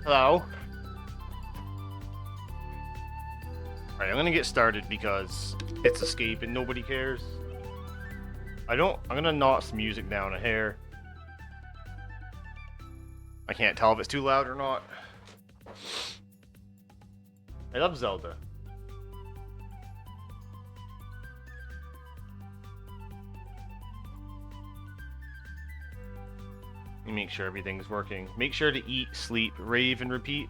Hello? Alright, I'm gonna get started because it's escape and nobody cares. I'm gonna notch the music down a hair. I can't tell if it's too loud or not. I love Zelda. Let me make sure everything's working. Make sure to eat, sleep, rave, and repeat.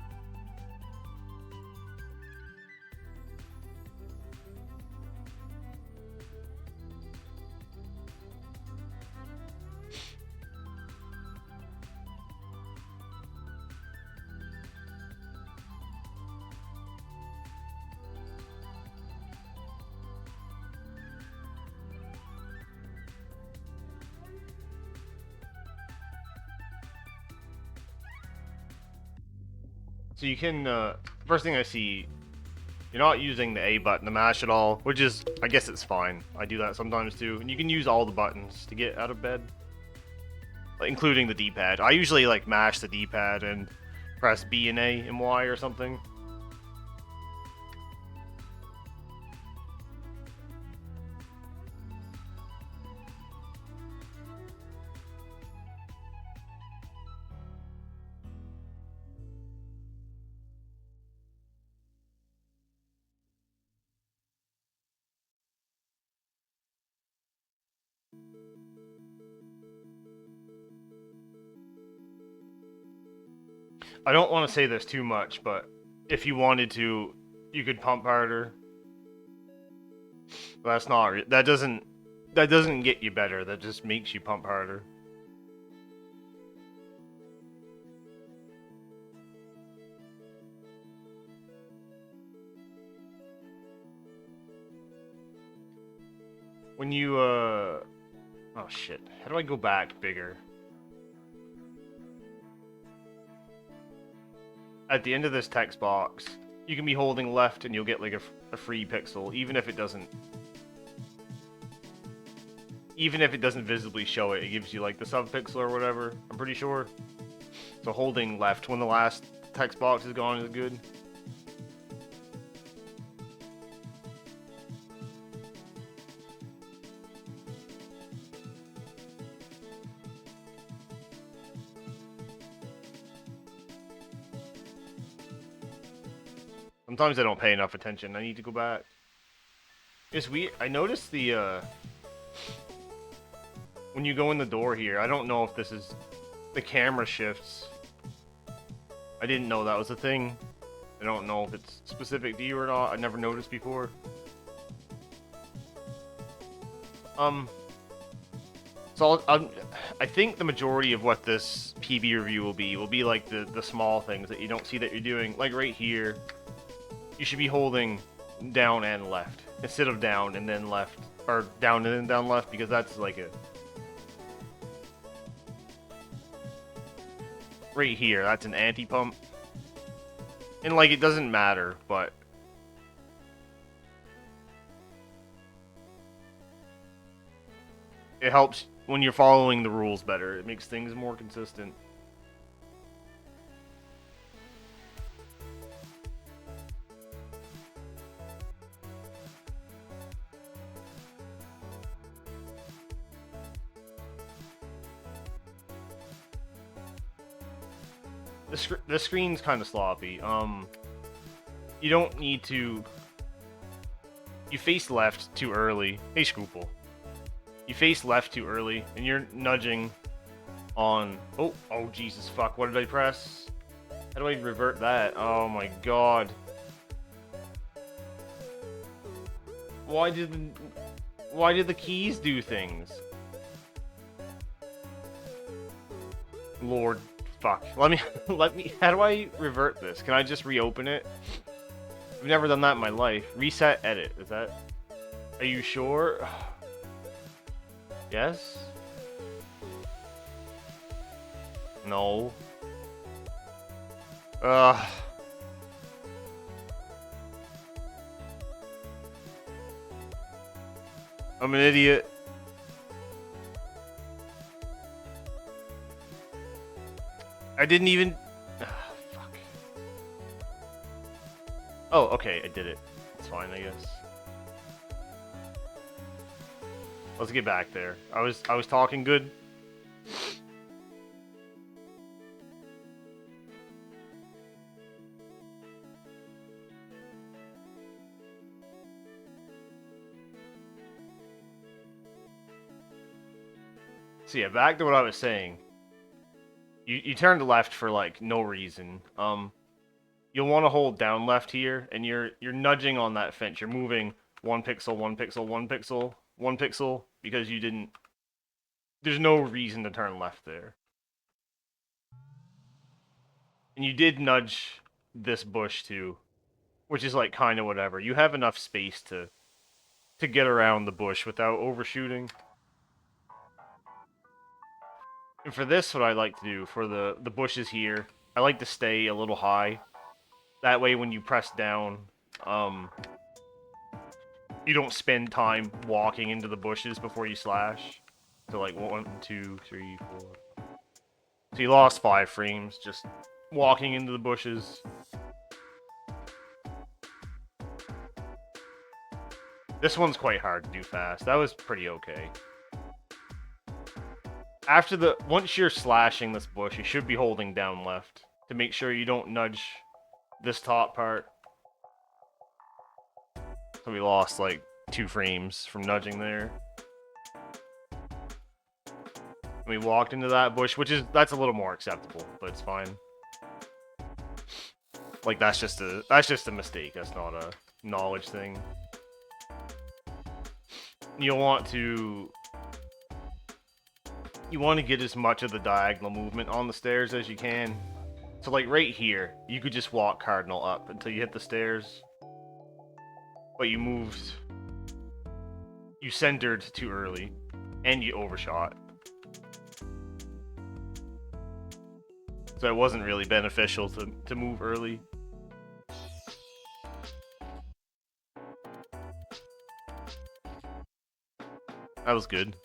So you can, first thing I see, you're not using the A button to mash at all, which is, I guess it's fine. I do that sometimes too. And you can use all the buttons to get out of bed, like, including the D-pad. I usually like mash the D-pad and press B and A and Y or something. I don't want to say this too much, but if you wanted to, you could pump harder. But that's not. That doesn't get you better. That just makes you pump harder. When you oh shit. How do I go back bigger? At the end of this text box, you can be holding left and you'll get like a free pixel, even if it doesn't visibly show it. It gives you like the sub-pixel or whatever, I'm pretty sure. So holding left when the last text box is gone is good. Sometimes I don't pay enough attention. I need to go back. It's weird. I noticed the, when you go in the door here, I don't know if this is... The camera shifts. I didn't know that was a thing. I don't know if it's specific to you or not. I never noticed before. So I think the majority of what this PB review will be like the small things that you don't see that you're doing. Like right here. You should be holding down and left instead of down and then left, or down and then down left, because that's like a right here. That's an anti-pump, and like it doesn't matter, but it helps when you're following the rules better. It makes things more consistent. The screen's kind of sloppy. You don't need to... You face left too early. Hey, Scroople. You face left too early, and you're nudging on... Oh, Jesus, fuck. What did I press? How do I revert that? Oh my god. Why did the keys do things? Lord... Fuck. Let me, how do I revert this? Can I just reopen it? I've never done that in my life. Reset edit, is that? Are you sure? Yes? No. Ugh. I'm an idiot. I didn't even... fuck. Oh, okay, I did it. It's fine, I guess. Let's get back there. I was talking good. So yeah, back to what I was saying. You turned left for like no reason. You'll want to hold down left here, and you're nudging on that fence. You're moving 1 pixel, 1 pixel, 1 pixel, 1 pixel because you didn't. There's no reason to turn left there. And you did nudge this bush too, which is like kind of whatever. You have enough space to get around the bush without overshooting. And for this, what I like to do for the bushes here, I like to stay a little high. That way, when you press down, you don't spend time walking into the bushes before you slash. So like 1, 2, 3, 4. So you lost 5 frames just walking into the bushes. This one's quite hard to do fast. That was pretty okay. Once you're slashing this bush, you should be holding down left to make sure you don't nudge this top part. So we lost like 2 frames from nudging there. And we walked into that bush, that's a little more acceptable, but it's fine. Like that's just a mistake. That's not a knowledge thing. You'll want to get as much of the diagonal movement on the stairs as you can. So like right here, you could just walk cardinal up until you hit the stairs. But you centered too early, and you overshot. So it wasn't really beneficial to move early. That was good.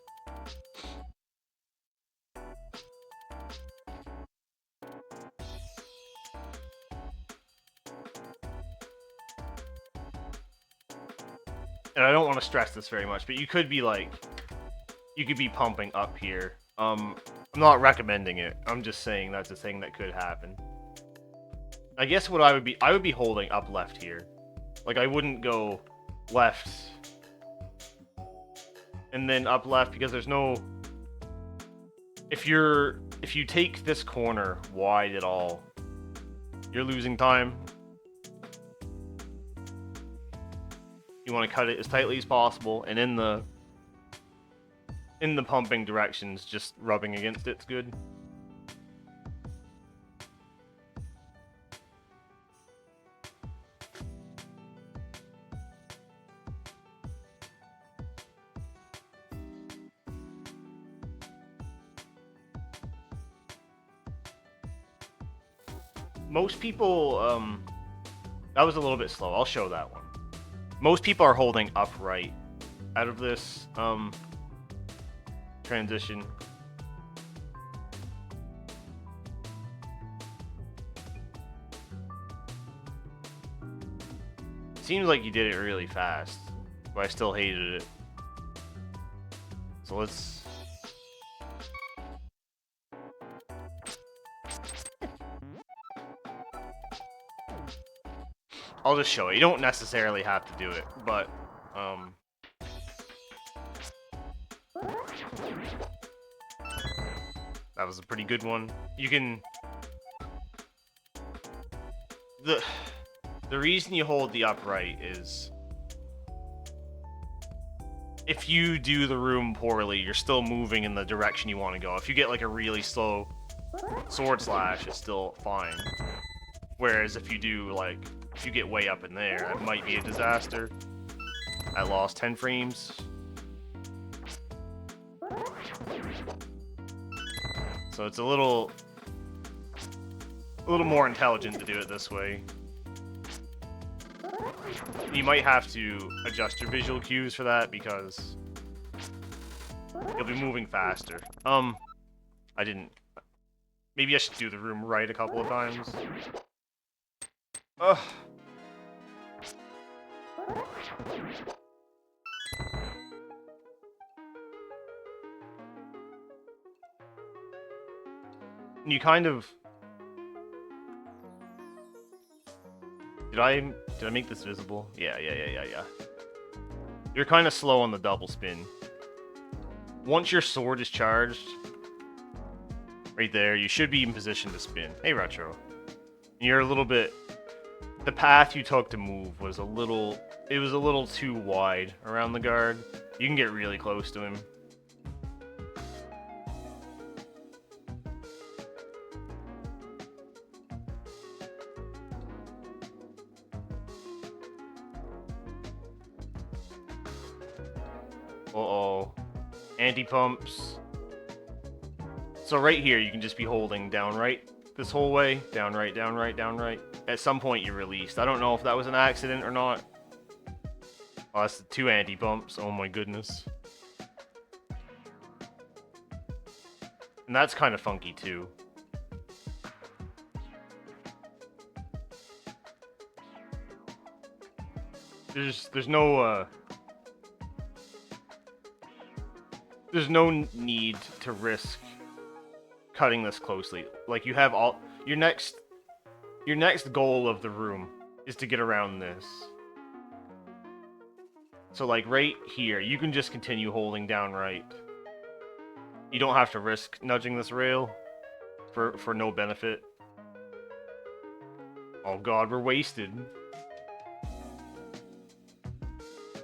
And I don't want to stress this very much, but you could be pumping up here. I'm not recommending it. I'm just saying that's a thing that could happen. I guess what I would be holding up left here. Like I wouldn't go left and then up left because there's no. If you take this corner wide at all, you're losing time. You want to cut it as tightly as possible, and in the pumping directions, just rubbing against it's good. Most people, that was a little bit slow. I'll show that one. Most people are holding upright out of this transition. Seems like you did it really fast, but I still hated it. So let's. I'll just show it. You don't necessarily have to do it, but that was a pretty good one. You can the reason you hold the upright is if you do the room poorly, you're still moving in the direction you want to go. If you get like a really slow sword slash, it's still fine. Whereas if you get way up in there, it might be a disaster. I lost 10 frames. So it's a little more intelligent to do it this way. You might have to adjust your visual cues for that because you'll be moving faster. I didn't. Maybe I should do the room right a couple of times. Ugh. You kind of... Did I make this visible? Yeah. You're kind of slow on the double spin. Once your sword is charged, right there, you should be in position to spin. Hey, Retro. You're a little bit... The path you took to move was a little... It was a little too wide around the guard. You can get really close to him. Uh-oh. Anti-pumps. So right here, you can just be holding down right this whole way. Down right, down right, down right. At some point, you released. I don't know if that was an accident or not. Oh, that's the 2 anti-pumps. Oh my goodness. And that's kind of funky, too. There's no need to risk cutting this closely. Like, you have all your next goal of the room is to get around this. So like right here, you can just continue holding down right. You don't have to risk nudging this rail for no benefit. Oh god, we're wasted.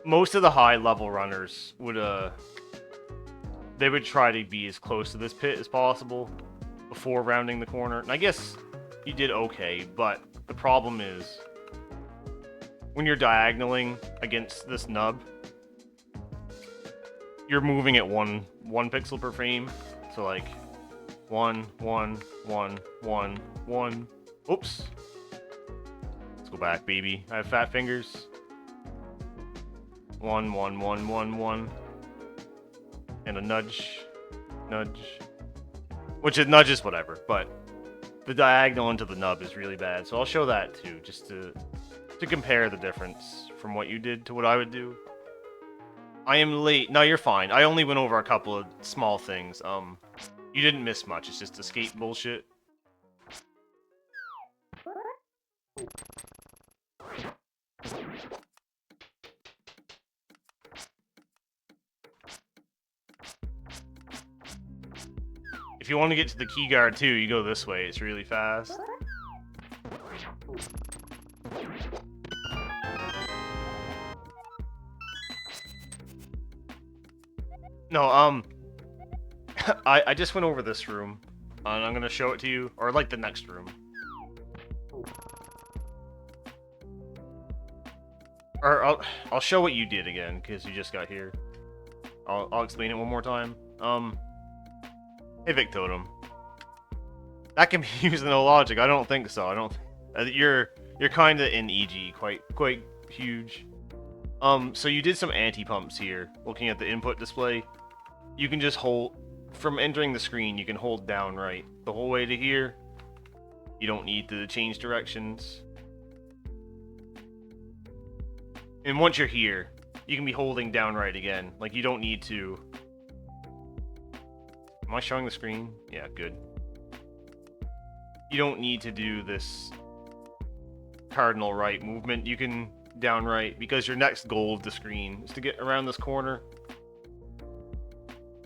Most of the high level runners would they would try to be as close to this pit as possible before rounding the corner. And I guess you did okay, but the problem is when you're diagonaling against this nub, you're moving at one pixel per frame. So like 1, 1, 1, 1, 1. Oops. Let's go back, baby. I have fat fingers. 1, 1, 1, 1, 1. And a nudge. Nudge. Which is nudge is whatever, but the diagonal into the nub is really bad. So I'll show that too, just to compare the difference from what you did to what I would do. I am late. No, you're fine. I only went over a couple of small things. You didn't miss much. It's just escape bullshit. If you want to get to the key guard too, you go this way. It's really fast. No, I just went over this room, and I'm gonna show it to you, or like the next room. Or I'll show what you did again, because you just got here. I'll explain it one more time. Hey Vic Totem. That can be used in no logic. I don't think so. I don't. You're kind of in EG, quite huge. So you did some anti-pumps here. Looking at the input display, you can just hold from entering the screen. You can hold down right the whole way to here. You don't need to change directions. And once you're here, you can be holding down right again. Like you don't need to. Am I showing the screen? Yeah, good. You don't need to do this cardinal right movement. You can down right, because your next goal of the screen is to get around this corner.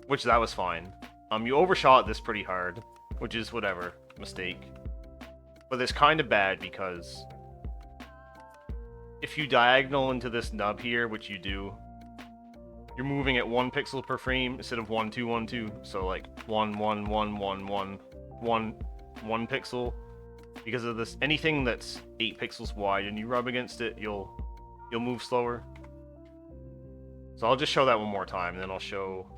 Which, that was fine. You overshot this pretty hard, which is whatever, mistake. But it's kind of bad because if you diagonal into this nub here, which you do, you're moving at 1 pixel per frame instead of 1, 2, 1, 2. So like 1, 1, 1, 1, 1, 1, 1 pixel. Because of this, anything that's 8 pixels wide and you rub against it, you'll move slower. So I'll just show that one more time, and then I'll show.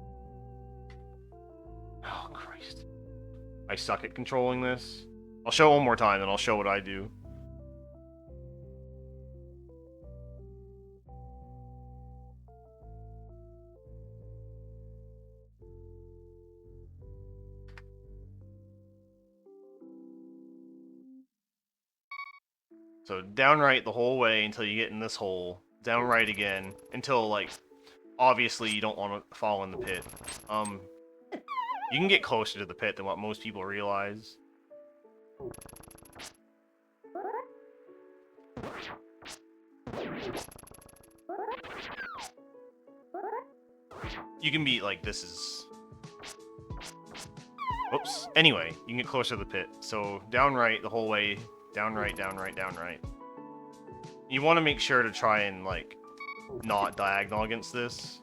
Oh Christ! I suck at controlling this. I'll show it one more time, then I'll show what I do. So down right the whole way until you get in this hole. down right again, until, like, obviously you don't want to fall in the pit. You can get closer to the pit than what most people realize. You can be, like, this is... Oops. Anyway, you can get closer to the pit. So, down right the whole way. Down right, down right, down right. You want to make sure to try and, like, not diagonal against this.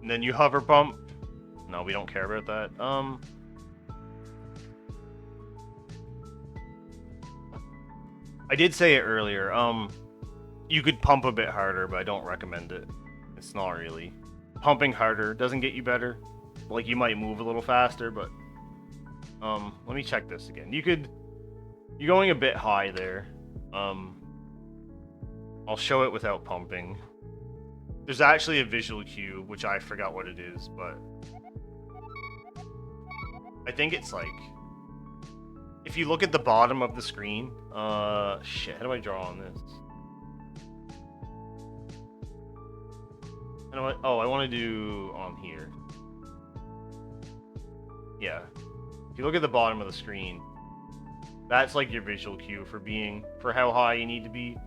And then you hover bump. No, we don't care about that. I did say it earlier. You could pump a bit harder, but I don't recommend it. It's not really. Pumping harder doesn't get you better. Like, you might move a little faster, but... let me check this again. You're going a bit high there. I'll show it without pumping. There's actually a visual cue, which I forgot what it is, but... I think it's like... If you look at the bottom of the screen... shit, how do I draw on this? Oh, I want to do on here. Yeah. If you look at the bottom of the screen, that's like your visual cue for how high you need to be.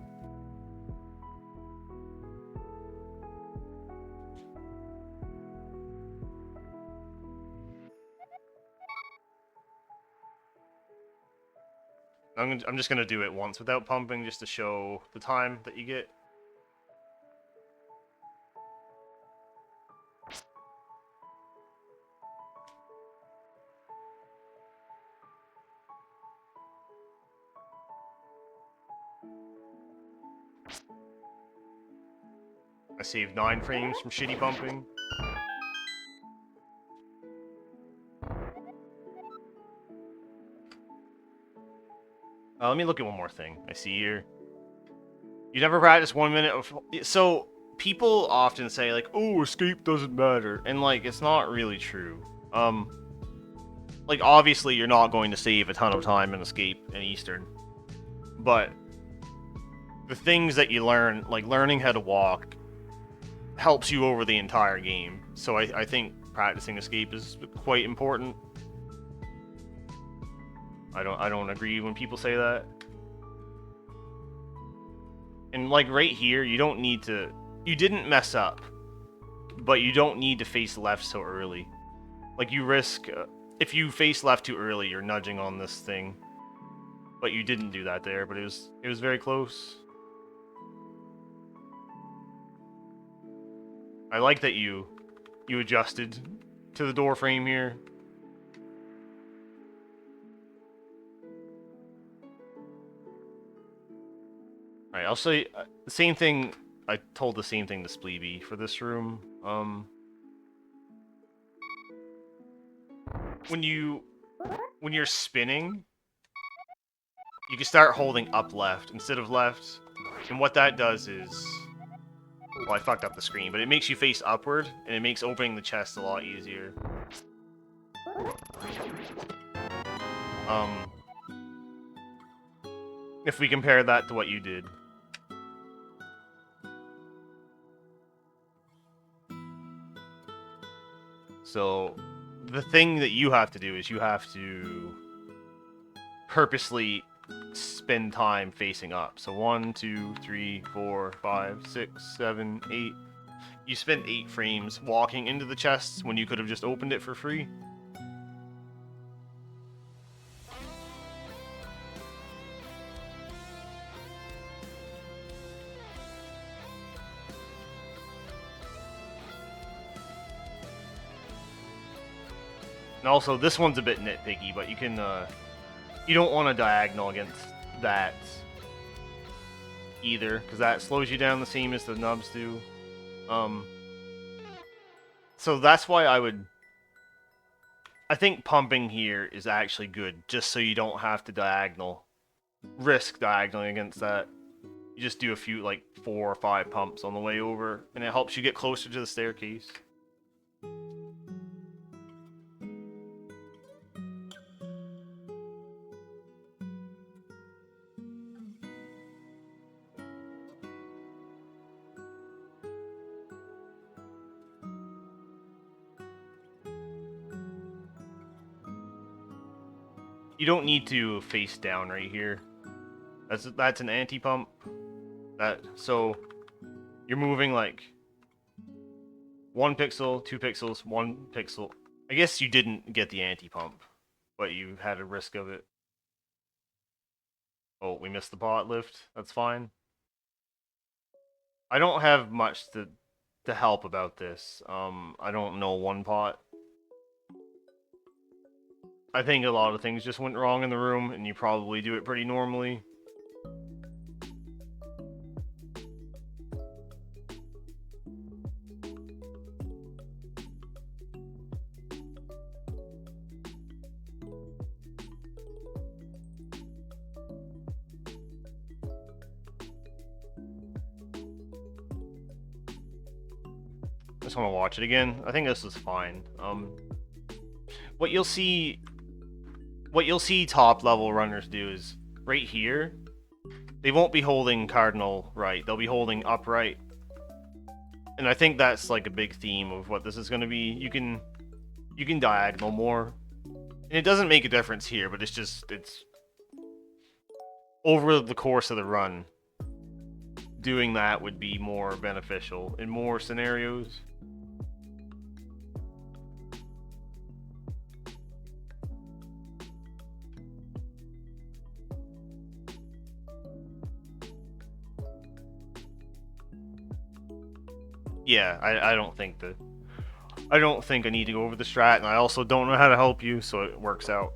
I'm just gonna do it once without pumping, just to show the time that you get. I saved 9 frames from shitty bumping. Let me look at one more thing I see here. You never practice 1 minute of... So, people often say, like, oh, escape doesn't matter. And, like, it's not really true. Like, obviously, you're not going to save a ton of time in escape in Eastern. But the things that you learn, like learning how to walk, helps you over the entire game. So I think practicing escape is quite important. I don't agree when people say that. And like right here, you don't need to... You didn't mess up, but you don't need to face left so early. Like you risk... if you face left too early, you're nudging on this thing. But you didn't do that there, but it was very close. I like that you adjusted to the door frame here. Alright, I'll say the same thing. I told the same thing to Spleeby for this room. When you're spinning, you can start holding up left instead of left. And what that does is... Well, I fucked up the screen, but it makes you face upward, and it makes opening the chest a lot easier. If we compare that to what you did. So, the thing that you have to do is you have to purposely spend time facing up. So 1, 2, 3, 4, 5, 6, 7, 8. You spent 8 frames walking into the chests when you could have just opened it for free. And also, this one's a bit nitpicky, but you can, you don't want to diagonal against that either, because that slows you down the same as the nubs do. So that's why I think pumping here is actually good, just so you don't have to risk diagonaling against that. You just do a few, like, 4 or 5 pumps on the way over, and it helps you get closer to the staircase. You don't need to face down right here. That's an anti-pump. So you're moving like 1 pixel, 2 pixels, 1 pixel. I guess you didn't get the anti-pump, but you had a risk of it. Oh, we missed the bot lift. That's fine. I don't have much to help about this. I don't know one pot. I think a lot of things just went wrong in the room, and you probably do it pretty normally. I just want to watch it again. I think this is fine. What you'll see top level runners do is right here, they won't be holding cardinal right. They'll be holding upright. And I think that's like a big theme of what this is going to be. You can diagonal more. And it doesn't make a difference here, but it's over the course of the run, doing that would be more beneficial in more scenarios. Yeah, I don't think I need to go over the strat, and I also don't know how to help you, so it works out.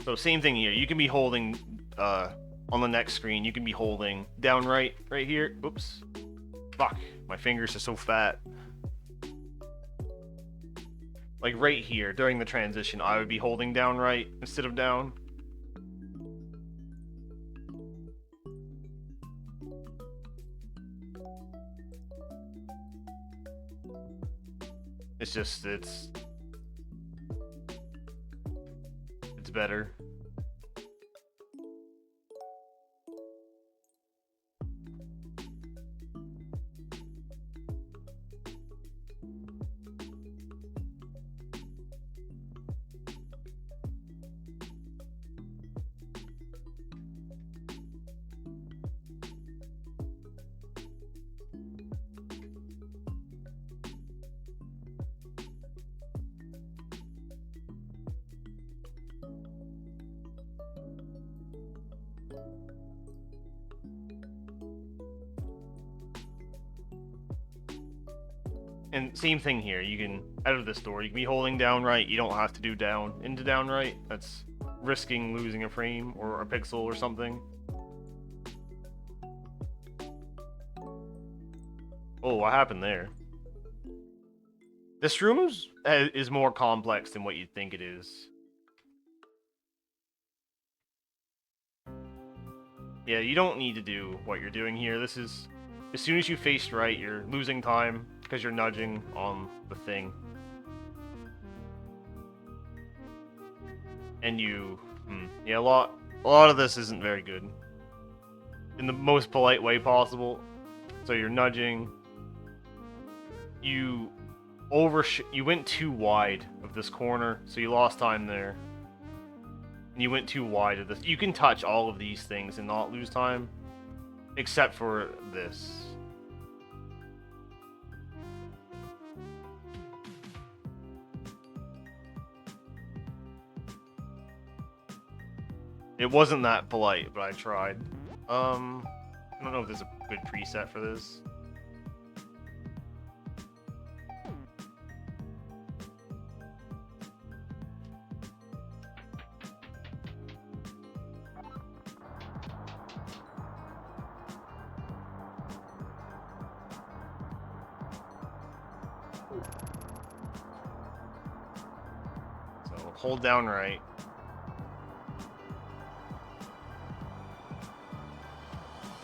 So same thing here. You can be holding on the next screen. You can be holding down right here. Oops. Fuck. My fingers are so fat. Like right here, during the transition, I would be holding down right instead of down. It's just, it's better. And same thing here, you can, out of this door, you can be holding down right, you don't have to do down into down right. That's risking losing a frame or a pixel or something. Oh, what happened there? This room is more complex than what you'd think it is. Yeah, you don't need to do what you're doing here. This is, as soon as you face right, you're losing time because you're nudging on the thing. And yeah, a lot of this isn't very good. In the most polite way possible. So you're nudging. You went too wide of this corner, so you lost time there. And you went too wide of this. You can touch all of these things and not lose time, except for this. It wasn't that polite, but I tried. I don't know if there's a good preset for this. So hold down right.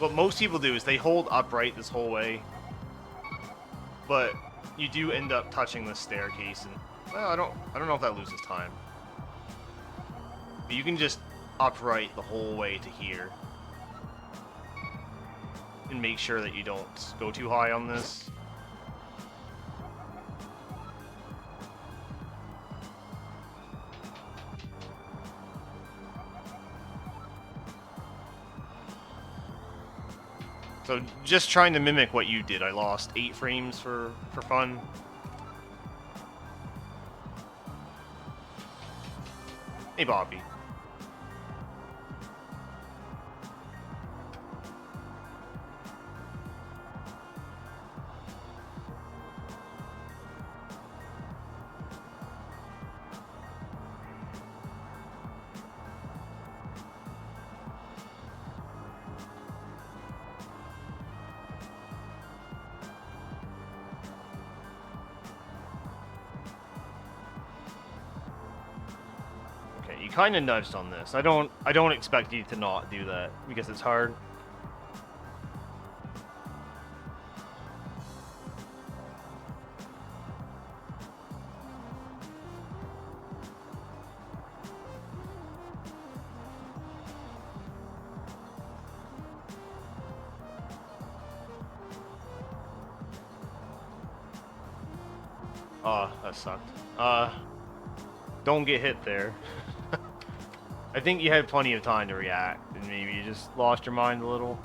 What most people do is they hold upright this whole way, but you do end up touching the staircase, and well, I don't know if that loses time. But you can just upright the whole way to here. and make sure that you don't go too high on this. So just trying to mimic what you did. I lost 8 frames for fun. Hey, Bobby. You kind of nudged on this. I don't expect you to not do that because it's hard. Oh, that sucked. Don't get hit there. I think you had plenty of time to react, and maybe you just lost your mind a little.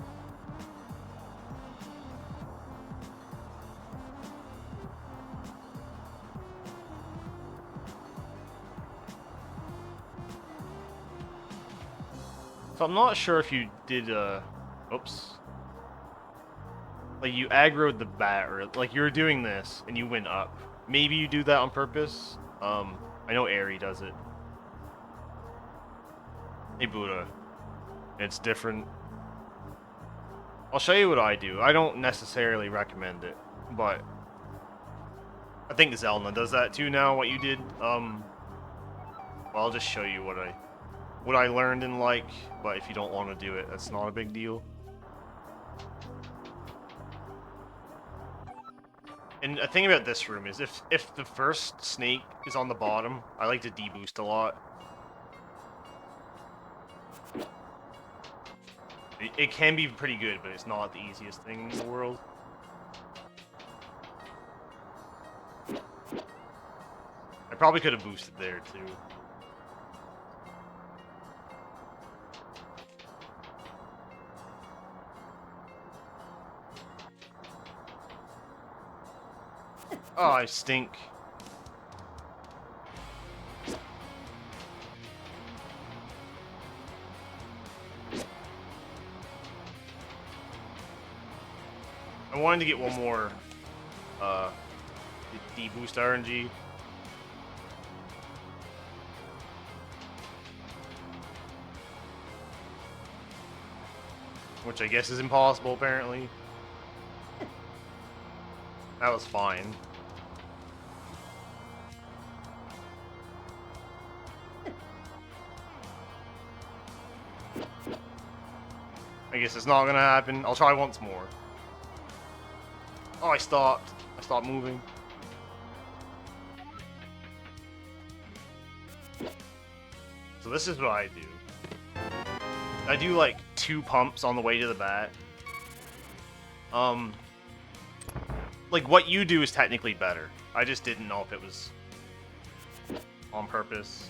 So I'm not sure if you did, oops. Like, you aggroed the bat, or, like, you were doing this, and you went up. Maybe you do that on purpose. I know Aerie does it. Hey, Buddha. It's different. I'll show you what I do. I don't necessarily recommend it, but I think Zelna does that too now, what you did. Well, I'll just show you what I learned and like, but if you don't want to do it, that's not a big deal. And the thing about this room is if the first snake is on the bottom, I like to deboost a lot. It can be pretty good, but it's not the easiest thing in the world. I probably could have boosted there, too. Oh, I stink. I wanted to get one more D-boost RNG. Which I guess is impossible, apparently. That was fine. I guess it's not gonna happen. I'll try once more. Oh, I stopped. I stopped moving. So this is what I do. I do like 2 pumps on the way to the bat. Like what you do is technically better. I just didn't know if it was on purpose.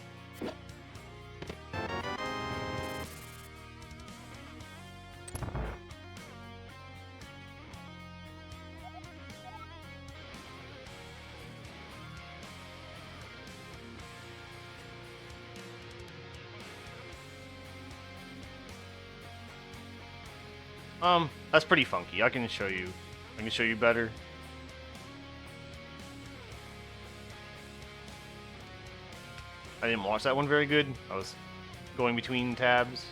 That's pretty funky. I can show you better. I didn't watch that one very good. I was going between tabs.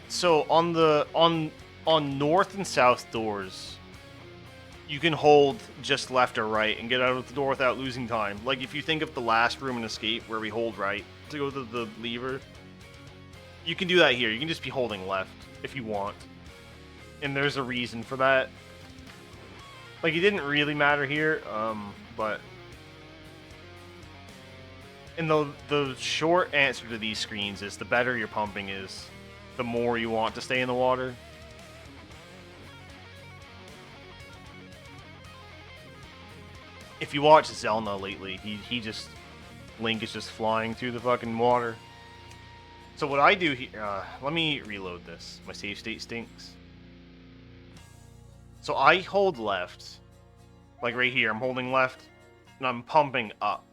So on north and south doors, you can hold just left or right and get out of the door without losing time. Like if you think of the last room in Escape where we hold right to go to the lever, you can do that here. You can just be holding left if you want. And there's a reason for that. Like it didn't really matter here, but And the short answer to these screens is the better your pumping is, the more you want to stay in the water. If you watch Zelda lately, Link is just flying through the fucking water. So what I do here, let me reload this. My save state stinks. So I hold left, like right here, I'm holding left, and I'm pumping up.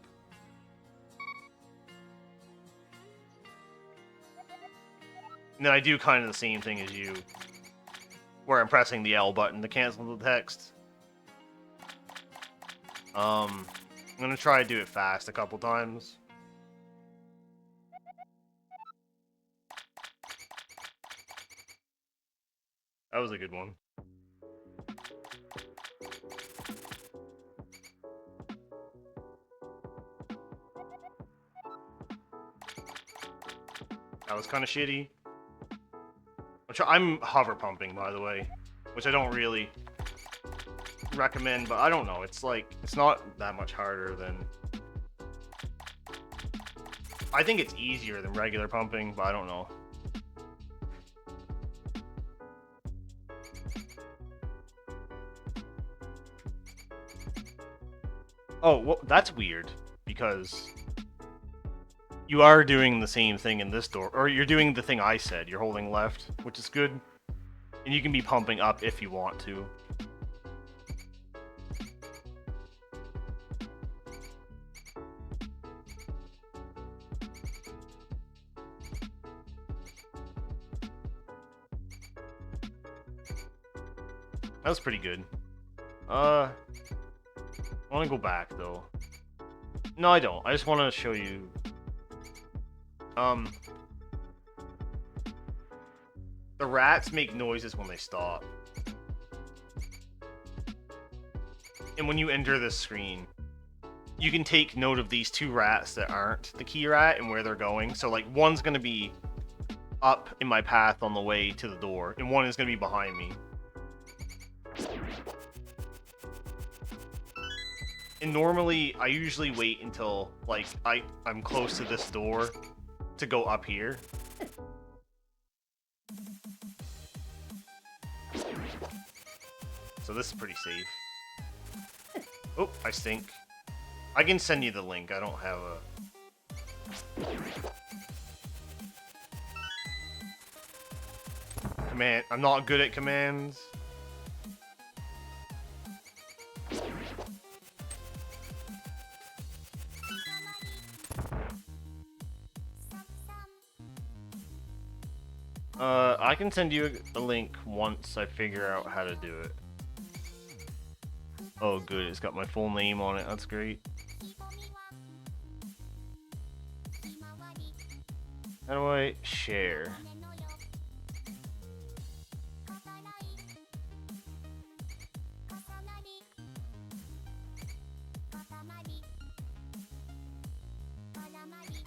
And then I do kind of the same thing as you, where I'm pressing the L button to cancel the text. I'm gonna try to do it fast a couple times. That was a good one. That was kind of shitty. I'm hover pumping, by the way, which I don't really recommend, but I don't know. It's like, it's not that much harder than... I think it's easier than regular pumping, but I don't know. Oh, well, that's weird, because you are doing the same thing in this door, or you're doing the thing I said. You're holding left, which is good, and you can be pumping up if you want to. That was pretty good. I want to go back, though. No, I don't. I just want to show you... The rats make noises when they stop. And when you enter this screen, you can take note of these two rats that aren't the key rat and where they're going. So, like, one's going to be up in my path on the way to the door, and one is going to be behind me. And normally, I usually wait until, like, I'm close to this door to go up here. So this is pretty safe. Oh, I stink. I can send you the link. I don't have a... Command. I'm not good at commands. I can send you a link once I figure out how to do it. Oh, good. It's got my full name on it. That's great. How do I share?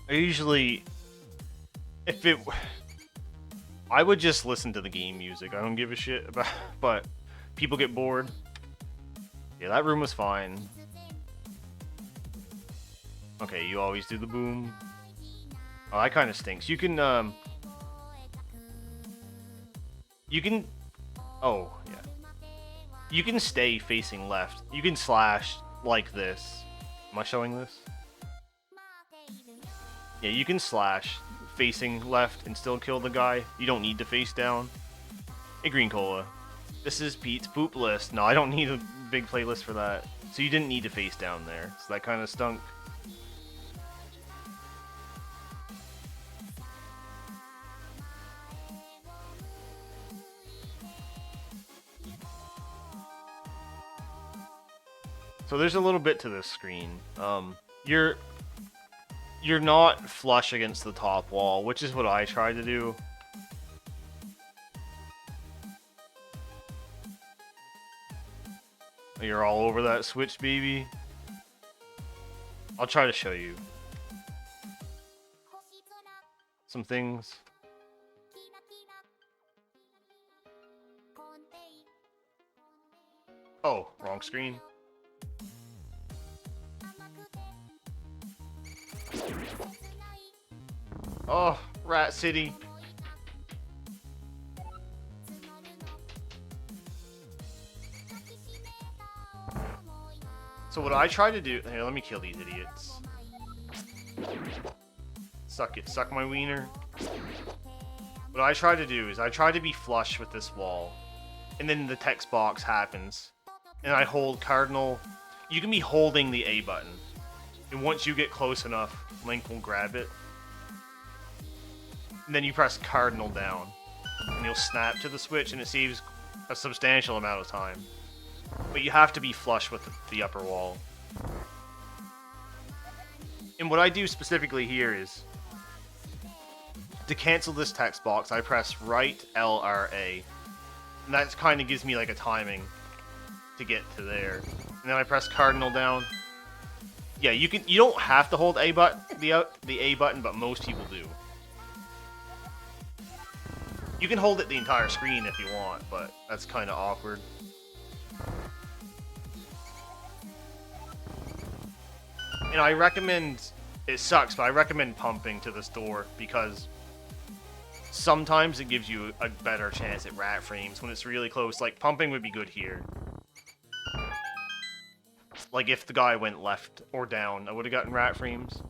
I usually... If it... I would just listen to the game music. I don't give a shit about... But people get bored. Yeah, that room was fine. Okay, you always do the boom. Oh, that kind of stinks. You can, You can... Oh, yeah. You can stay facing left. You can slash like this. Am I showing this? Yeah, you can slash facing left and still kill the guy. You don't need to face down. Hey, Green Cola. This is Pete's poop list. No, I don't need a big playlist for that. So you didn't need to face down there. So that kind of stunk. So there's a little bit to this screen. You're not flush against the top wall, which is what I tried to do. You're all over that switch, baby. I'll try to show you some things. Oh, wrong screen. Oh, Rat City. So what I try to do... Here, let me kill these idiots. Suck it. Suck my wiener. What I try to do is I try to be flush with this wall. And then the text box happens. And I hold Cardinal... You can be holding the A button. And once you get close enough, Link will grab it. And then you press Cardinal down. And you'll snap to the switch and it saves a substantial amount of time. But you have to be flush with the upper wall. And what I do specifically here is, to cancel this text box, I press right LRA. And that kind of gives me like a timing to get to there. And then I press Cardinal down. Yeah, you don't have to hold A button, the A button, but most people do. You can hold it the entire screen if you want, but that's kind of awkward. And I recommend, it sucks, but I recommend pumping to this door because sometimes it gives you a better chance at rat frames when it's really close. Like, pumping would be good here. Like, if the guy went left or down, I would have gotten rat frames.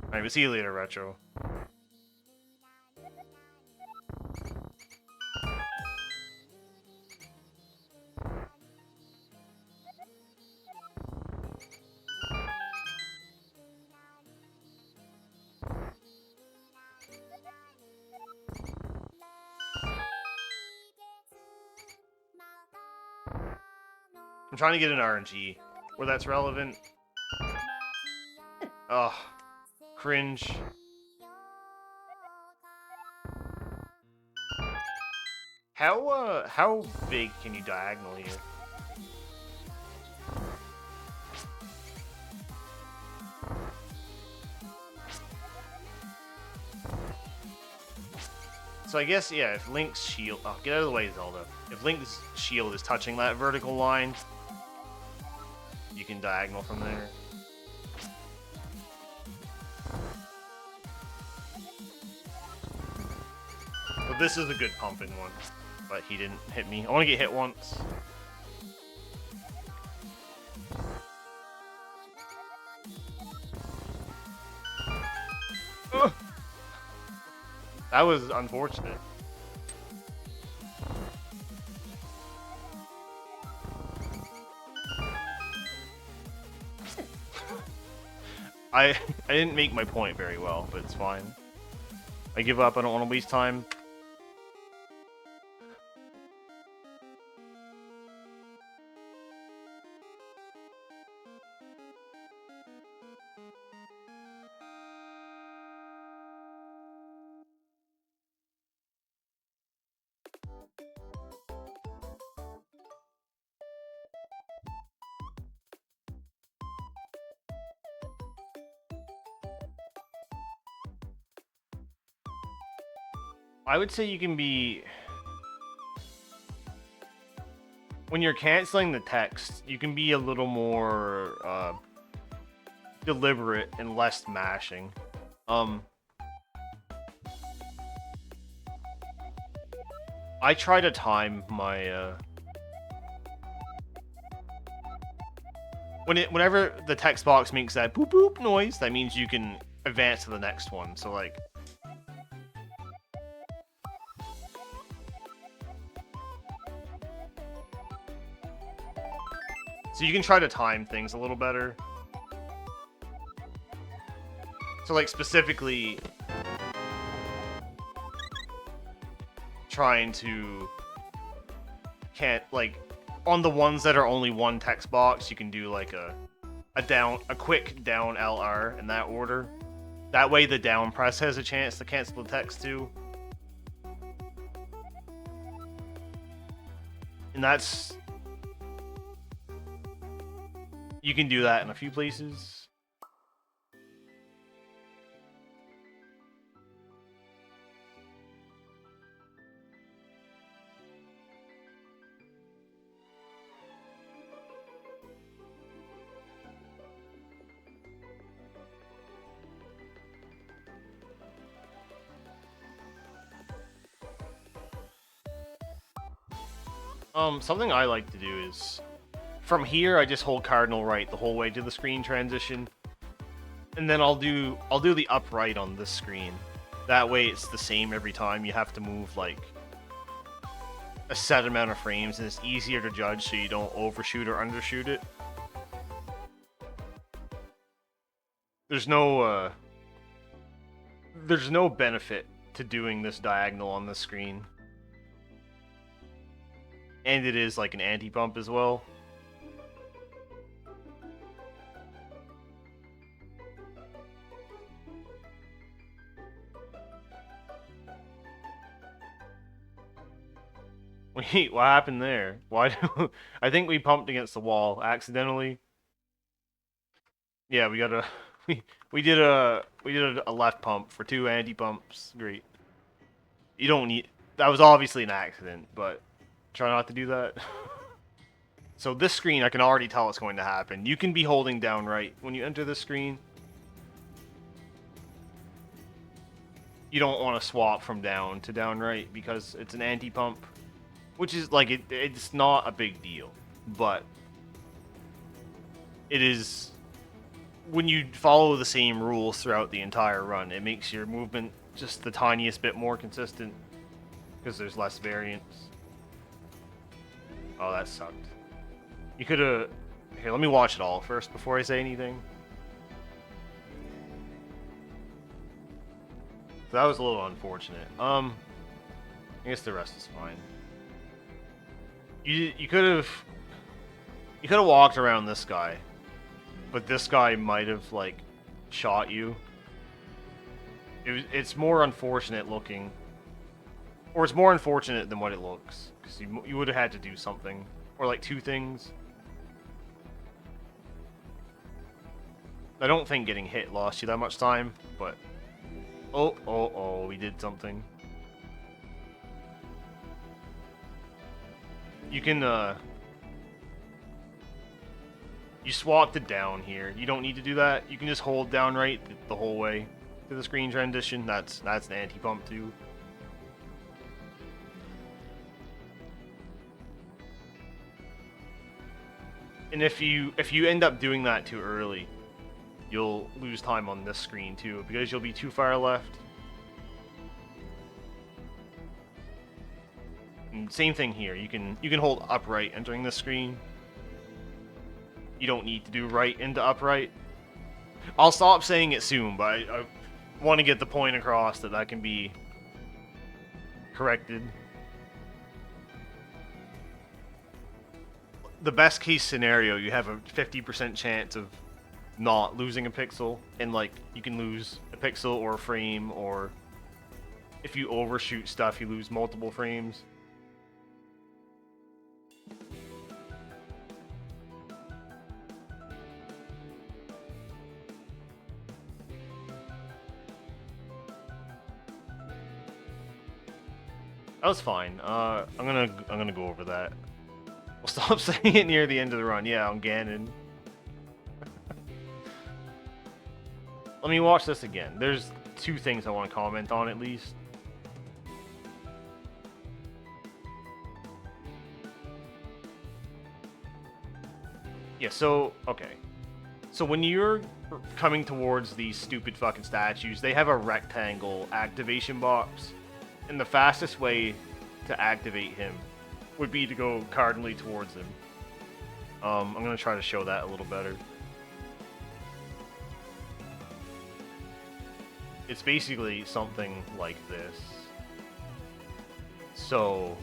Alright, we'll see you later, Retro. I'm trying to get an RNG where that's relevant. Ugh. Cringe. How big can you diagonal here? So I guess, yeah, if Link's shield... Oh, get out of the way, Zelda. If Link's shield is touching that vertical line, you can diagonal from there. But this is a good pumping one. But he didn't hit me. I want to get hit once. Ugh. That was unfortunate. I didn't make my point very well, but it's fine. I give up. I don't want to waste time. I would say you can be... When you're canceling the text, you can be a little more deliberate and less mashing. I try to time my... Whenever the text box makes that boop boop noise, that means you can advance to the next one. So like... So you can try to time things a little better. So like specifically trying to like on the ones that are only one text box, you can do like a quick down LR in that order. That way the down press has a chance to cancel the text too. And that's... You can do that in a few places. Something I like to do is, from here I just hold cardinal right the whole way to the screen transition, and then I'll do the upright on this screen. That way it's the same every time. You have to move like a set amount of frames, and it's easier to judge so you don't overshoot or undershoot it. There's no benefit to doing this diagonal on this screen. And it is like an anti-bump as well. Wait, what happened there? Why do I think we pumped against the wall accidentally? Yeah, we got a we did a left pump for 2 anti-pumps. Great. You don't need, that was obviously an accident, but try not to do that. So this screen, I can already tell what's going to happen. You can be holding down right when you enter this screen. You don't want to swap from down to down right because it's an anti-pump, which is like it's not a big deal, but it is when you follow the same rules throughout the entire run. It makes your movement just the tiniest bit more consistent because there's less variance. Oh, that sucked. You could have... Here, let me watch it all first before I say anything. That was a little unfortunate. I guess the rest is fine. You could have walked around this guy, but this guy might have like shot you. It's more unfortunate looking, or it's more unfortunate than what it looks, because you would have had to do something, or like 2 things. I don't think getting hit lost you that much time, but oh, we did something. You can you swapped it down here. You don't need to do that. You can just hold down right the whole way to the screen transition. That's an anti-pump too. And if you end up doing that too early, you'll lose time on this screen too, because you'll be too far left. And same thing here. You can hold upright entering this screen. You don't need to do right into upright. I'll stop saying it soon, but I want to get the point across that can be corrected. The best case scenario, you have a 50% chance of not losing a pixel, and like you can lose a pixel or a frame, or if you overshoot stuff, you lose multiple frames. That was fine. I'm gonna go over that. We'll stop saying it near the end of the run. Yeah, on Ganon. Let me watch this again. There's 2 things I want to comment on at least. Yeah, so, okay. So when you're coming towards these stupid fucking statues, they have a rectangle activation box. And the fastest way to activate him would be to go cardinally towards him. I'm going to try to show that a little better. It's basically something like this. So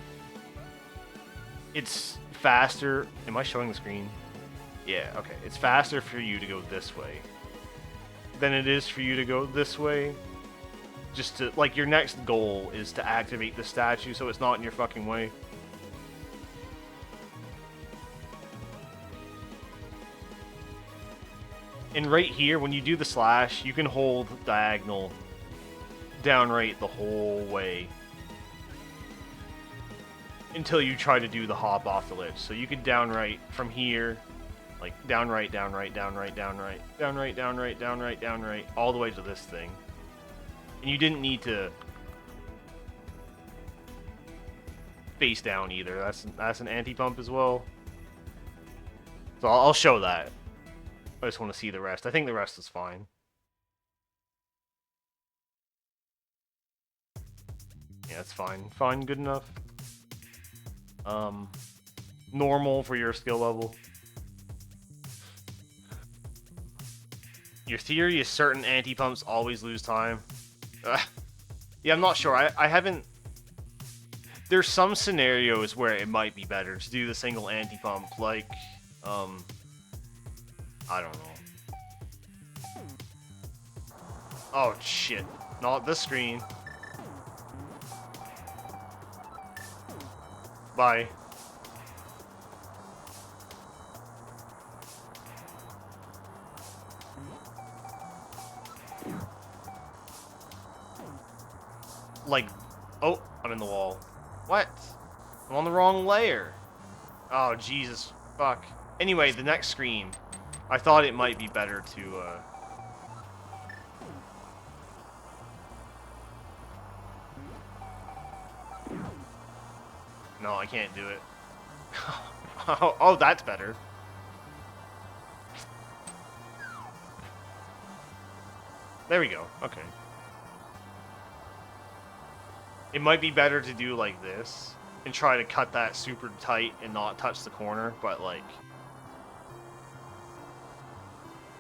it's faster. Am I showing the screen? Yeah, okay. It's faster for you to go this way than it is for you to go this way. Just to, like, your next goal is to activate the statue so it's not in your fucking way. And right here, when you do the slash, you can hold diagonal down right the whole way until you try to do the hop off the ledge. So you can down right from here, like down right, down right, down right, down right, down right, down right, down right, down right, all the way to this thing. And you didn't need to face down either. That's an anti-pump as well. So I'll show that. I just want to see the rest. I think the rest is fine. Yeah, it's fine. Fine, good enough. Normal for your skill level. Your theory is certain anti-pumps always lose time. Yeah, I'm not sure. I haven't... There's some scenarios where it might be better to do the single anti-pump, like, I don't know. Oh, shit. Not this screen. Bye. Like, oh, I'm in the wall. What? I'm on the wrong layer. Oh, Jesus. Fuck. Anyway, the next screen. I thought it might be better to, No, I can't do it. Oh, that's better. There we go. Okay. It might be better to do like this and try to cut that super tight and not touch the corner, but like...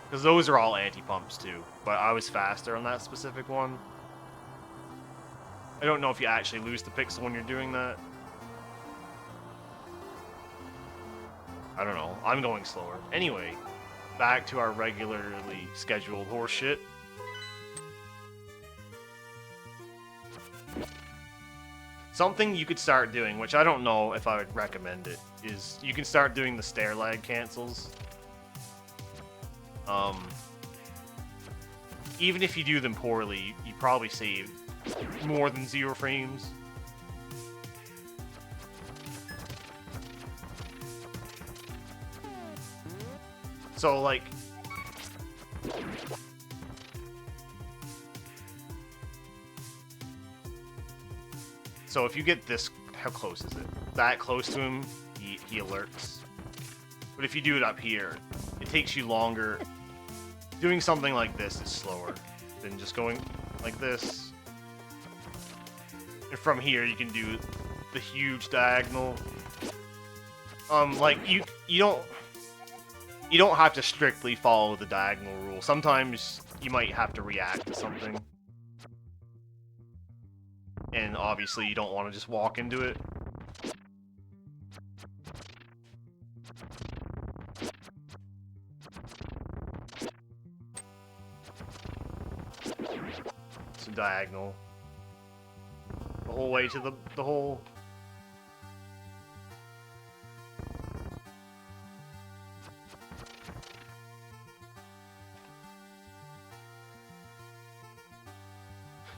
Because those are all anti-pumps too, but I was faster on that specific one. I don't know if you actually lose the pixel when you're doing that. I don't know. I'm going slower. Anyway, back to our regularly scheduled horseshit. Something you could start doing, which I don't know if I would recommend it, is you can start doing the stair lag cancels. Even if you do them poorly, you probably save more than 0 frames. So, like... So if you get this, how close is it? That close to him, he alerts. But if you do it up here, it takes you longer. Doing something like this is slower than just going like this. And from here, you can do the huge diagonal. Like you don't have to strictly follow the diagonal rule. Sometimes you might have to react to something. And obviously you don't want to just walk into it. It's a diagonal. The whole way to the hole.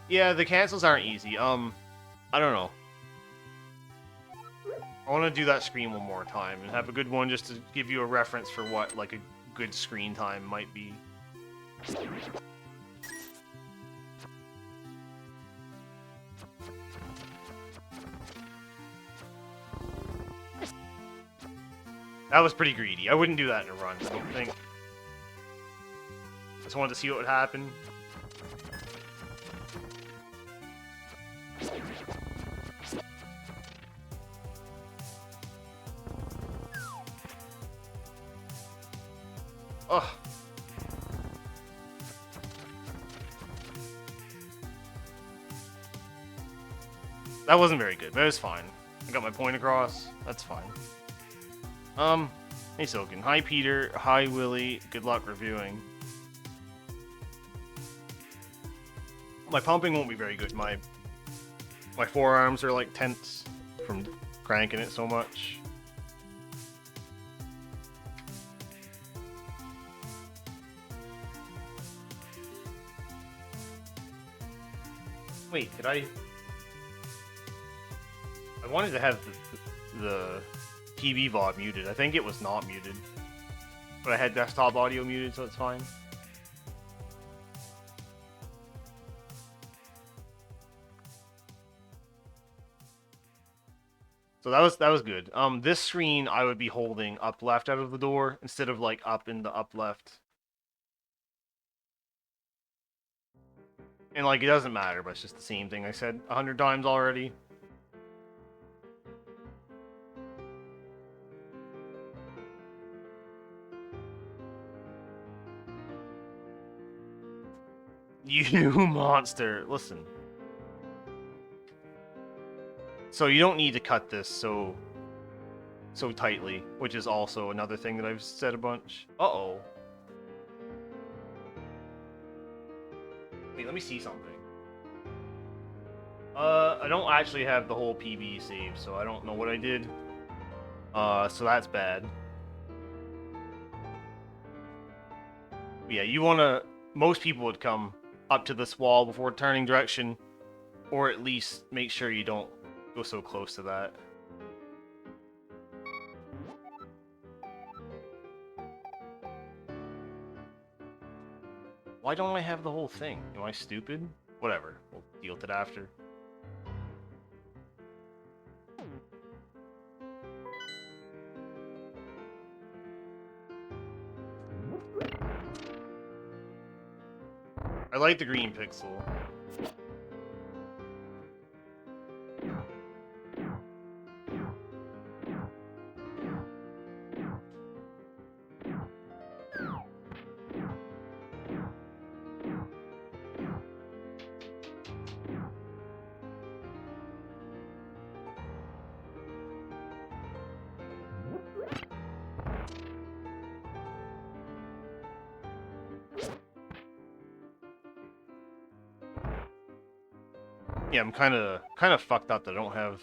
Yeah, the cancels aren't easy. I don't know. I want to do that screen one more time and have a good one just to give you a reference for what, like, a good screen time might be. That was pretty greedy. I wouldn't do that in a run, I don't think. Just wanted to see what would happen. Ugh. That wasn't very good, but it was fine. I got my point across. That's fine. Hey Silken. Hi Peter. Hi Willie. Good luck reviewing. My pumping won't be very good. My forearms are like tense from cranking it so much. Wait, did I wanted to have the TV VOD muted. I think it was not muted. But I had desktop audio muted, so it's fine. So that was good. This screen I would be holding up left out of the door instead of like up in the up left. And like it doesn't matter, but it's just the same thing I said 100 times already. You monster. Listen. So you don't need to cut this so tightly, which is also another thing that I've said a bunch. Uh-oh. Wait, let me see something. I don't actually have the whole PB saved, so I don't know what I did. So that's bad. But yeah, you wanna... Most people would come up to this wall before turning direction, or at least make sure you don't go so close to that. Why don't I have the whole thing? Am I stupid? Whatever, we'll deal with it after. I like the green pixel. Yeah, I'm kind of fucked up that I don't have...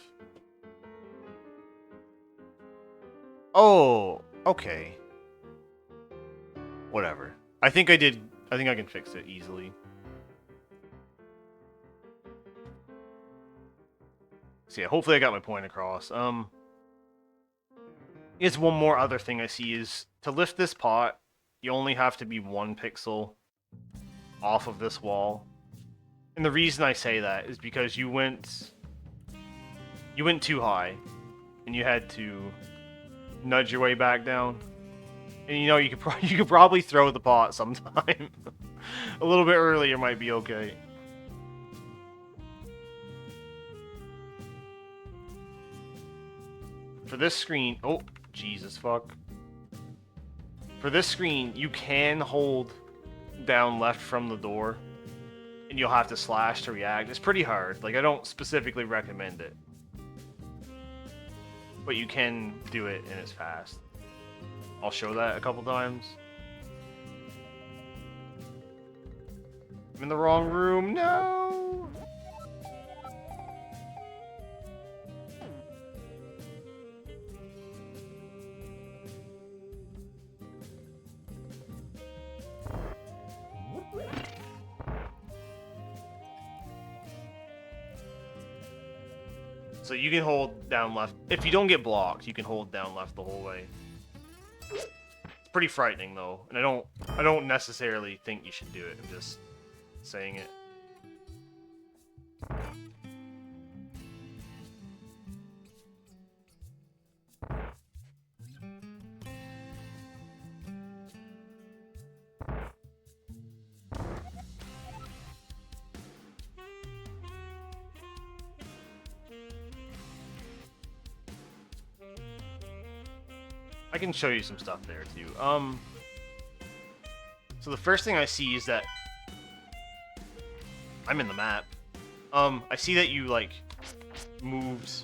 Oh, okay. Whatever. I think I can fix it easily. So yeah, hopefully I got my point across. Here's one more other thing I see is to lift this pot, you only have to be 1 pixel off of this wall. And the reason I say that is because you went too high, and you had to nudge your way back down. And you know you could probably throw the pot sometime. A little bit earlier might be okay. For this screen, oh Jesus fuck. For this screen, you can hold down left from the door. And you'll have to slash to react. It's pretty hard. Like, I don't specifically recommend it. But you can do it, and it's fast. I'll show that a couple times. I'm in the wrong room. No! So you can hold down left. If you don't get blocked, you can hold down left the whole way. It's pretty frightening though, and I don't necessarily think you should do it. I'm just saying it. I can show you some stuff there too. So the first thing I see is that I'm in the map. I see that you like moved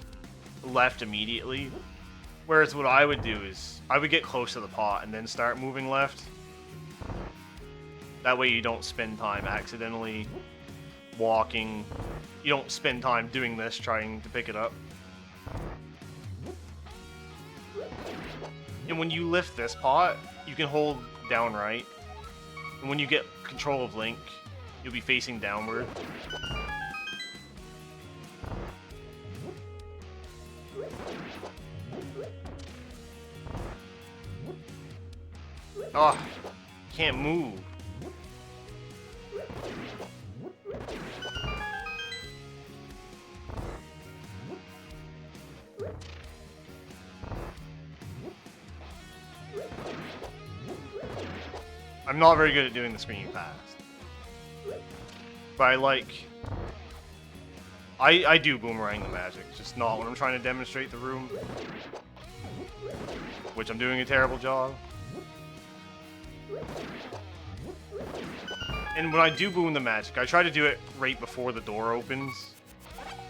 left immediately. Whereas what I would do is I would get close to the pot and then start moving left. That way you don't spend time accidentally walking. You don't spend time doing this trying to pick it up. And when you lift this pot, you can hold down right. And when you get control of Link, you'll be facing downward. Oh, can't move. I'm not very good at doing the screen fast. But I like... I do boomerang the magic, just not when I'm trying to demonstrate the room. Which I'm doing a terrible job. And when I do boom the magic, I try to do it right before the door opens.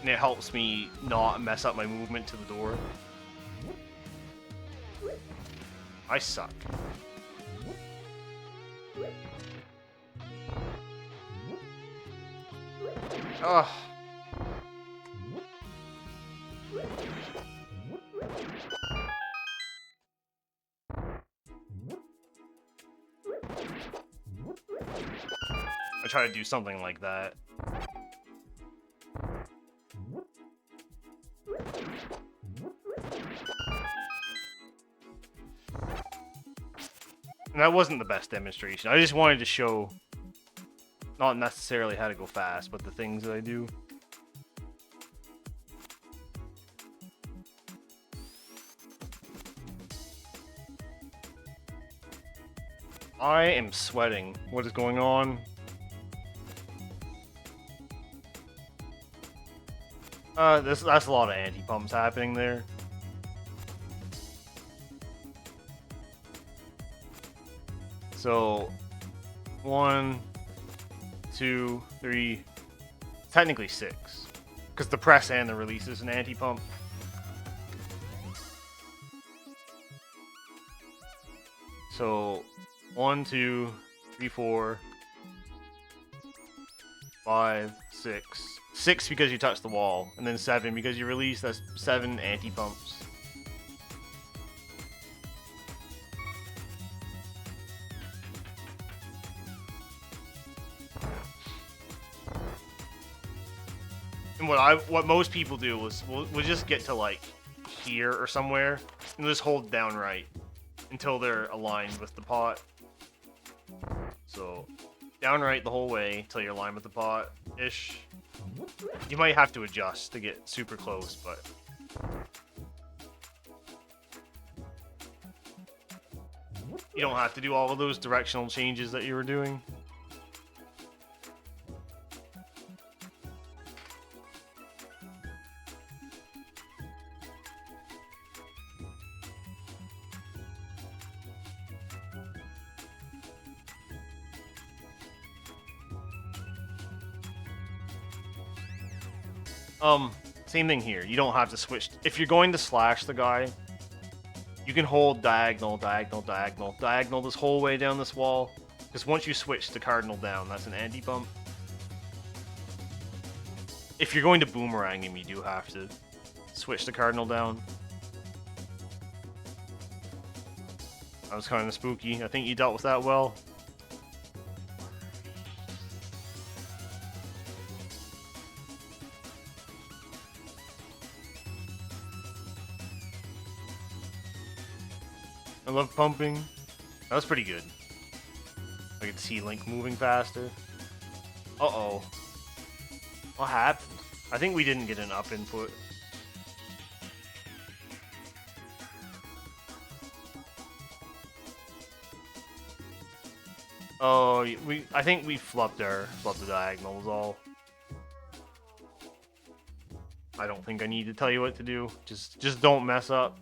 And it helps me not mess up my movement to the door. I suck. Ugh. I try to do something like that. And that wasn't the best demonstration. I just wanted to show not necessarily how to go fast, but the things that I do. I am sweating. What is going on? That's a lot of anti-pumps happening there. So, 1, 2, 3, technically 6. Because the press and the release is an anti-pump. So, 1, 2, 3, 4, 5, 6. 6 because you touch the wall, and then 7 because you release. That's 7 anti-pumps. And what most people do is we'll just get to like here or somewhere and just hold down right until they're aligned with the pot. So down right the whole way until you're aligned with the pot ish. You might have to adjust to get super close, but you don't have to do all of those directional changes that you were doing. Same thing here. You don't have to switch. If you're going to slash the guy, you can hold diagonal, diagonal, diagonal, diagonal this whole way down this wall. Because once you switch to cardinal down, that's an anti-bump. If you're going to boomerang him, you do have to switch to cardinal down. That was kind of spooky. I think you dealt with that well. I love pumping. That was pretty good. I could see Link moving faster. Uh-oh. What happened? I think we didn't get an up input. Oh, I think we flubbed the diagonals all. I don't think I need to tell you what to do. Just don't mess up.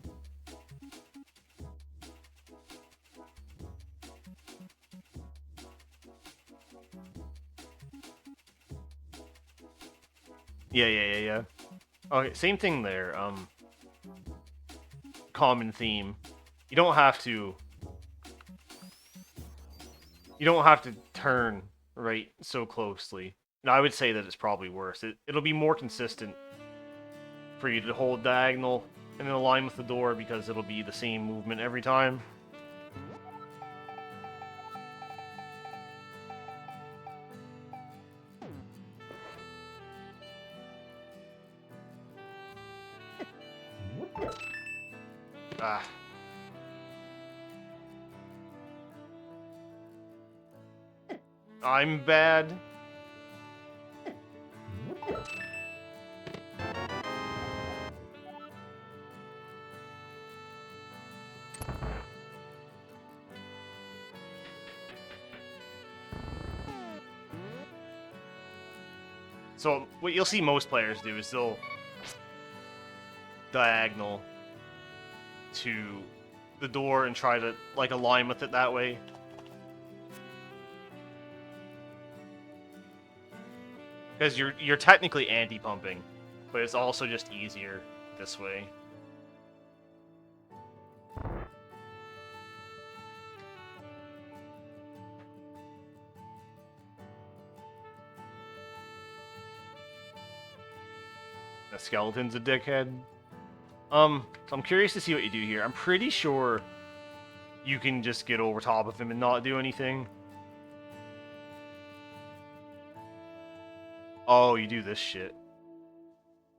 Yeah. Okay, same thing there. Common theme. You don't have to turn right so closely. And I would say that it's probably worse. It'll be more consistent for you to hold diagonal and then align with the door because it'll be the same movement every time. Ah. I'm bad. So what you'll see most players do is they'll diagonal to the door and try to like align with it that way. Because you're technically anti-pumping, but it's also just easier this way. The skeleton's a dickhead. So I'm curious to see what you do here. I'm pretty sure you can just get over top of him and not do anything. Oh, you do this shit.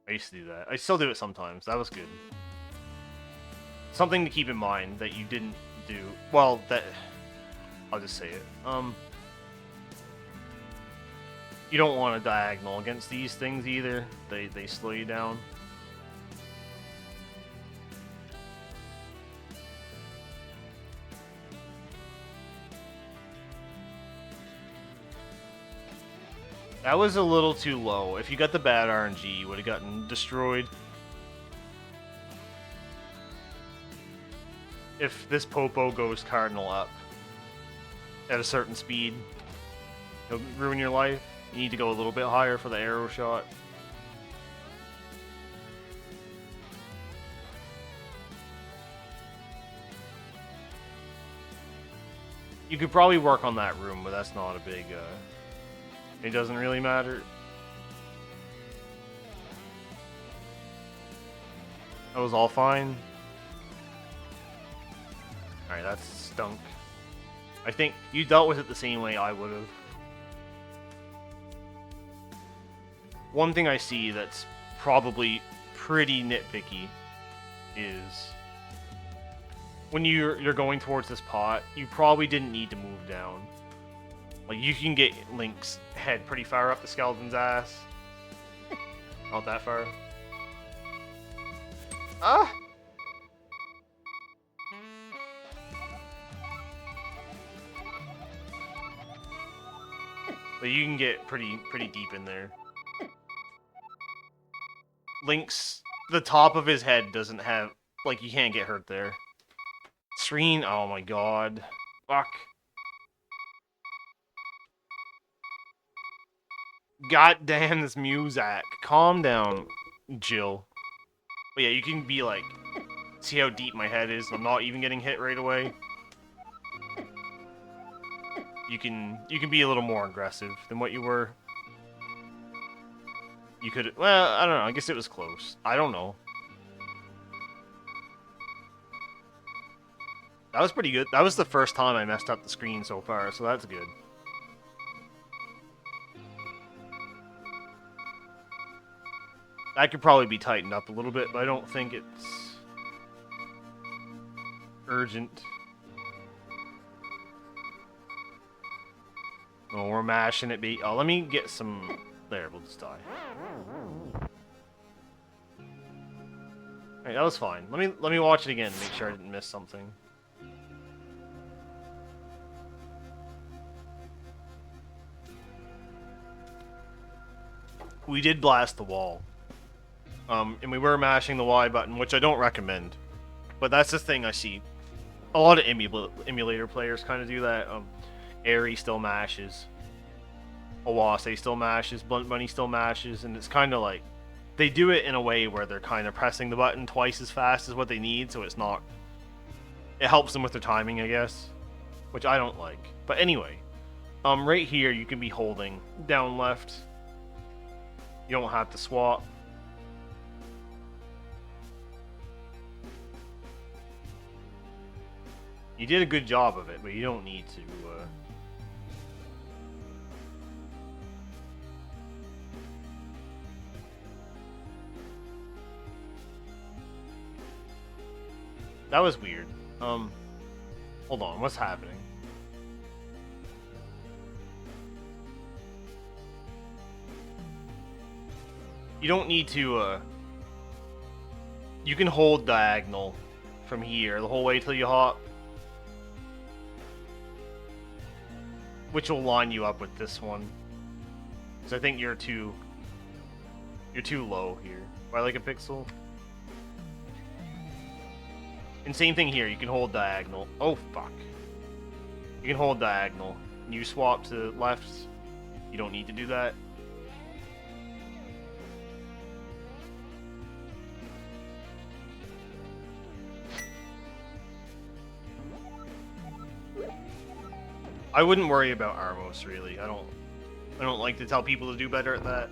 I used to do that. I still do it sometimes. That was good. Something to keep in mind that you didn't do. Well, that... I'll just say it. You don't want to diagonal against these things either. They slow you down. That was a little too low. If you got the bad RNG, you would have gotten destroyed. If this Popo goes Cardinal up at a certain speed, it'll ruin your life. You need to go a little bit higher for the arrow shot. You could probably work on that room, but that's not a big... it doesn't really matter. That was all fine. Alright, that's stunk. I think you dealt with it the same way I would have. One thing I see that's probably pretty nitpicky is when you're going towards this pot, you probably didn't need to move down. Like, you can get Link's head pretty far up the skeleton's ass. Not that far. Ah! But you can get pretty deep in there. Link's... the top of his head doesn't have... like, you can't get hurt there. Screen... oh my god. Fuck. God damn this Muzak. Calm down, Jill. But yeah, you can be like... see how deep my head is? I'm not even getting hit right away. You can be a little more aggressive than what you were. You could... well, I don't know. I guess it was close. I don't know. That was pretty good. That was the first time I messed up the screen so far, so that's good. That could probably be tightened up a little bit, but I don't think it's urgent. Oh, we're mashing it. Oh, let me get some... there, we'll just die. Alright, that was fine. Let me watch it again to make sure I didn't miss something. We did blast the wall. And we were mashing the Y button, which I don't recommend. But that's the thing I see. A lot of emulator players kind of do that. Airy still mashes. Awase still mashes. Blunt Bunny still mashes. And it's kind of like... they do it in a way where they're kind of pressing the button twice as fast as what they need, so it's not... it helps them with their timing, I guess. Which I don't like. But anyway. Right here, you can be holding down left. You don't have to swap. You did a good job of it, but you don't need to, That was weird. Hold on, what's happening? You don't need to, you can hold diagonal from here the whole way till you hop. Which will line you up with this one. Because I think you're too You're too low here. By like a pixel. And same thing here, you can hold diagonal. Oh, fuck. You can hold diagonal. You swap to left. You don't need to do that. I wouldn't worry about Armos, really. I don't like to tell people to do better at that.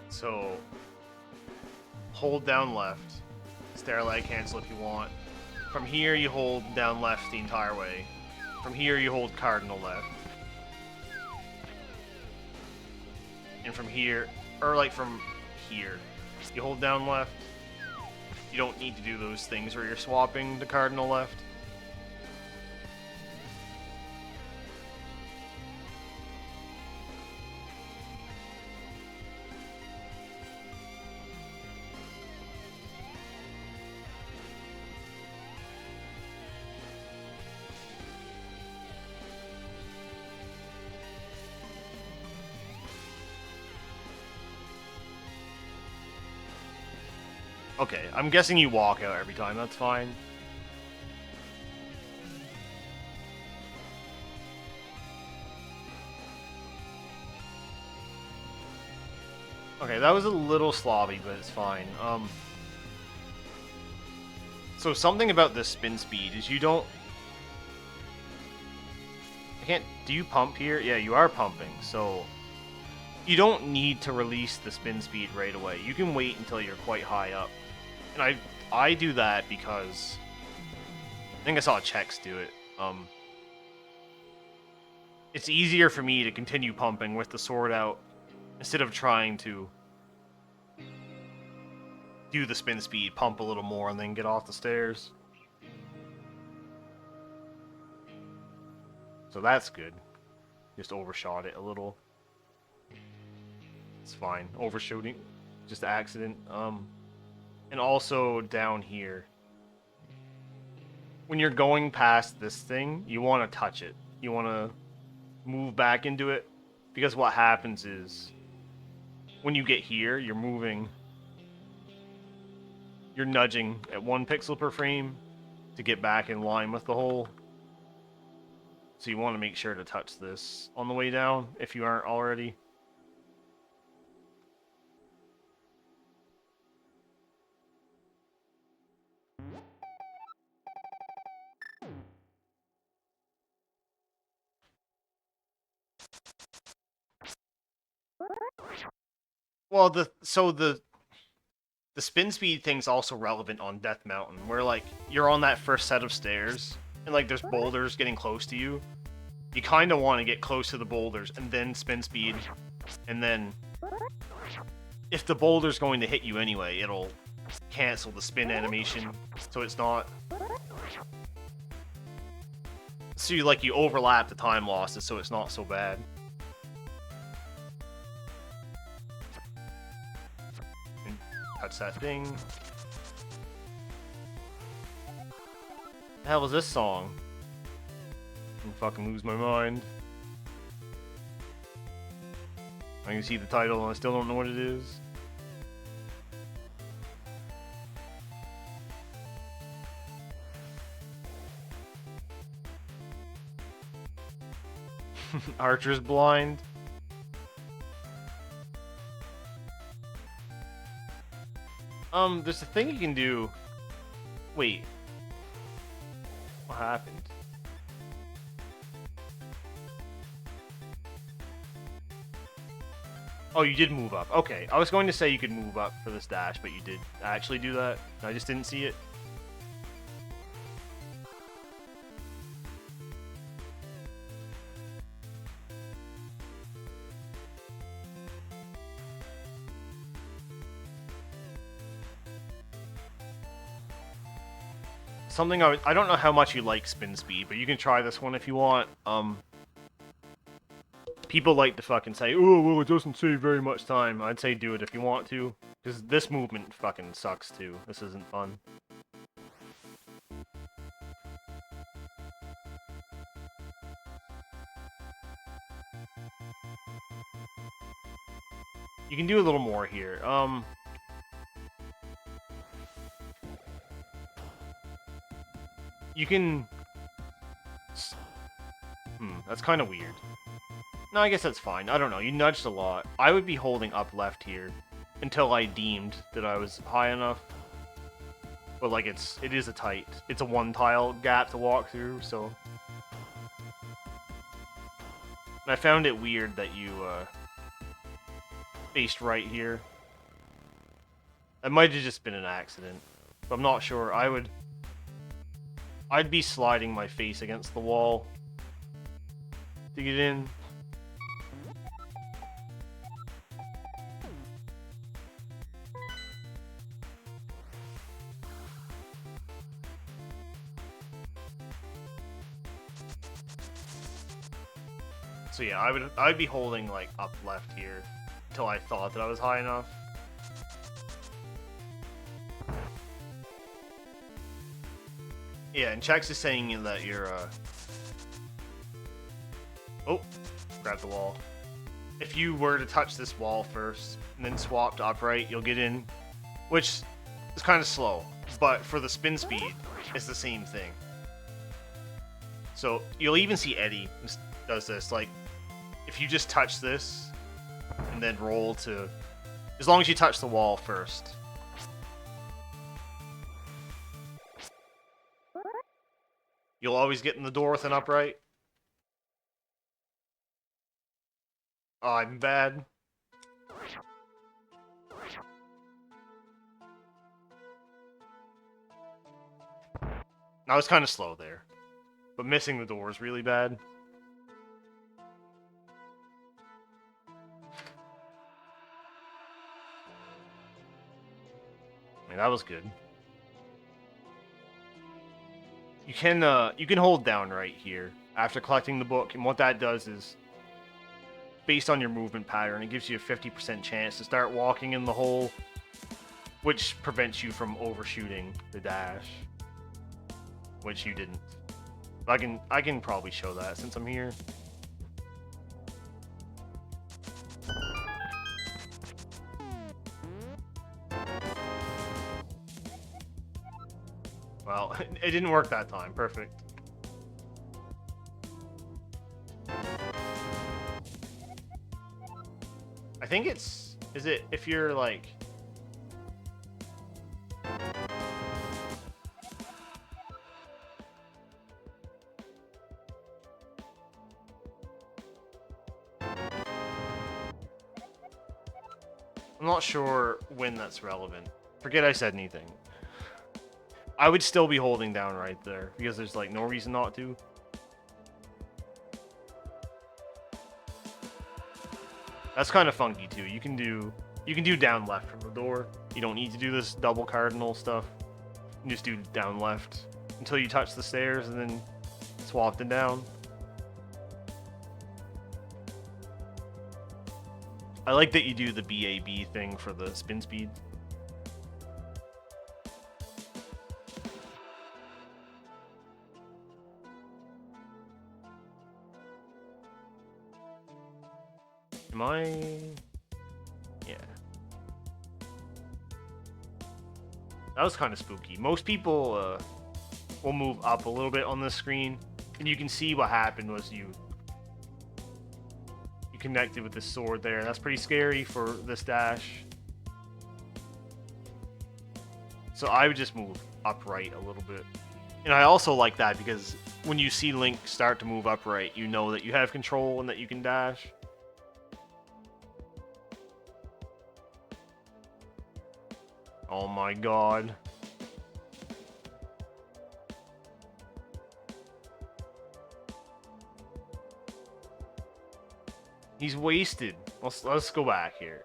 So, hold down left. Stairlight cancel if you want. From here, you hold down left the entire way. From here, you hold cardinal left. And from here, or like from here, you hold down left. You don't need to do those things where you're swapping to cardinal left. Okay, I'm guessing you walk out every time, that's fine. Okay, that was a little slobby, but it's fine. So something about this spin speed is you don't... I can't... Do you pump here? Yeah, you are pumping, so... You don't need to release the spin speed right away. You can wait until you're quite high up. And I do that because I think I saw Chex do it. It's easier for me to continue pumping with the sword out instead of trying to do the spin speed, pump a little more, and then get off the stairs. So that's good. Just overshot it a little. It's fine. Overshooting, just an accident. And also down here, when you're going past this thing, you want to touch it. You want to move back into it, because what happens is when you get here, you're moving, you're nudging at 1 pixel per frame to get back in line with the hole. So you want to make sure to touch this on the way down if you aren't already. Well, the spin speed thing's also relevant on Death Mountain, where like you're on that first set of stairs and like there's boulders getting close to you. You kind of want to get close to the boulders and then spin speed, and then if the boulder's going to hit you anyway, it'll cancel the spin animation, so it's not. So you overlap the time losses, so it's not so bad. And touch that thing. The hell is this song? I'm fucking lose my mind. I can see the title and I still don't know what it is. Archer's blind. There's a thing you can do. Wait. What happened? Oh, you did move up. Okay, I was going to say you could move up for this dash, but you did actually do that. I just didn't see it. something I don't know how much you like spin speed, but you can try this one if you want. People like to fucking say, oh, well, it doesn't save very much time. I'd say do it if you want to, because this movement fucking sucks too. This isn't fun. You can do a little more here. You can... that's kind of weird. No, I guess that's fine. I don't know. You nudged a lot. I would be holding up left here until I deemed that I was high enough. But, like, it is a tight... It's a one-tile gap to walk through, so... And I found it weird that you, faced right here. That might have just been an accident. But I'm not sure. I'd be sliding my face against the wall to get in. So yeah, I'd be holding like up left here until I thought that I was high enough. Yeah, and Chex is saying that you're oh, grab the wall. If you were to touch this wall first and then swap to upright, you'll get in, which is kind of slow, but for the spin speed, it's the same thing. So you'll even see Eddie does this, like, if you just touch this and then roll to, as long as you touch the wall first. You'll always get in the door with an upright. Oh, I'm bad. I was kind of slow there, but missing the door is really bad. I mean, that was good. You can hold down right here after collecting the book, and what that does is, based on your movement pattern, it gives you a 50% chance to start walking in the hole, which prevents you from overshooting the dash, which you didn't. I can probably show that since I'm here. Well, it didn't work that time. Perfect. I think it's... Is it if you're like... I'm not sure when that's relevant. Forget I said anything. I would still be holding down right there, because there's like no reason not to. That's kind of funky too. You can do down left from the door. You don't need to do this double cardinal stuff. You can just do down left until you touch the stairs and then swap it down. I like that you do the BAB thing for the spin speed. Am I... Yeah. That was kind of spooky. Most people will move up a little bit on the screen, and you can see what happened was you connected with this sword there. That's pretty scary for this dash. So I would just move upright a little bit. And I also like that because when you see Link start to move upright, you know that you have control and that you can dash. Oh my god. He's wasted. Let's go back here.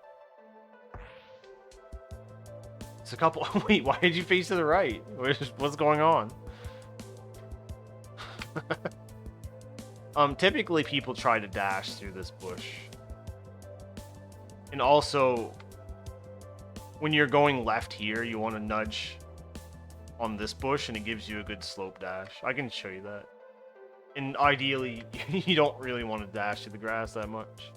It's a couple... Wait, why did you face to the right? What's going on? Typically people try to dash through this bush. And also, when you're going left here, you want to nudge on this bush, and it gives you a good slope dash. I can show you that. And ideally, you don't really want to dash through the grass that much.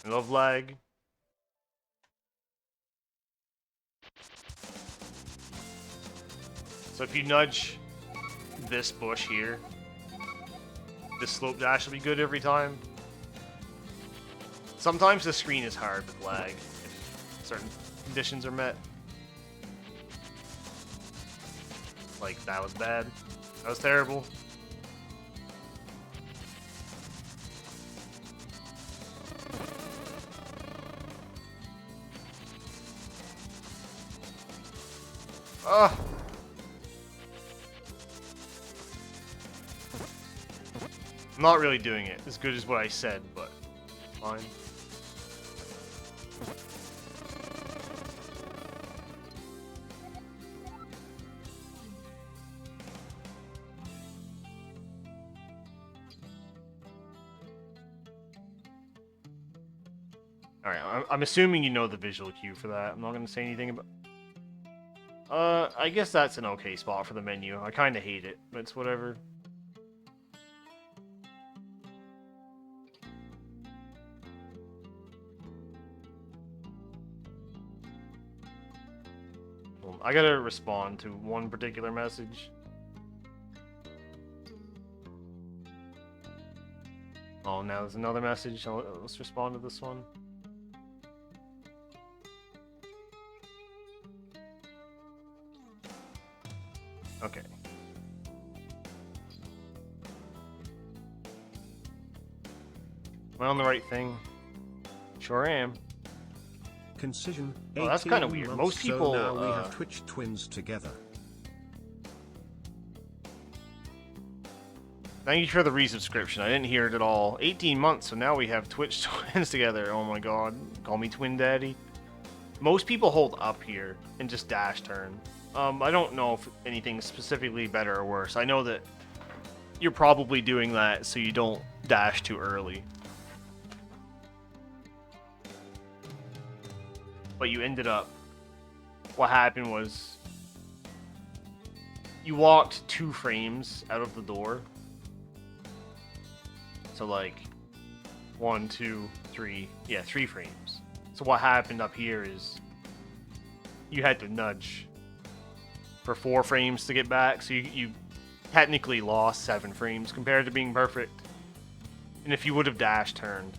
I love lag. So if you nudge this bush here, this slope dash will be good every time. Sometimes the screen is hard with lag if certain conditions are met. Like, that was bad. That was terrible. Ugh. I'm not really doing it as good as what I said, but fine. Alright, I'm assuming you know the visual cue for that. I'm not going to say anything about... I guess that's an okay spot for the menu. I kind of hate it, but it's whatever. I gotta respond to one particular message. Oh, now there's another message. Let's respond to this one. Okay. Am I on the right thing? Sure am. Concision. Oh, that's kind of weird. Most people. So now we have Twitch twins together. Thank you for the resubscription. I didn't hear it at all. 18 months, so now we have Twitch twins together. Oh my god. Call me Twin Daddy. Most people hold up here and just dash turn. I don't know if anything's specifically better or worse. I know that you're probably doing that so you don't dash too early. But you ended up... What happened was... You walked 2 frames out of the door. So like... 1, 2, 3... Yeah, 3 frames. So what happened up here is... You had to nudge for 4 frames to get back, so you technically lost 7 frames compared to being perfect. And if you would have dash turned,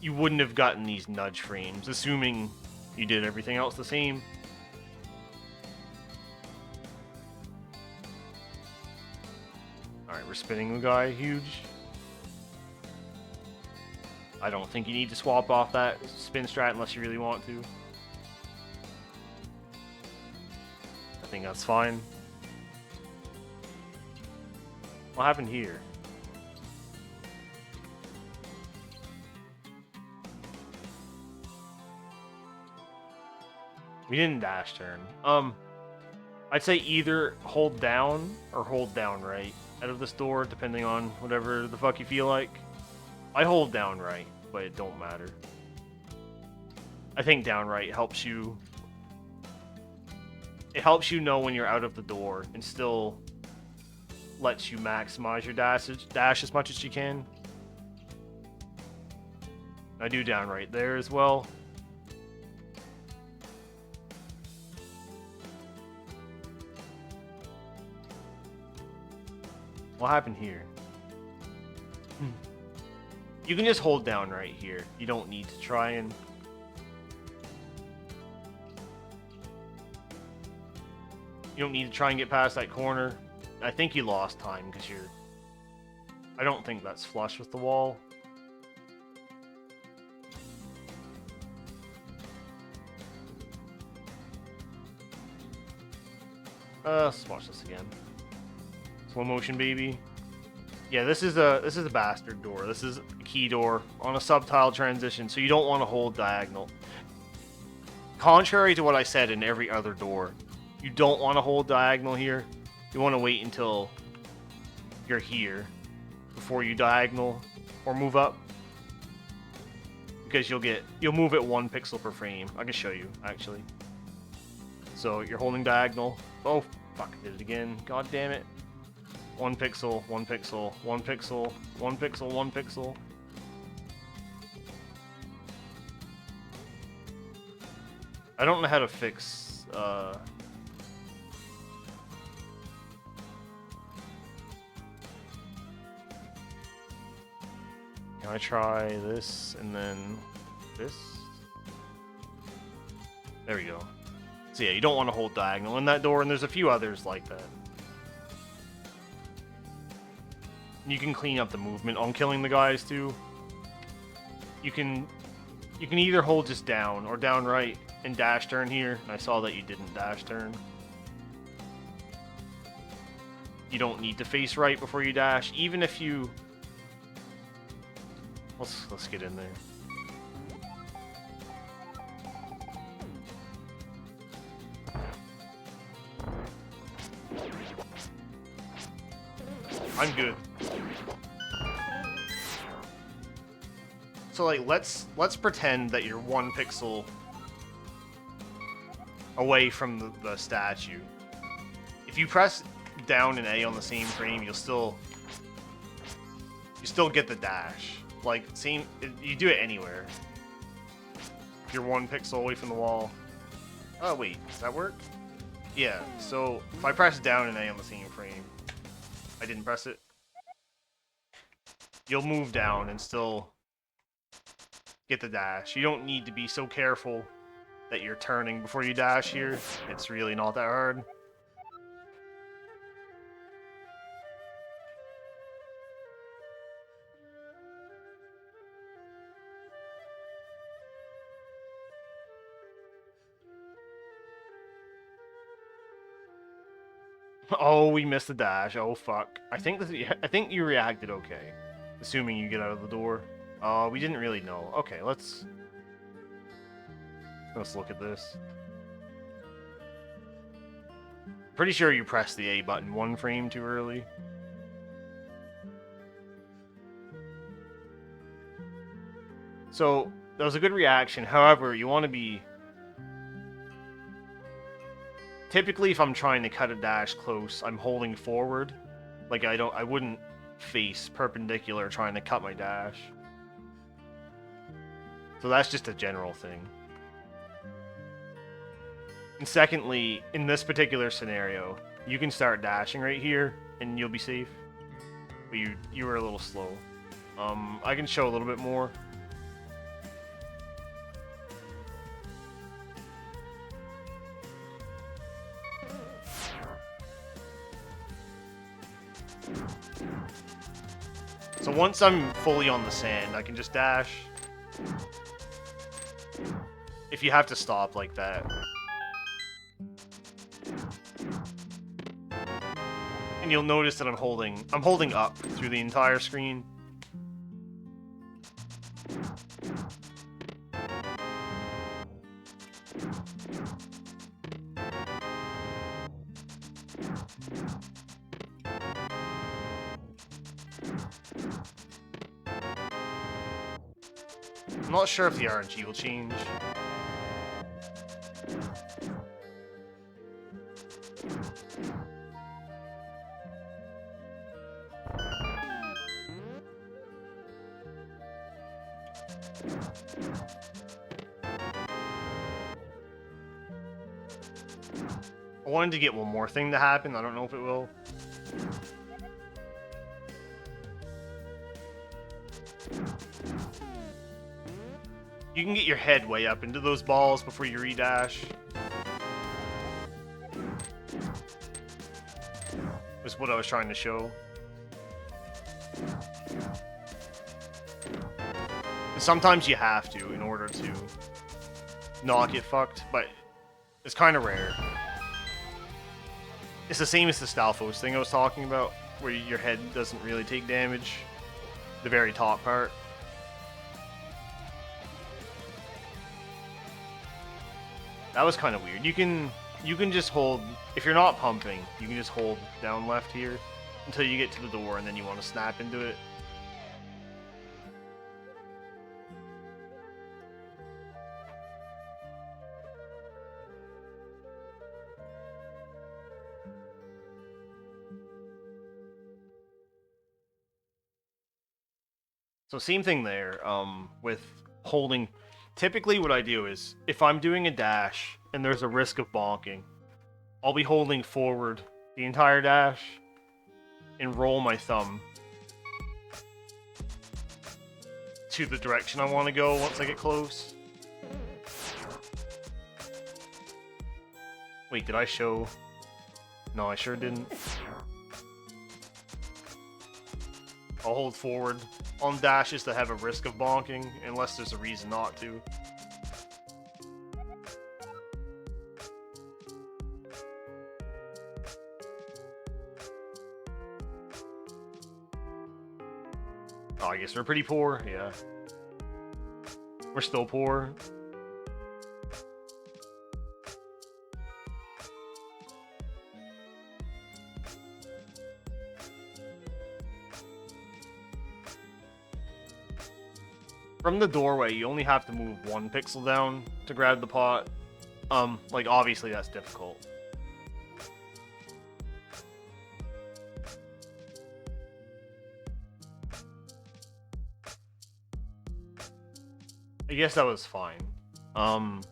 you wouldn't have gotten these nudge frames, assuming you did everything else the same. Alright, we're spinning the guy huge. I don't think you need to swap off that spin strat unless you really want to. I think that's fine. What happened here? We didn't dash turn. I'd say either hold down or hold down right out of this door, depending on whatever the fuck you feel like. I hold down right, but it don't matter. I think down right helps you. It helps you know when you're out of the door and still lets you maximize your dash as much as you can. I do down right there as well. What happened here? You can just hold down right here. You don't need to try and... You don't need to try and get past that corner. I think you lost time because you're... I don't think that's flush with the wall. Let's watch this again. Slow motion, baby. Yeah, this is a bastard door. This is a key door on a subtile transition, so you don't want to hold diagonal. Contrary to what I said in every other door, you don't want to hold diagonal here. You want to wait until you're here before you diagonal or move up, because you'll move it 1 pixel per frame. I can show you actually. So you're holding diagonal. Oh fuck! I did it again. God damn it! 1 pixel, 1 pixel, 1 pixel, 1 pixel, 1 pixel. I don't know how to fix. Can I try this and then this? There we go. So yeah, you don't want to hold diagonal in that door, and there's a few others like that. You can clean up the movement on killing the guys too. You can either hold just down or down right and dash turn here. And I saw that you didn't dash turn. You don't need to face right before you dash, even if you. Let's get in there. I'm good. So like let's pretend that you're 1 pixel away from the statue. If you press down and A on the same frame, you still get the dash. Like you do it anywhere. If you're 1 pixel away from the wall. Oh wait, does that work? Yeah. So if I press down and A on the same frame, I didn't press it. You'll move down and still get the dash. You don't need to be so careful that you're turning before you dash here. It's really not that hard. Oh, we missed the dash. Oh fuck. I think you reacted okay. Assuming you get out of the door. We didn't really know. Okay, let's look at this. Pretty sure you pressed the A button 1 frame too early. So, that was a good reaction. However, you want to be... Typically, if I'm trying to cut a dash close, I'm holding forward. Like, I wouldn't face perpendicular trying to cut my dash. So that's just a general thing. And secondly, in this particular scenario, you can start dashing right here, and you'll be safe. But you were a little slow. I can show a little bit more. So once I'm fully on the sand, I can just dash. If you have to stop like that. And you'll notice that I'm holding up through the entire screen. I'm not sure if the RNG will change. I wanted to get one more thing to happen. I don't know if it will. You can get your head way up into those balls before you redash. Was what I was trying to show. And sometimes you have to in order to not get fucked, but it's kind of rare. It's the same as the Stalfos thing I was talking about, where your head doesn't really take damage. The very top part. That was kind of weird. You can just hold, if you're not pumping, you can just hold down left here until you get to the door, and then you want to snap into it. So same thing there, with holding. Typically what I do is, if I'm doing a dash and there's a risk of bonking, I'll be holding forward the entire dash and roll my thumb to the direction I want to go once I get close. Wait, did I show? No, I sure didn't. I'll hold forward on dashes that have a risk of bonking, unless there's a reason not to. Oh, I guess we're pretty poor, yeah. We're still poor. From the doorway, you only have to move 1 pixel down to grab the pot. Like, obviously that's difficult. I guess that was fine. And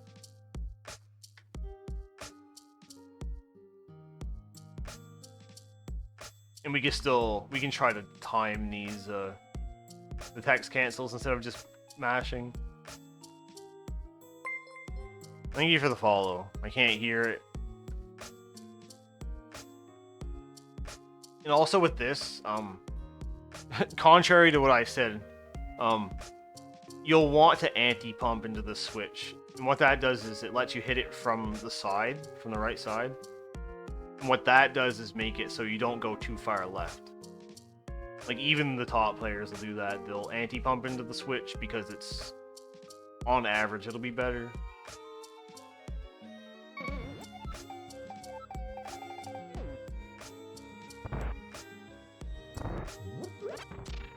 we can try to time these, the text cancels instead of just mashing. Thank you for the follow. I can't hear it. And also with this, contrary to what I said, you'll want to anti-pump into the switch. And what that does is it lets you hit it from the side, from the right side. And what that does is make it so you don't go too far left. Like, even the top players will do that. They'll anti-pump into the switch because it's, on average, it'll be better.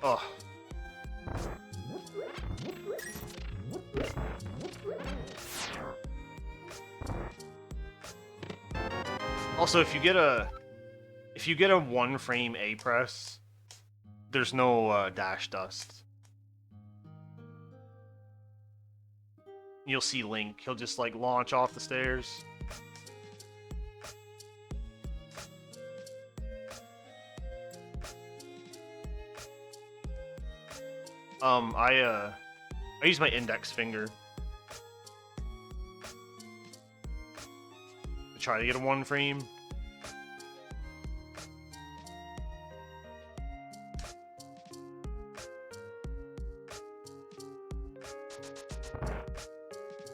Oh. Also, if you get a 1 frame A press, there's no dash dust. You'll see Link, he'll just like launch off the stairs. I use my index finger to try to get a 1 frame.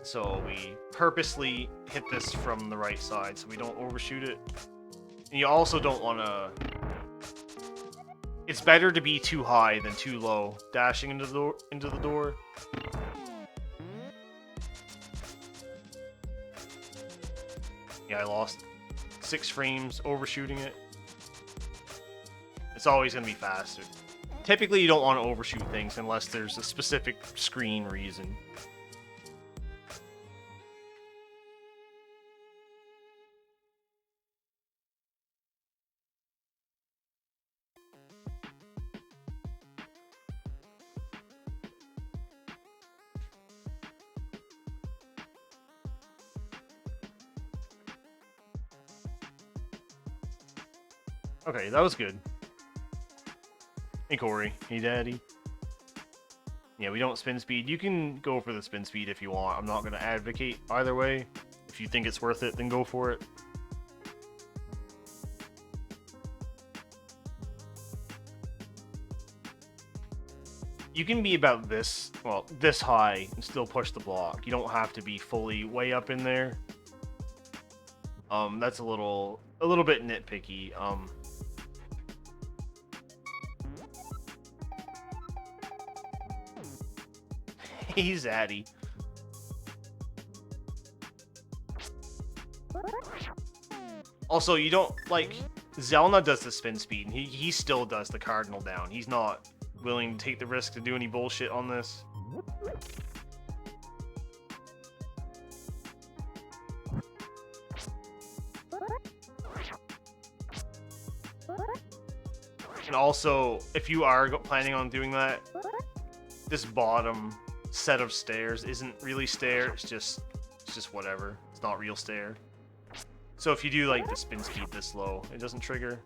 So we purposely hit this from the right side so we don't overshoot it. And you also don't want to... It's better to be too high than too low, dashing into the door. Yeah, I lost 6 frames overshooting it. It's always going to be faster. Typically, you don't want to overshoot things unless there's a specific screen reason. Okay, that was good. Hey Corey, hey Daddy. Yeah, we don't spin speed. You can go for the spin speed if you want. I'm not going to advocate either way. If you think it's worth it, then go for it. You can be about this, well, this high and still push the block. You don't have to be fully way up in there. That's a little a little bit nitpicky. He's Addy. Also, you don't, like, Zelna does the spin speed, and he still does the cardinal down. He's not willing to take the risk to do any bullshit on this. And also, if you are planning on doing that, this bottom set of stairs isn't really stair, it's just whatever. It's not real stair. So if you do like the spin speed this low, it doesn't trigger.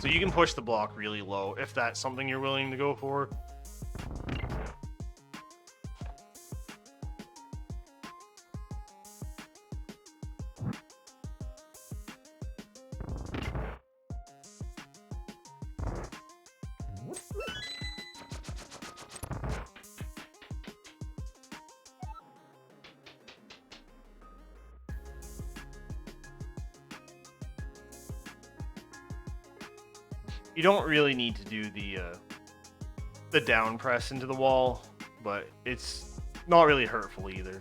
So you can push the block really low if that's something you're willing to go for. You don't really need to do the down press into the wall, but it's not really hurtful either.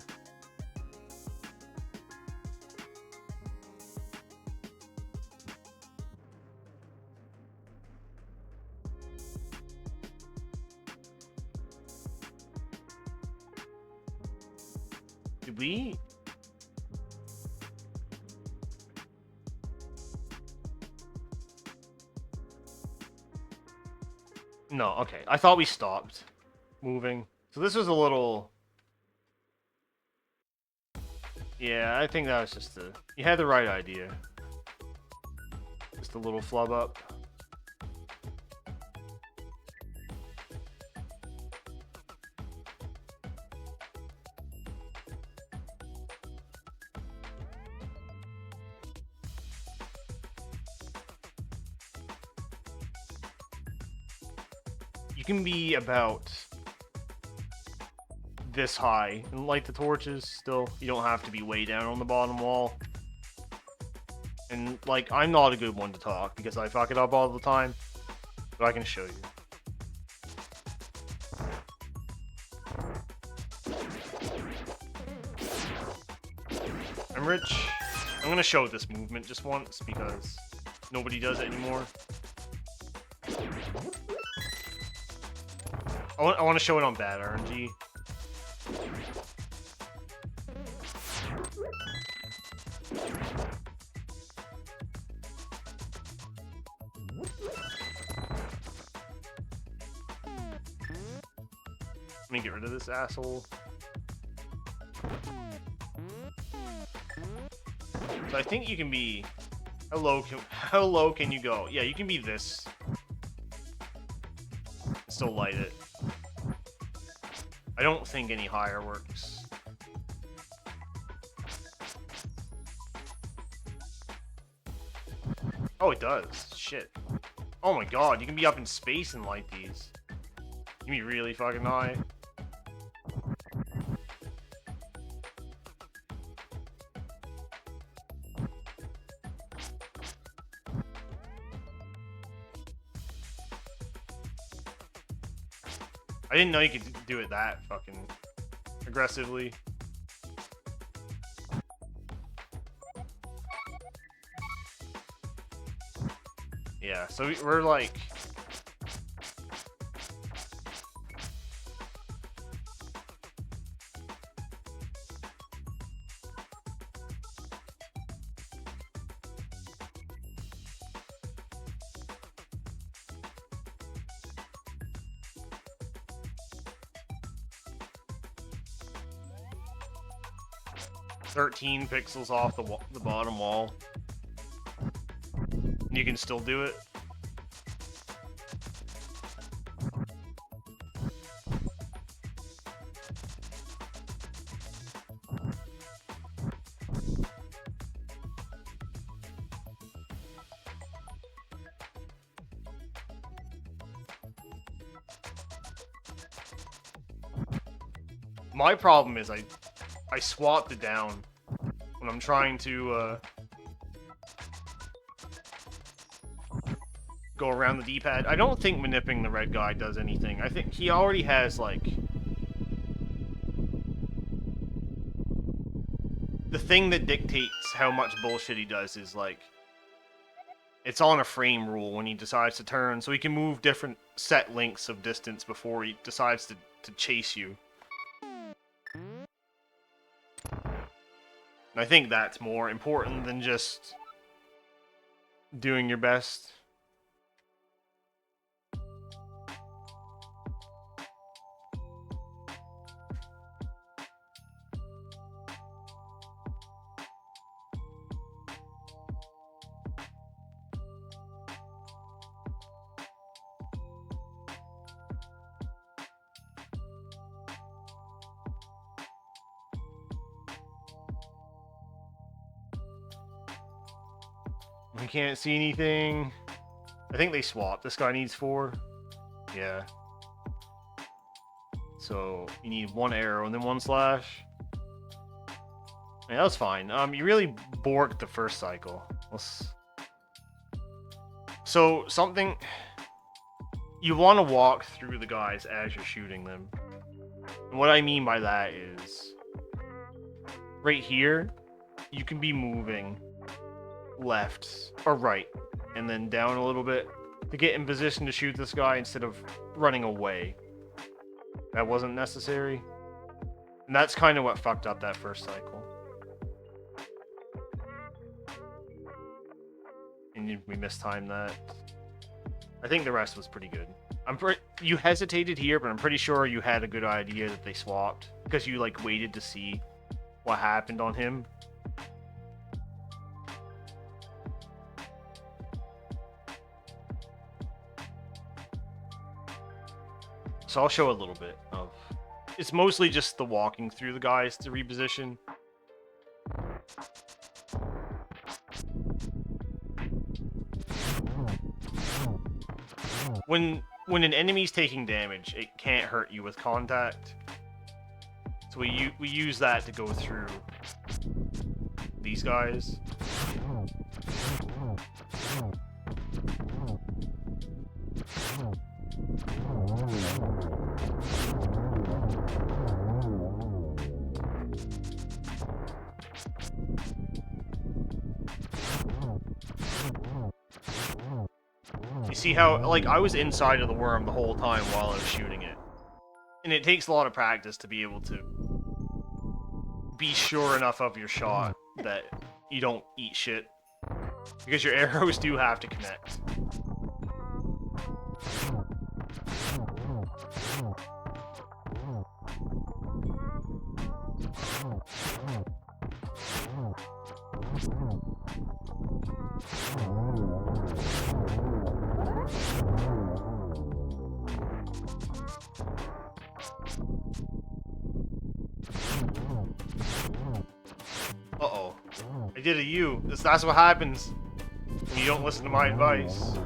Did we? No, okay. I thought we stopped moving. So this was a little... Yeah, I think that was just a... You had the right idea. Just a little flub up. You can be about this high and light the torches still. You don't have to be way down on the bottom wall. And, like, I'm not a good one to talk because I fuck it up all the time. But I can show you. I'm rich. I'm gonna show this movement just once because nobody does it anymore. I want to show it on bad RNG. Let me get rid of this asshole. So I think you can be... How low can you go? Yeah, you can be this. Still light it. I don't think any higher works. Oh, it does. Shit. Oh my god, you can be up in space and light these. You can be really fucking high. I didn't know you could do it that fucking aggressively. Yeah, so we're like... ...13 pixels off the bottom wall. You can still do it. My problem is I swapped it down when I'm trying to go around the D-pad. I don't think manipulating the red guy does anything. I think he already has, like... The thing that dictates how much bullshit he does is, like... It's on a frame rule when he decides to turn, so he can move different set lengths of distance before he decides to chase you. And I think that's more important than just doing your best. I can't see anything. I think they swapped. This guy needs 4. Yeah. So you need 1 arrow and then 1 slash. Yeah, that was fine. You really borked the first cycle. So something you want to walk through the guys as you're shooting them. And what I mean by that is right here, you can be moving left or right and then down a little bit to get in position to shoot this guy instead of running away. That wasn't necessary, and that's kind of what fucked up that first cycle. And we mistimed that. I think the rest was pretty good. You hesitated here, but I'm pretty sure you had a good idea that they swapped because you like waited to see what happened on him. So I'll show a little bit of... It's mostly just the walking through the guys to reposition. When an enemy's taking damage, it can't hurt you with contact. So we use that to go through these guys. You see how, like, I was inside of the worm the whole time while I was shooting it. And it takes a lot of practice to be able to be sure enough of your shot that you don't eat shit. Because your arrows do have to connect. Uh-oh. I did a U. That's what happens when you don't listen to my advice.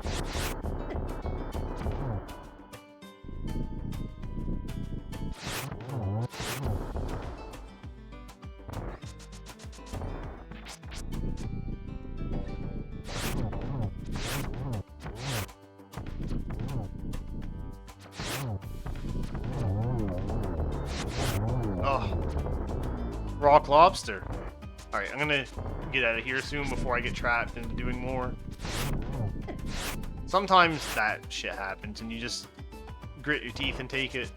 Oh. Rock lobster. Alright, I'm gonna get out of here soon before I get trapped into doing more. Sometimes that shit happens and you just grit your teeth and take it.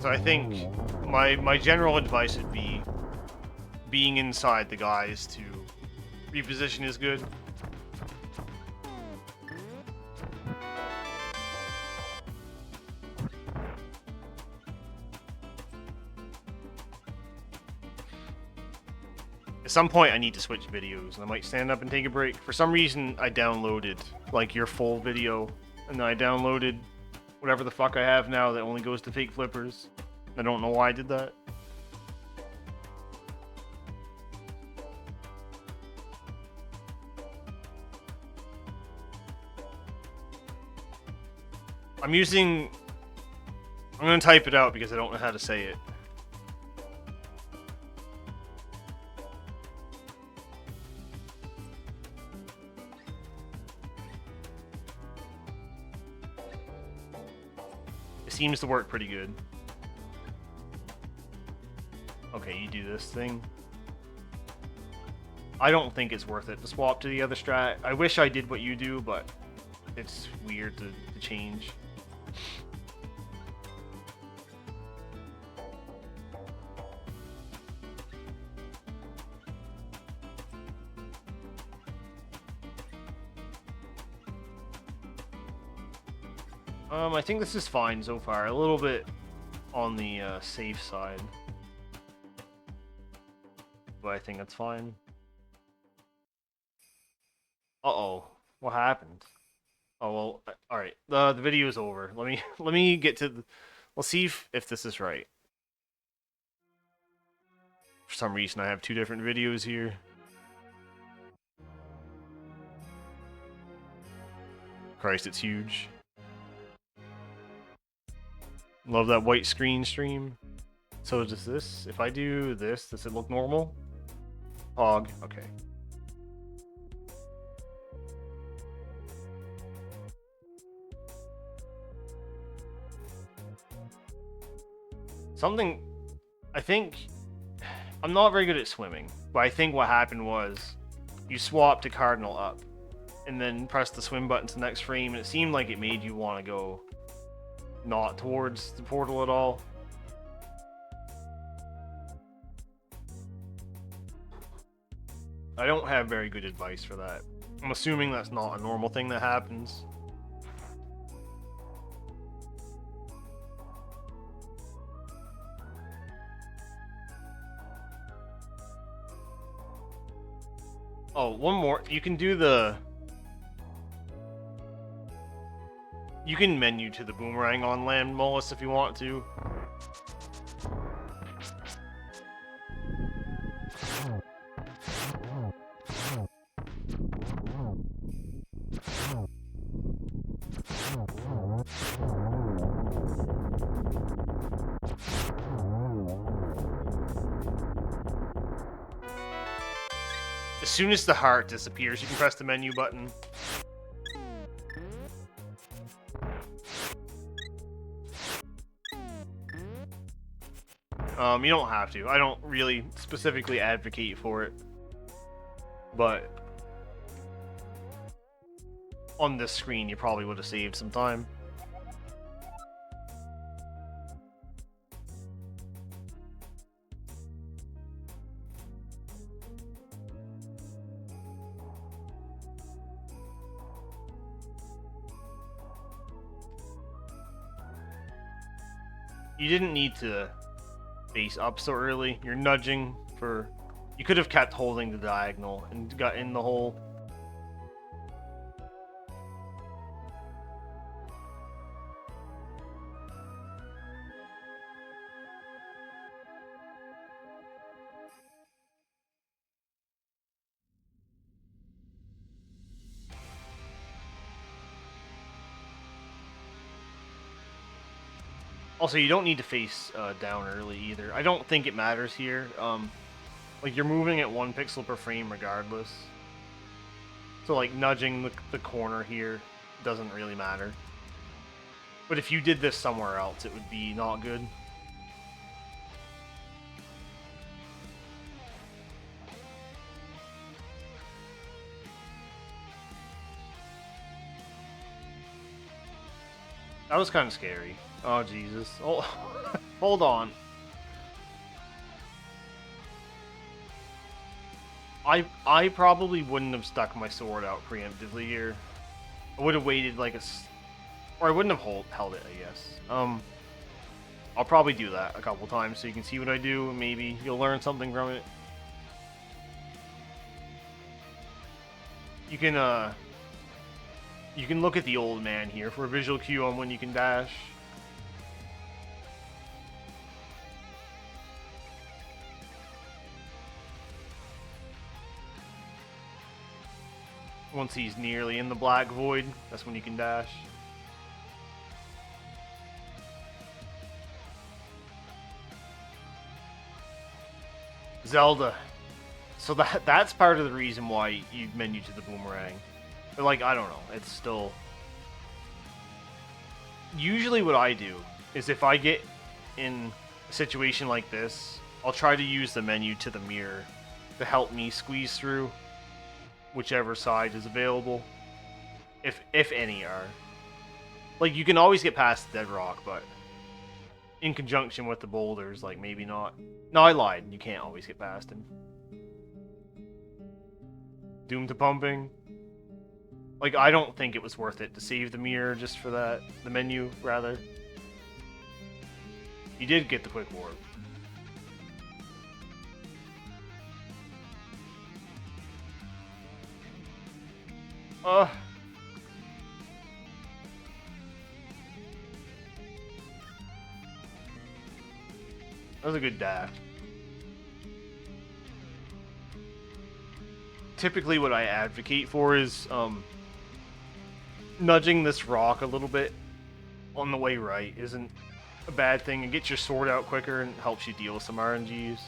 So I think my general advice would be being inside the guys to reposition is good. At some point I need to switch videos and I might stand up and take a break. For some reason I downloaded like your full video and then I downloaded whatever the fuck I have now that only goes to fake flippers. I don't know why I did that. I'm gonna type it out because I don't know how to say it. It seems to work pretty good. Okay, you do this thing. I don't think it's worth it to swap to the other strat. I wish I did what you do, but it's weird to change. I think this is fine so far. A little bit on the safe side. But I think that's fine. Uh-oh. What happened? Oh, well, alright. The video is over. Let me get to the... We'll see if this is right. For some reason, I have two different videos here. Christ, it's huge. Love that white screen stream. So does this, if I do this, does it look normal? Hog, okay. Something, I think, I'm not very good at swimming, but I think what happened was you swapped to Cardinal up and then pressed the swim button to the next frame, and it seemed like it made you want to go not towards the portal at all. I don't have very good advice for that. I'm assuming that's not a normal thing that happens. Oh, one more. You can do the... You can menu to the boomerang on Land Mollusk if you want to. As soon as the heart disappears, you can press the menu button. You don't have to. I don't really specifically advocate for it. But on this screen, you probably would have saved some time. You didn't need to face up so early. You're nudging for... You could have kept holding the diagonal and got in the hole. Also, you don't need to face down early either. I don't think it matters here. Like, you're moving at 1 pixel per frame regardless. So, like, nudging the corner here doesn't really matter. But if you did this somewhere else, it would be not good. That was kind of scary. Oh, Jesus. Oh, hold on. I probably wouldn't have stuck my sword out preemptively here. I would have waited like or I wouldn't have held it, I guess. I'll probably do that a couple times so you can see what I do. Maybe you'll learn something from it. You can, You can look at the old man here for a visual cue on when you can dash. Once he's nearly in the black void, that's when you can dash. Zelda. So that's part of the reason why you menu to the boomerang. But like, I don't know, it's still... Usually what I do is if I get in a situation like this, I'll try to use the menu to the mirror to help me squeeze through whichever side is available. If any are. Like, you can always get past the dead rock, but in conjunction with the boulders, like, maybe not. No, I lied. You can't always get past him. Doom to pumping. Like, I don't think it was worth it to save the mirror just for that. The menu, rather. You did get the quick warp. That was a good dash. Typically what I advocate for is nudging this rock a little bit on the way right isn't a bad thing. It gets your sword out quicker and helps you deal with some RNGs.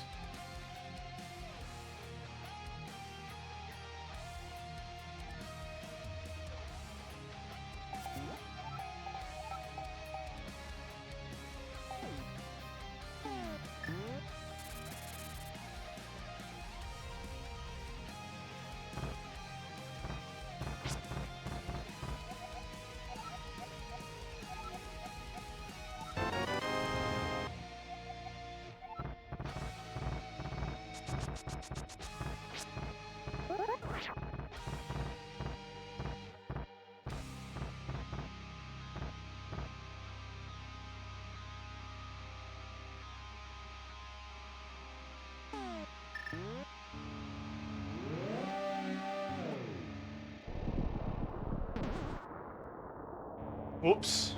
Whoops.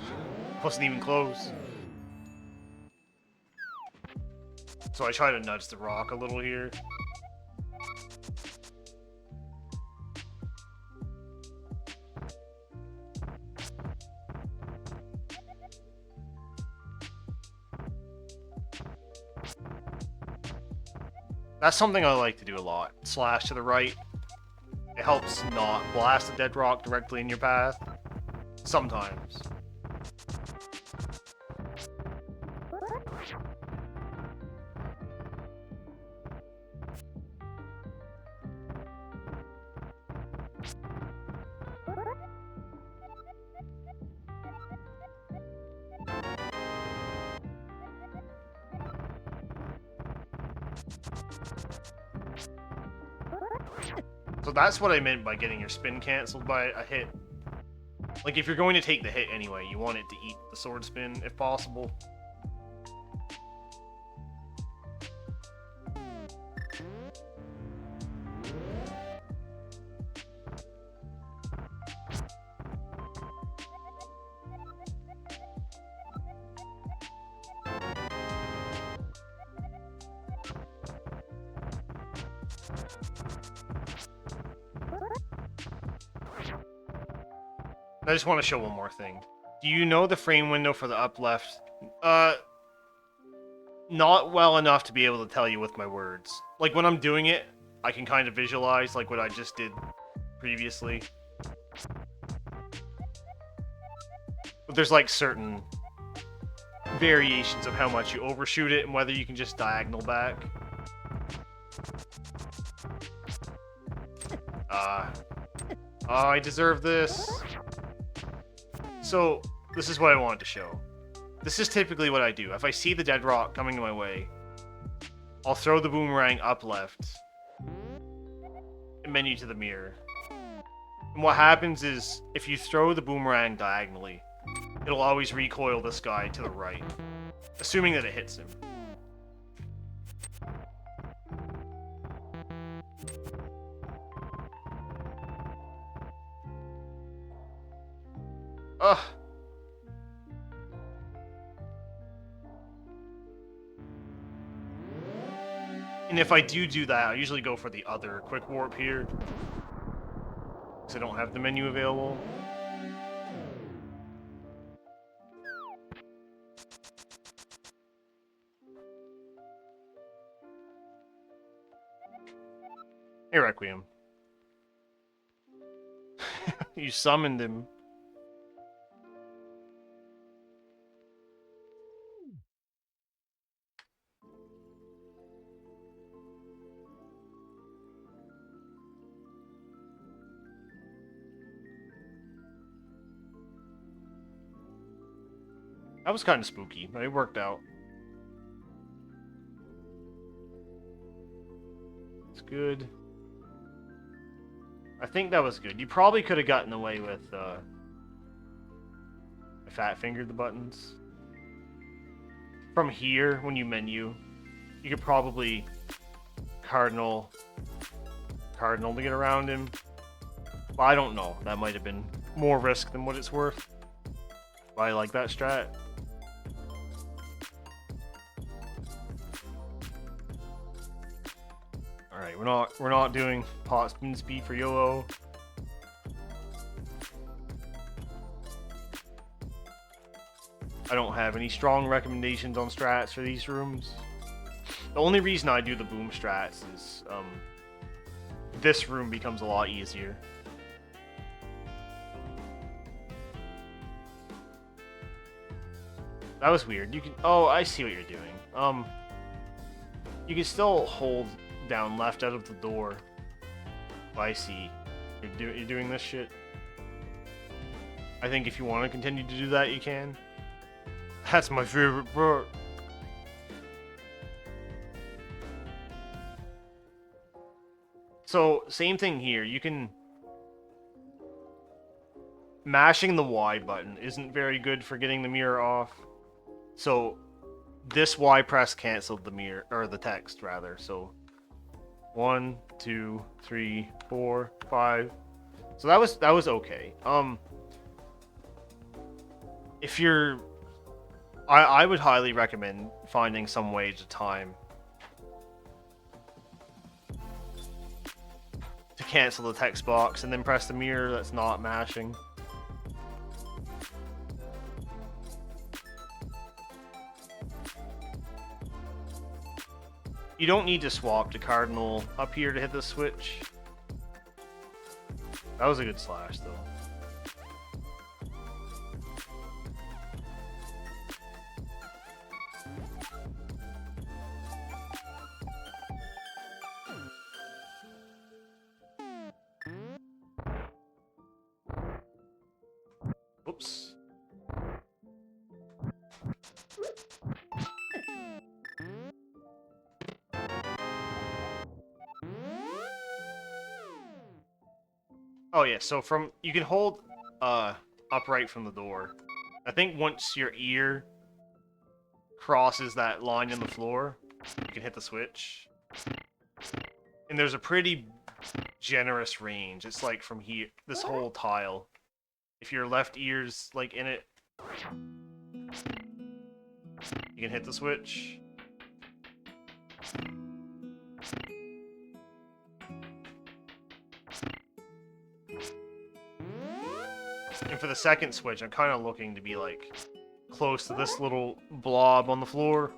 Wasn't even close. So I try to nudge the rock a little here. That's something I like to do a lot. Slash to the right. It helps not blast the dead rock directly in your path. Sometimes. So that's what I meant by getting your spin cancelled by a hit. Like, if you're going to take the hit anyway, you want it to eat the sword spin, if possible. I just want to show one more thing. Do you know the frame window for the up left? Not well enough to be able to tell you with my words. Like, when I'm doing it, I can kind of visualize, like, what I just did previously. But there's, like, certain variations of how much you overshoot it and whether you can just diagonal back. I deserve this. So, this is what I wanted to show. This is typically what I do. If I see the dead rock coming my way, I'll throw the boomerang up left and menu to the mirror. And what happens is, if you throw the boomerang diagonally, it'll always recoil this guy to the right, assuming that it hits him. And if I do that, I usually go for the other quick warp here. Because I don't have the menu available. Hey, Requiem. You summoned him. That was kind of spooky, but it worked out. It's good. I think that was good. You probably could have gotten away with, fat fingered the buttons. From here, when you menu, you could probably cardinal to get around him. But I don't know. That might have been more risk than what it's worth. But I like that strat. Alright, we're not doing pot spin speed for YOLO. I don't have any strong recommendations on strats for these rooms. The only reason I do the boom strats is this room becomes a lot easier. That was weird. You can... Oh, I see what you're doing. You can still hold down left out of the door. Oh, I see. You're doing this shit. I think if you want to continue to do that, you can. That's my favorite part. So, same thing here. You can... Mashing the Y button isn't very good for getting the mirror off. So, this Y press canceled the mirror, or the text, rather. So, 1, 2, 3, 4, 5. So that was okay. If you're... I would highly recommend finding some way to time to cancel the text box and then press the mirror that's not mashing. You don't need to swap to cardinal up here to hit the switch. That was a good slash, though. Oops. Oh yeah, so from you can hold upright from the door. I think once your ear crosses that line in the floor, you can hit the switch. And there's a pretty generous range. It's like from here, this whole tile. If your left ear's like in it, you can hit the switch. And for the second switch, I'm kind of looking to be like close to this little blob on the floor.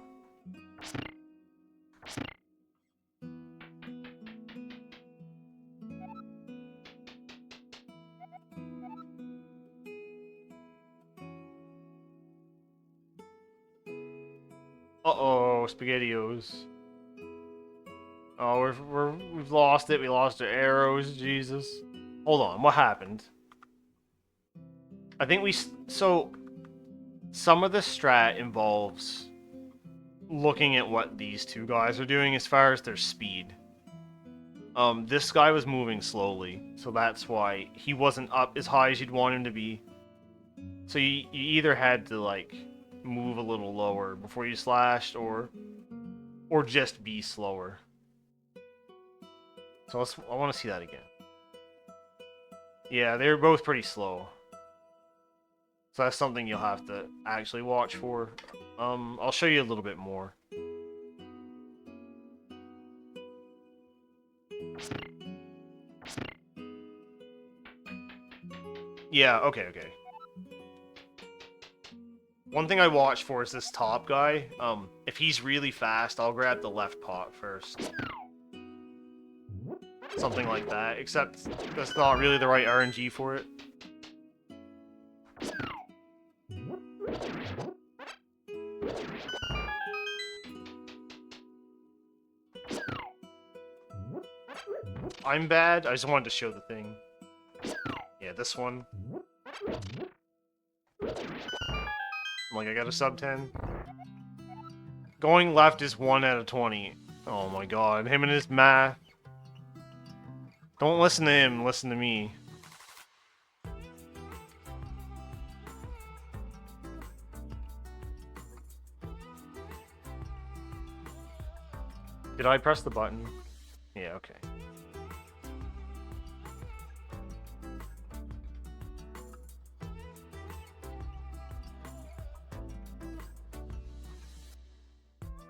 Uh-oh, SpaghettiOs. Oh, we've lost it. We lost our arrows. Jesus. Hold on. What happened? I think so some of the strat involves looking at what these two guys are doing as far as their speed. This guy was moving slowly, so that's why he wasn't up as high as you'd want him to be. So you either had to like move a little lower before you slashed, or just be slower. So I want to see that again. Yeah, they were both pretty slow. So that's something you'll have to actually watch for. I'll show you a little bit more. Yeah, okay, okay. One thing I watch for is this top guy. If he's really fast, I'll grab the left pot first. Something like that, except that's not really the right RNG for it. I'm bad, I just wanted to show the thing. Yeah, this one. Like, I got a sub 10. Going left is 1 out of 20. Oh my god, him and his math. Don't listen to him, listen to me. Did I press the button? Yeah, okay.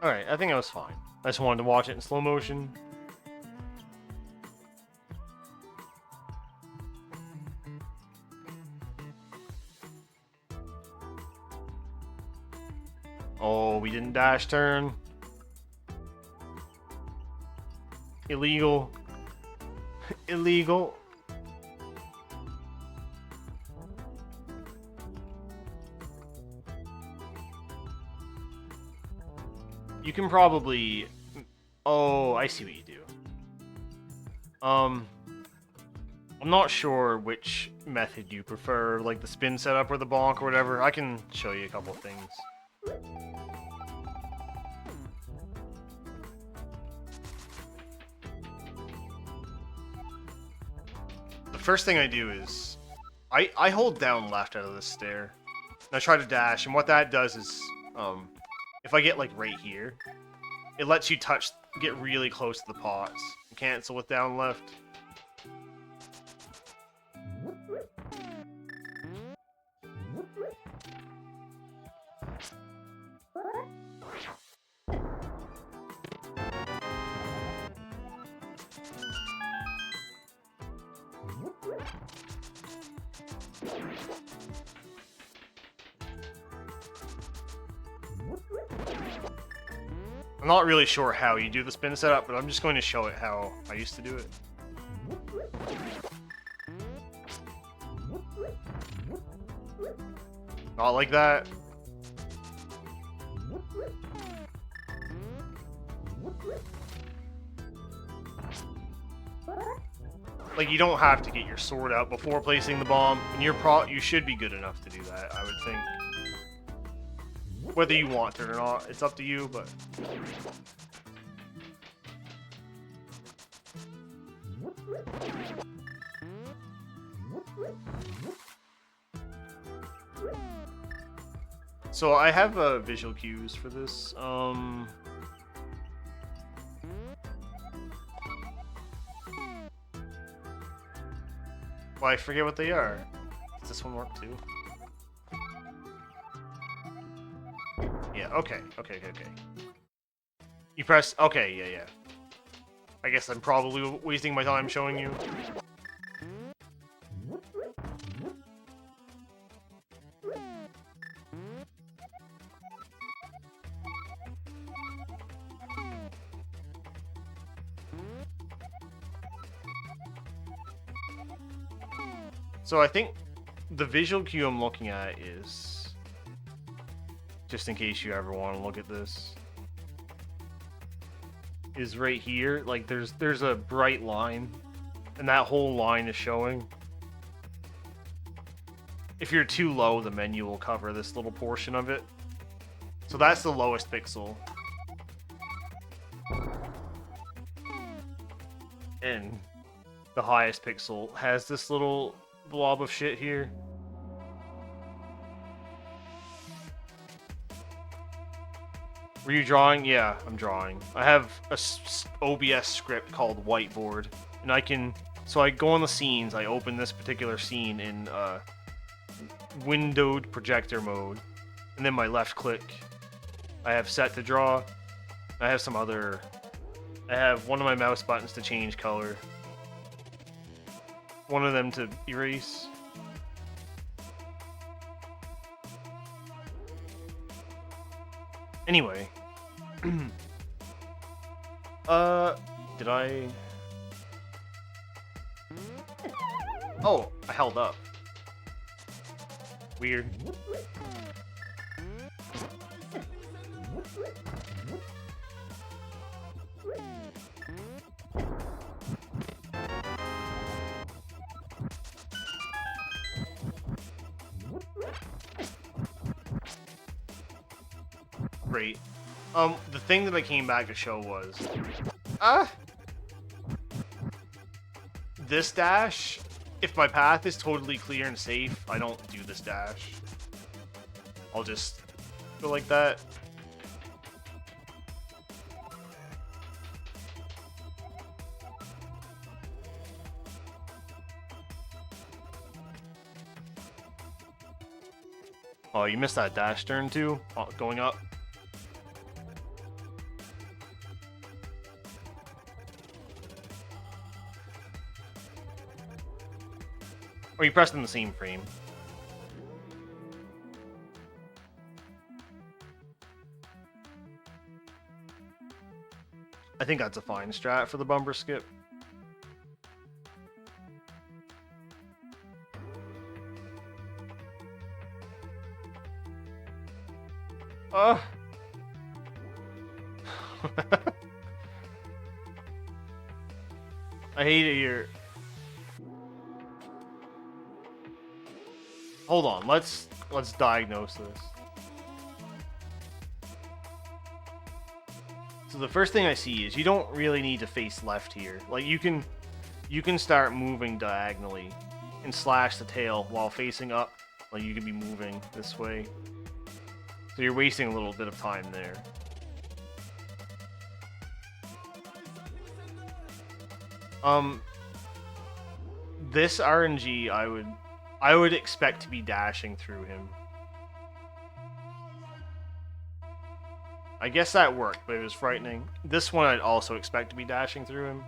Alright, I think I was fine. I just wanted to watch it in slow motion. Oh, we didn't dash turn. Illegal. Illegal. You can probably... Oh, I see what you do. I'm not sure which method you prefer, like the spin setup or the bonk or whatever. I can show you a couple things. The first thing I do is I hold down left out of this stair. And I try to dash, and what that does is if I get like right here, it lets you get really close to the pots and cancel with down left. I'm not really sure how you do the spin setup, but I'm just going to show it how I used to do it. Not like that. Like, you don't have to get your sword out before placing the bomb, and you should be good enough to do that, I would think. Whether you want it or not, it's up to you, but... So I have visual cues for this. Well, I forget what they are. Does this one work too? Yeah, okay. You press... Okay, yeah. I guess I'm probably wasting my time showing you. So I think the visual cue I'm looking at is, just in case you ever want to look at this, is right here. Like there's a bright line, and that whole line is showing. If you're too low, the menu will cover this little portion of it. So that's the lowest pixel. And the highest pixel has this little blob of shit here. Were you drawing? Yeah, I'm drawing. I have a OBS script called Whiteboard, and I go on the scenes, I open this particular scene in windowed projector mode, and then my left click I have set to draw. I have some other I have one of my mouse buttons to change color. One of them to erase. Anyway. Did I... Oh, I held up. Weird. Great. The thing that I came back to show was... This dash, if my path is totally clear and safe, I don't do this dash. I'll just go like that. Oh, you missed that dash turn too? Oh, going up. Or you pressed in the same frame. I think that's a fine strat for the bumper skip. I hate it here. Hold on, let's diagnose this. So the first thing I see is you don't really need to face left here. Like you can start moving diagonally and slash the tail while facing up. Like you can be moving this way. So you're wasting a little bit of time there. This RNG I would expect to be dashing through him. I guess that worked, but it was frightening. This one I'd also expect to be dashing through him.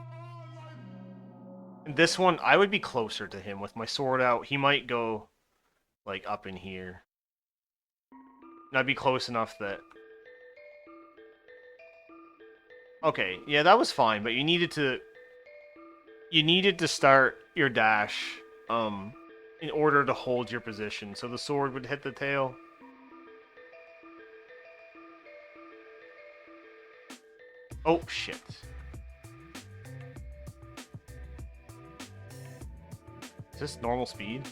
And this one, I would be closer to him with my sword out. He might go, like, up in here. And I'd be close enough that... Okay, yeah, that was fine, but you needed to start your dash, in order to hold your position, so the sword would hit the tail. Oh, shit. Is this normal speed?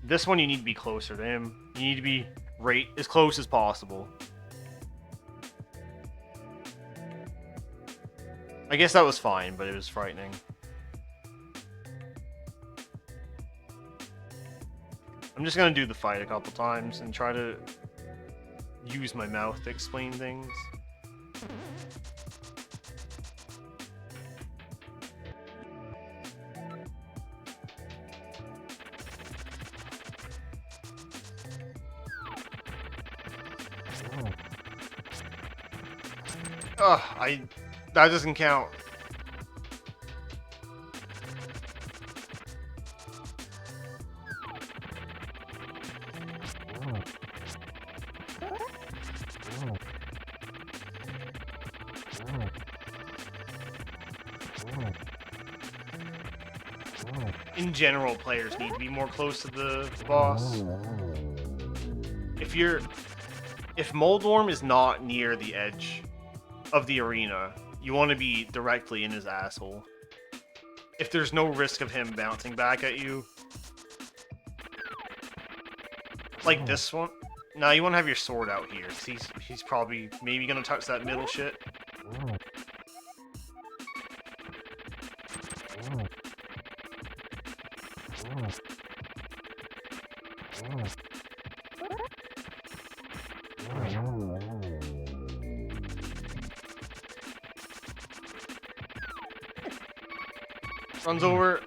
This one you need to be closer to him. You need to be right as close as possible. I guess that was fine, but it was frightening. I'm just gonna do the fight a couple times and try to use my mouth to explain things. Ugh, that doesn't count. In general, players need to be more close to the boss. If Moldworm is not near the edge of the arena, you want to be directly in his asshole. If there's no risk of him bouncing back at you. Like this one. No, you want to have your sword out here, because he's probably maybe going to touch that middle shit. Runs over.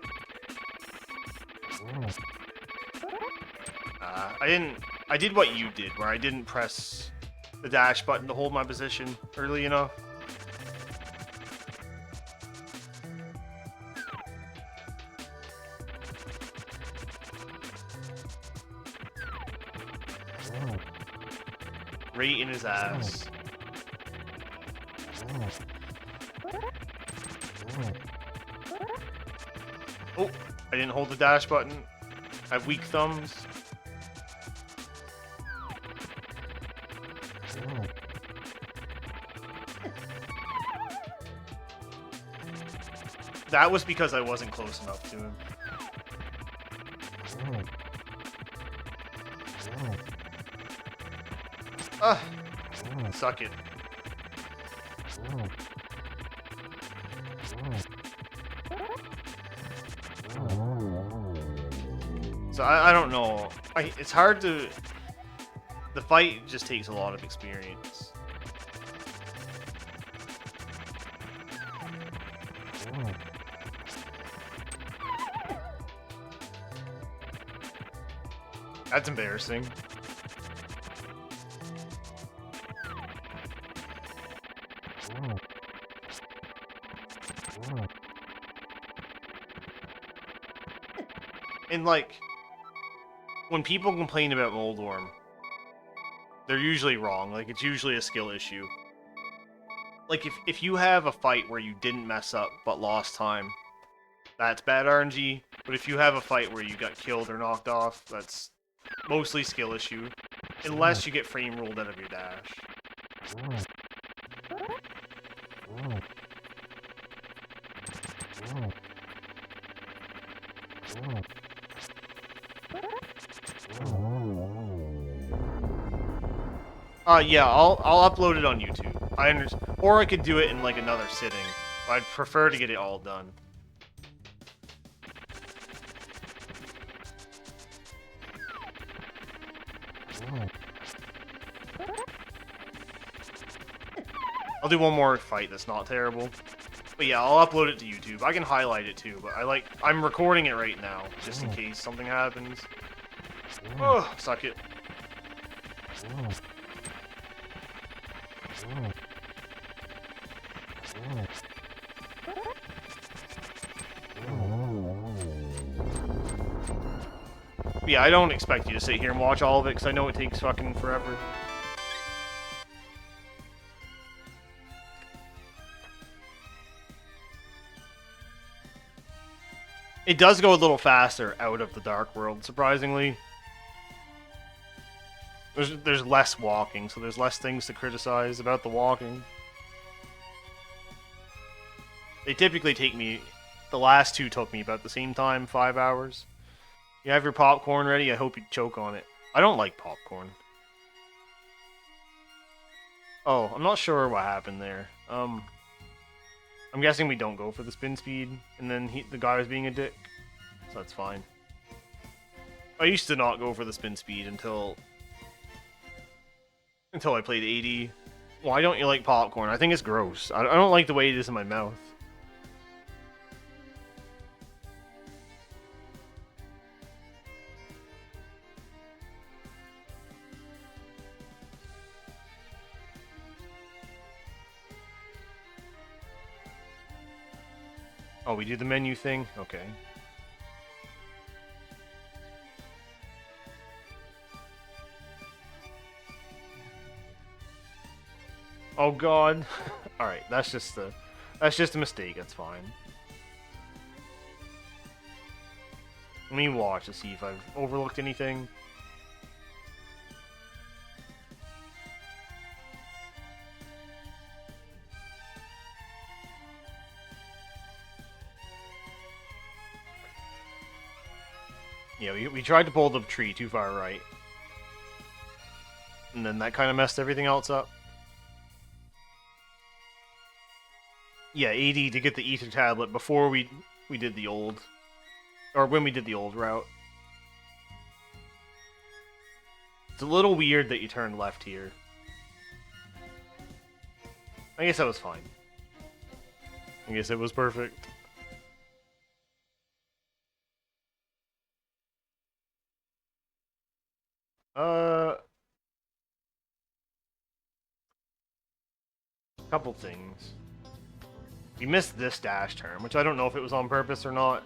I did what you did, where I didn't press the dash button to hold my position early enough. Right in his ass. Oh, I didn't hold the dash button. I have weak thumbs. That was because I wasn't close enough to him. Ah, suck it. So I don't know. It's hard to... The fight just takes a lot of experience. That's embarrassing. And like, when people complain about Moldworm, they're usually wrong. Like, it's usually a skill issue. Like, if you have a fight where you didn't mess up but lost time, that's bad RNG. But if you have a fight where you got killed or knocked off, that's mostly skill issue. Unless you get frame ruled out of your dash. Yeah, I'll upload it on YouTube. I understand, or I could do it in like another sitting. I'd prefer to get it all done. I'll do one more fight that's not terrible. But yeah, I'll upload it to YouTube. I can highlight it too, but I'm recording it right now, just in case something happens. Oh, suck it. But yeah, I don't expect you to sit here and watch all of it, because I know it takes fucking forever. It does go a little faster out of the Dark World, surprisingly. There's less walking, so there's less things to criticize about the walking. They typically take me... The last two took me about the same time, 5 hours. You have your popcorn ready? I hope you choke on it. I don't like popcorn. Oh, I'm not sure what happened there. I'm guessing we don't go for the spin speed, and then the guy was being a dick. So that's fine. I used to not go for the spin speed until I played 80. Why don't you like popcorn? I think it's gross. I don't like the way it is in my mouth. Oh, we do the menu thing? Okay. Oh god. Alright, that's just a mistake, that's fine. Let me watch to see if I've overlooked anything. Yeah, we tried to pull the tree too far right. And then that kind of messed everything else up. Yeah, 80 to get the ether tablet before we did the old... Or when we did the old route. It's a little weird that you turned left here. I guess that was fine. I guess it was perfect. couple things. We missed this dash turn, which I don't know if it was on purpose or not.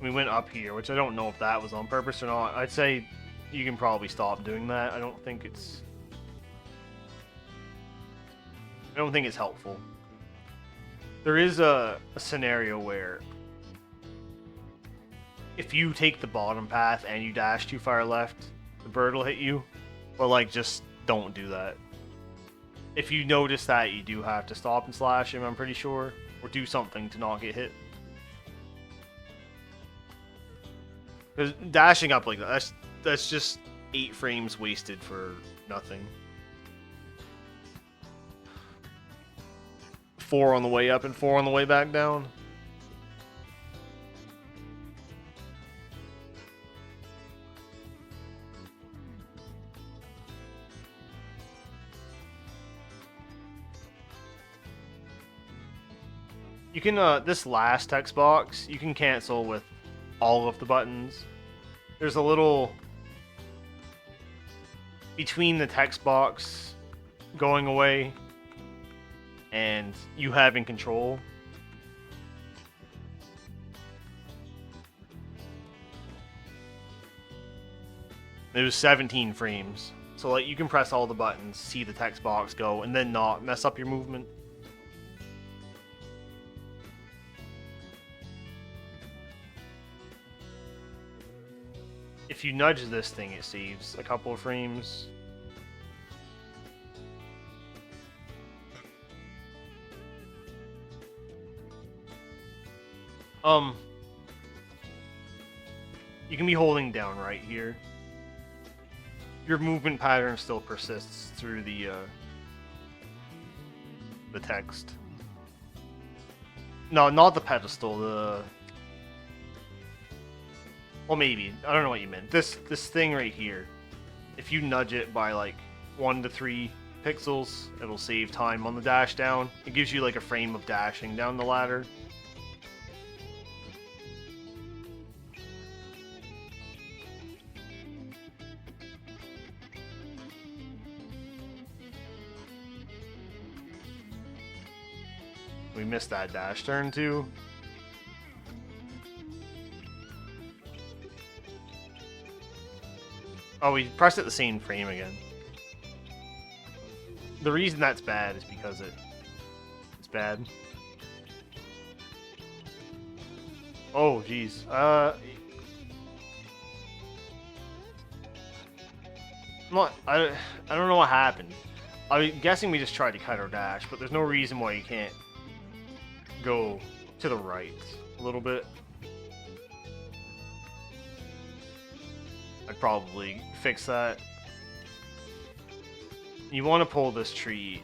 We went up here, which I don't know if that was on purpose or not. I'd say you can probably stop doing that. I don't think it's helpful. There is a scenario where if you take the bottom path and you dash too far left, the bird will hit you. But like, just don't do that. If you notice that, you do have to stop and slash him, I'm pretty sure, or do something to not get hit. Because dashing up like that, that's just 8 frames wasted for nothing. 4 on the way up and 4 on the way back down. You can, this last text box, you can cancel with all of the buttons. There's a little between the text box going away and you having control. It was 17 frames. So like, you can press all the buttons, see the text box go, and then not mess up your movement. If you nudge this thing, it saves a couple of frames. You can be holding down right here. Your movement pattern still persists through the text. No, not the pedestal, well, maybe. I don't know what you meant. This thing right here, if you nudge it by like 1 to 3 pixels, it'll save time on the dash down. It gives you like a frame of dashing down the ladder. We missed that dash turn too. Oh, we pressed it the same frame again. The reason that's bad is because it's bad. Oh, jeez. I don't know what happened. I'm guessing we just tried to cut our dash, but there's no reason why you can't go to the right a little bit. I'd probably fix that. You want to pull this tree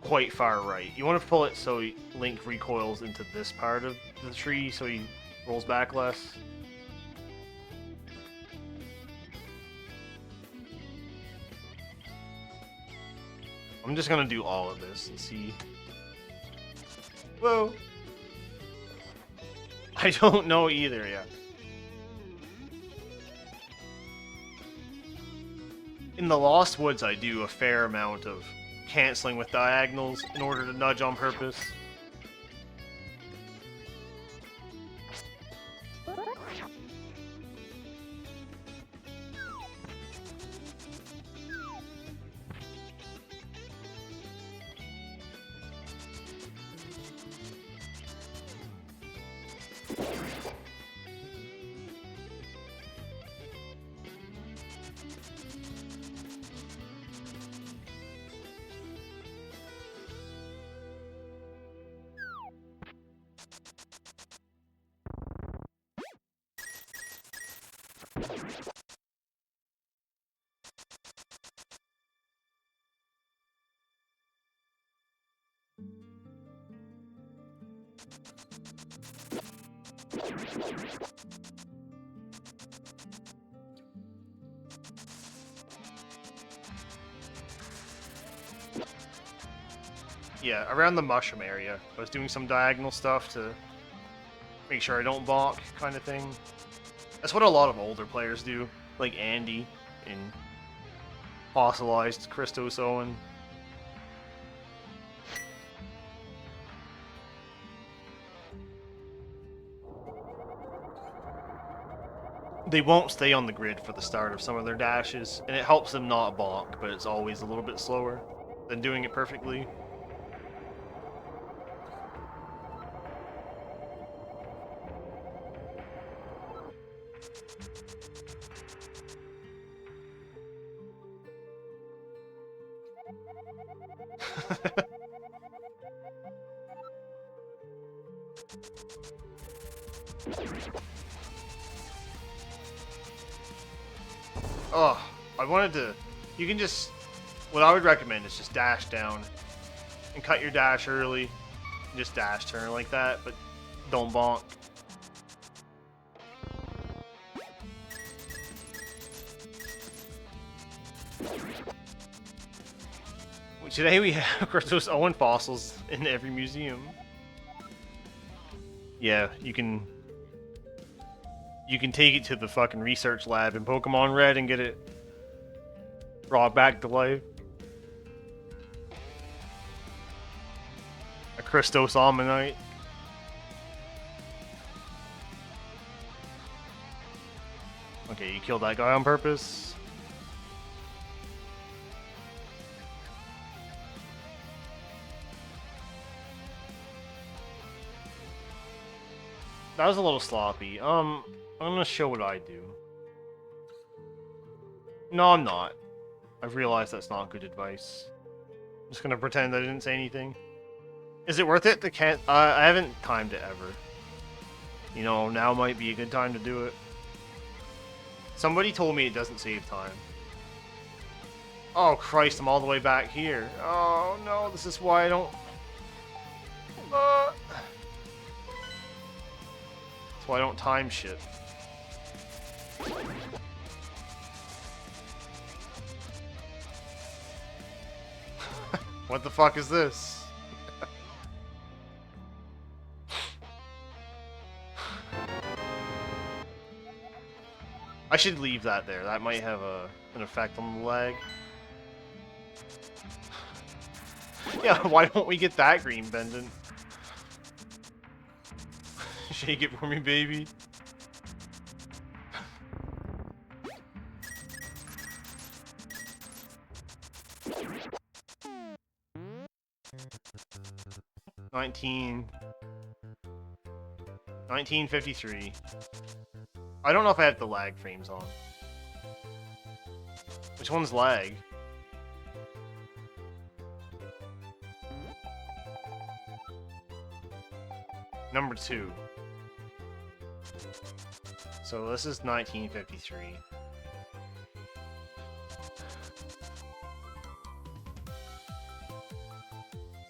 quite far right. You want to pull it so Link recoils into this part of the tree so he rolls back less. I'm just gonna do all of this and see. Whoa! I don't know either yet. In the Lost Woods, I do a fair amount of canceling with diagonals in order to nudge on purpose. Yeah, around the mushroom area. I was doing some diagonal stuff to make sure I don't bonk, kind of thing. That's what a lot of older players do, like Andy in Fossilized Christos Owen. They won't stay on the grid for the start of some of their dashes, and it helps them not bonk, but it's always a little bit slower than doing it perfectly. Oh, I wanted to... You can just... What I would recommend is just dash down and cut your dash early. And just dash turn like that, but don't bonk. Today we have Christos Owen fossils in every museum. Yeah, you can take it to the fucking research lab in Pokemon Red and get it brought back to life. A Christos Ammonite. Okay, you killed that guy on purpose. That was a little sloppy. I'm gonna show what I do. No, I'm not. I've realized that's not good advice. I'm just gonna pretend I didn't say anything. Is it worth it to can't? I haven't timed it ever. You know, now might be a good time to do it. Somebody told me it doesn't save time. Oh Christ, I'm all the way back here. Oh no, this is why I don't... That's why I don't time shit. What the fuck is this? I should leave that there. That might have an effect on the lag. Yeah, why don't we get that green pendant? Shake it for me, baby. $19.53. I don't know if I have the lag frames on. Which one's lag? Number 2. So this is 1953.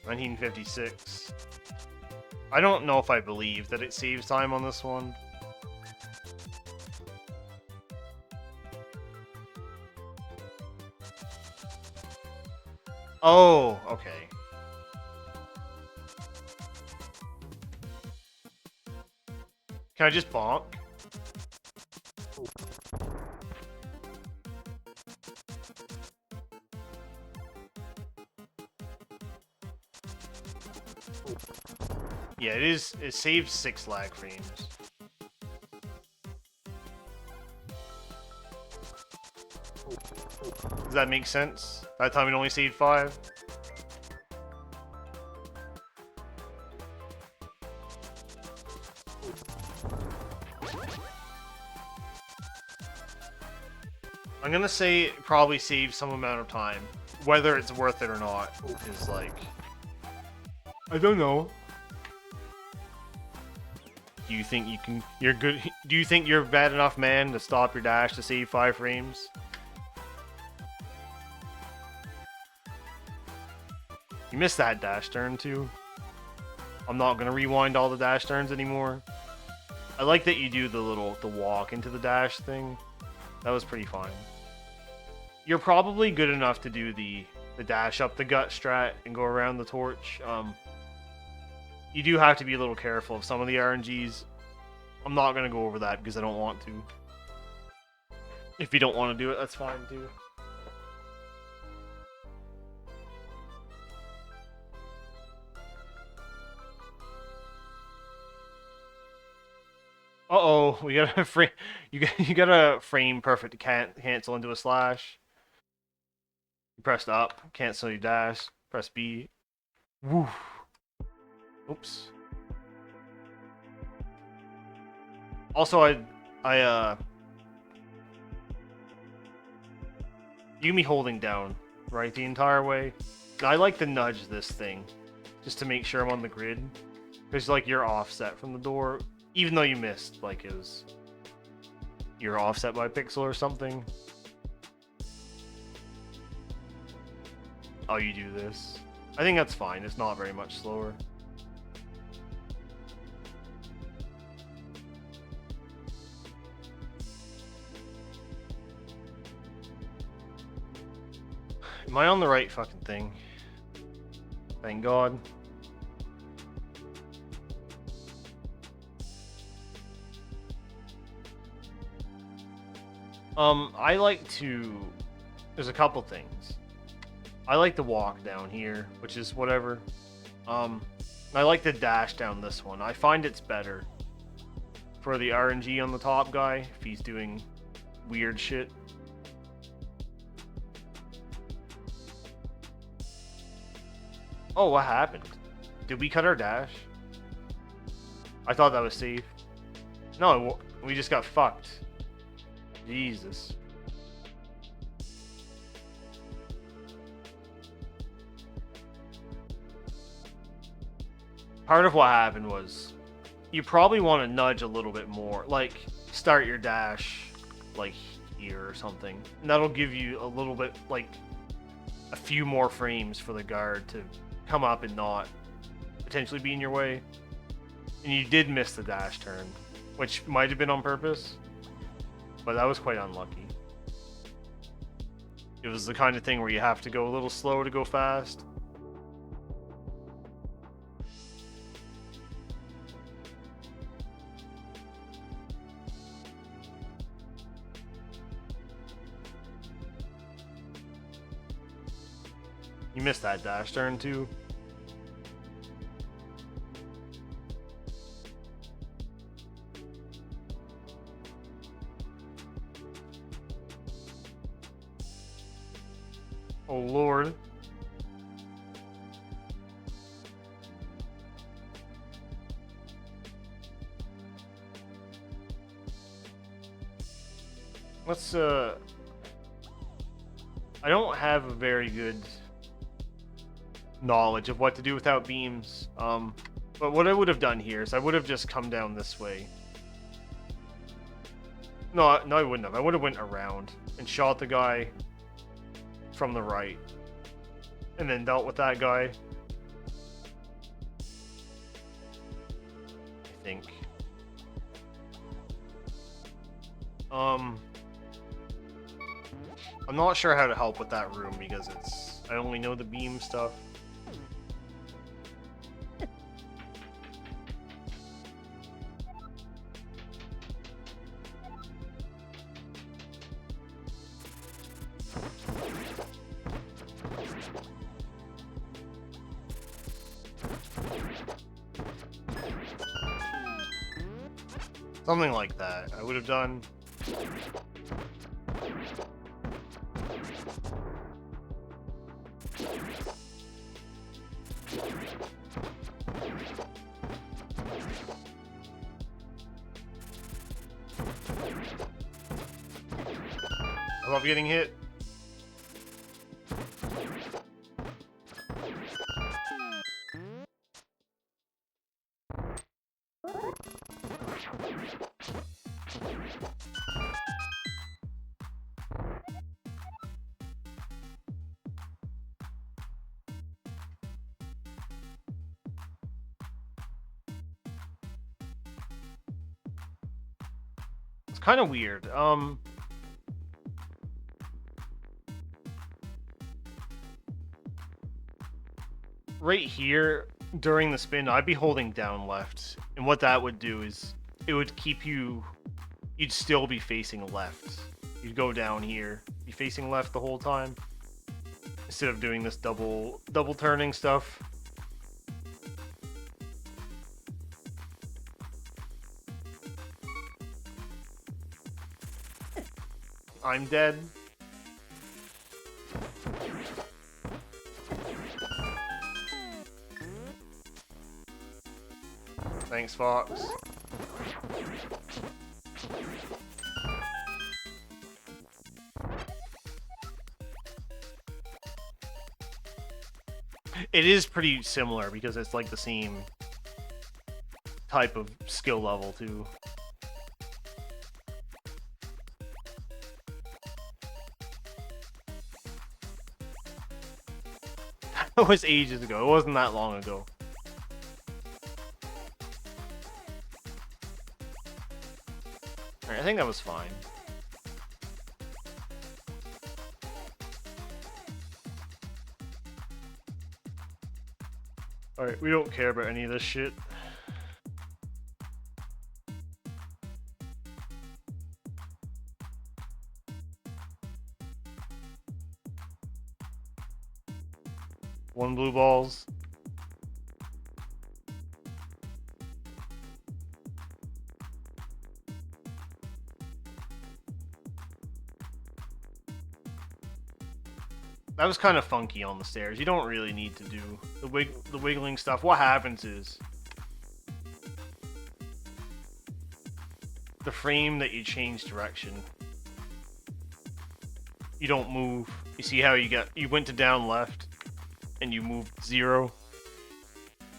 $1956. I don't know if I believe that it saves time on this one. Oh, okay. Can I just bonk? Yeah, it is. It saves 6 lag frames. Does that make sense? That time it only saved 5? I'm gonna say it probably saves some amount of time. Whether it's worth it or not is like... I don't know. Do you think you can... You're good... Do you think you're a bad enough man to stop your dash to save 5 frames? You missed that dash turn too. I'm not gonna rewind all the dash turns anymore. I like that you do the walk into the dash thing. That was pretty fine. You're probably good enough to do the dash up the gut strat and go around the torch. You do have to be a little careful of some of the RNGs. I'm not gonna go over that because I don't want to. If you don't want to do it, that's fine too. Oh, we gotta frame. You gotta frame perfect to cancel into a slash. You pressed up, cancel your dash. Press B. Woo. Oops. Also, you can be holding down, right, the entire way. I like to nudge this thing, just to make sure I'm on the grid. Because, like, you're offset from the door, even though you missed, like, you're offset by a pixel or something. Oh, you do this. I think that's fine. It's not very much slower. Am I on the right fucking thing? Thank God. I like to... There's a couple things. I like to walk down here, which is whatever. I like to dash down this one. I find it's better for the RNG on the top guy if he's doing weird shit. Oh, what happened? Did we cut our dash? I thought that was safe. No, we just got fucked. Jesus. Part of what happened was you probably want to nudge a little bit more. Like, start your dash, like, here or something. And that'll give you a little bit, like, a few more frames for the guard to come up and not potentially be in your way. And you did miss the dash turn, which might have been on purpose, but that was quite unlucky. It was the kind of thing where you have to go a little slow to go fast. You missed that dash turn too. Oh Lord. Let's I don't have a very good knowledge of what to do without beams. But what I would have done here is I would have just come down this way. No, I wouldn't have. I would have went around and shot the guy from the right, and then dealt with that guy. I think. I'm not sure how to help with that room because I only know the beam stuff. Something like that. I would have done. I love getting hit. It's kind of weird. Right here, during the spin, I'd be holding down left. And what that would do is, it would keep you... You'd still be facing left. You'd go down here, be facing left the whole time. Instead of doing this double turning stuff. I'm dead. Thanks, Fox. It is pretty similar because it's like the same type of skill level too. That was ages ago. It wasn't that long ago. Alright, I think that was fine. Alright, we don't care about any of this shit. One blue balls. That was kind of funky on the stairs. You don't really need to do the wiggling stuff. What happens is the frame that you change direction, you don't move. You see how you went to down left and you moved 0.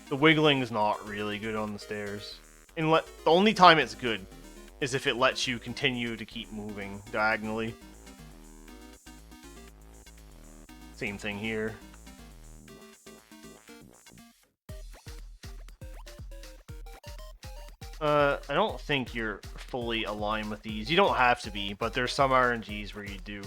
The wiggling is not really good on the stairs. The only time it's good is if it lets you continue to keep moving diagonally. Same thing here. I don't think you're fully aligned with these. You don't have to be, but there's some RNGs where you do.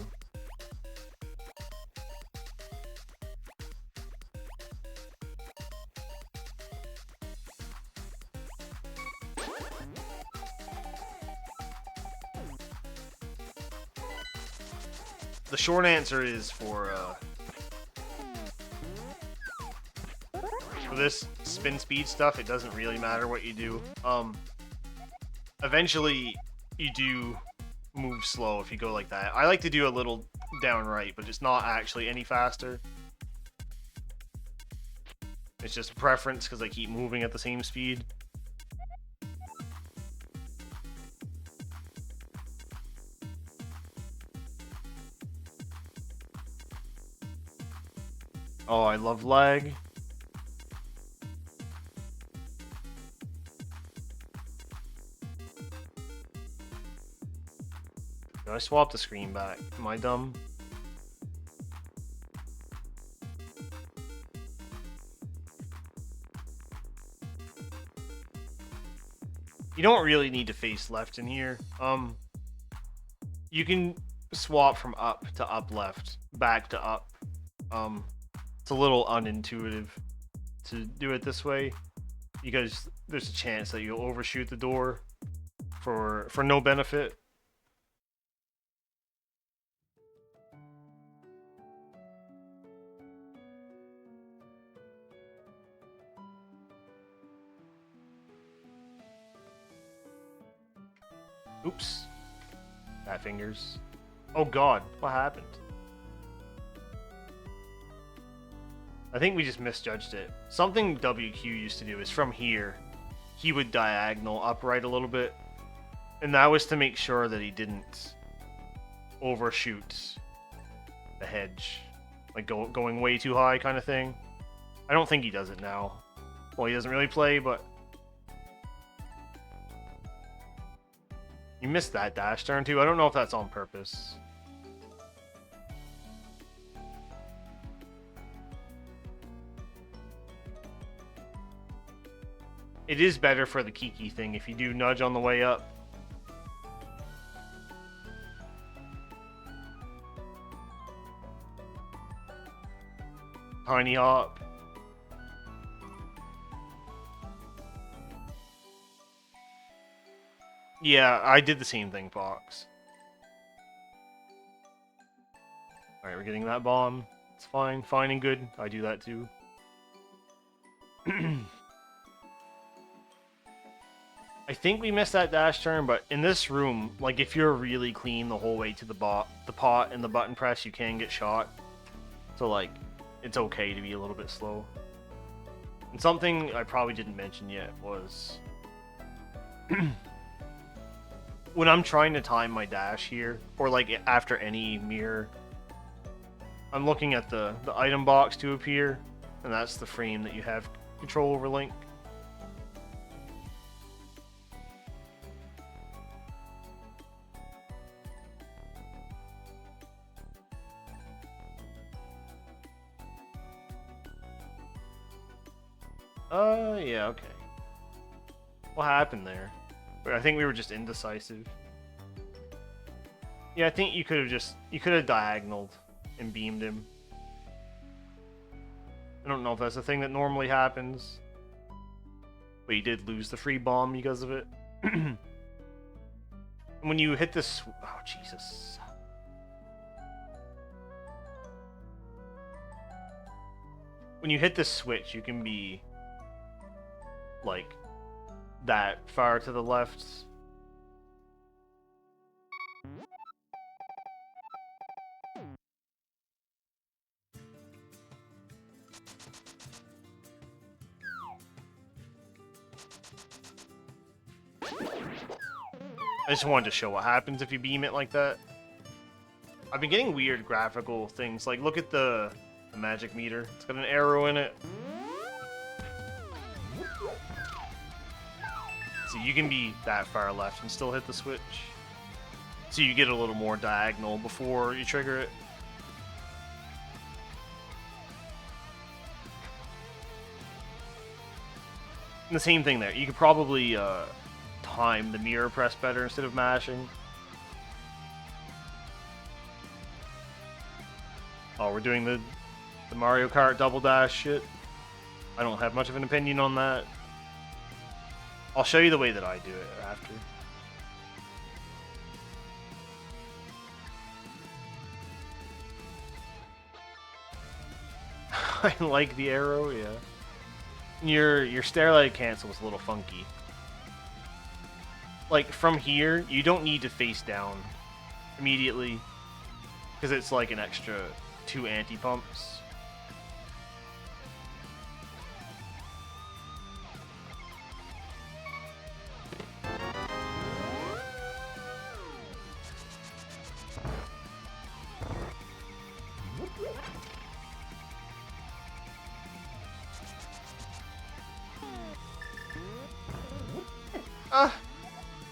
The short answer is for this spin speed stuff, it doesn't really matter what you do. Eventually, you do move slow if you go like that. I like to do a little down right, but it's not actually any faster. It's just a preference because I keep moving at the same speed. Oh, I love lag. Did I swap the screen back? Am I dumb? You don't really need to face left in here. You can swap from up to up left, back to up. It's a little unintuitive to do it this way because there's a chance that you'll overshoot the door for no benefit. Oops. Fat fingers. Oh god, what happened? I think we just misjudged it. Something WQ used to do is from here, he would diagonal upright a little bit. And that was to make sure that he didn't overshoot the hedge. Like going way too high kind of thing. I don't think he does it now. Well, he doesn't really play, but... You missed that dash turn too. I don't know if that's on purpose. It is better for the Kiki thing if you do nudge on the way up. Tiny hop. Yeah, I did the same thing, Fox. Alright, we're getting that bomb. It's fine. Fine and good. I do that too. I think we missed that dash turn, but in this room, like if you're really clean the whole way to the pot and the button press, you can get shot. So like, it's okay to be a little bit slow. And something I probably didn't mention yet was when I'm trying to time my dash here, or like after any mirror, I'm looking at the item box to appear, and that's the frame that you have control over Link. Yeah, okay. What happened there? I think we were just indecisive. Yeah, I think you could have diagonaled and beamed him. I don't know if that's a thing that normally happens. But you did lose the free bomb because of it. And when you hit this... Oh, Jesus. When you hit this switch, you can be... like, that far to the left. I just wanted to show what happens if you beam it like that. I've been getting weird graphical things. Like, look at the magic meter. It's got an arrow in it. So you can be that far left and still hit the switch. So you get a little more diagonal before you trigger it. And the same thing there. You could probably time the mirror press better instead of mashing. Oh, we're doing the Mario Kart double dash shit. I don't have much of an opinion on that. I'll show you the way that I do it after. I like the arrow, yeah. Your stair leg cancel was a little funky. Like, from here, you don't need to face down immediately, because it's like an extra 2 anti-pumps.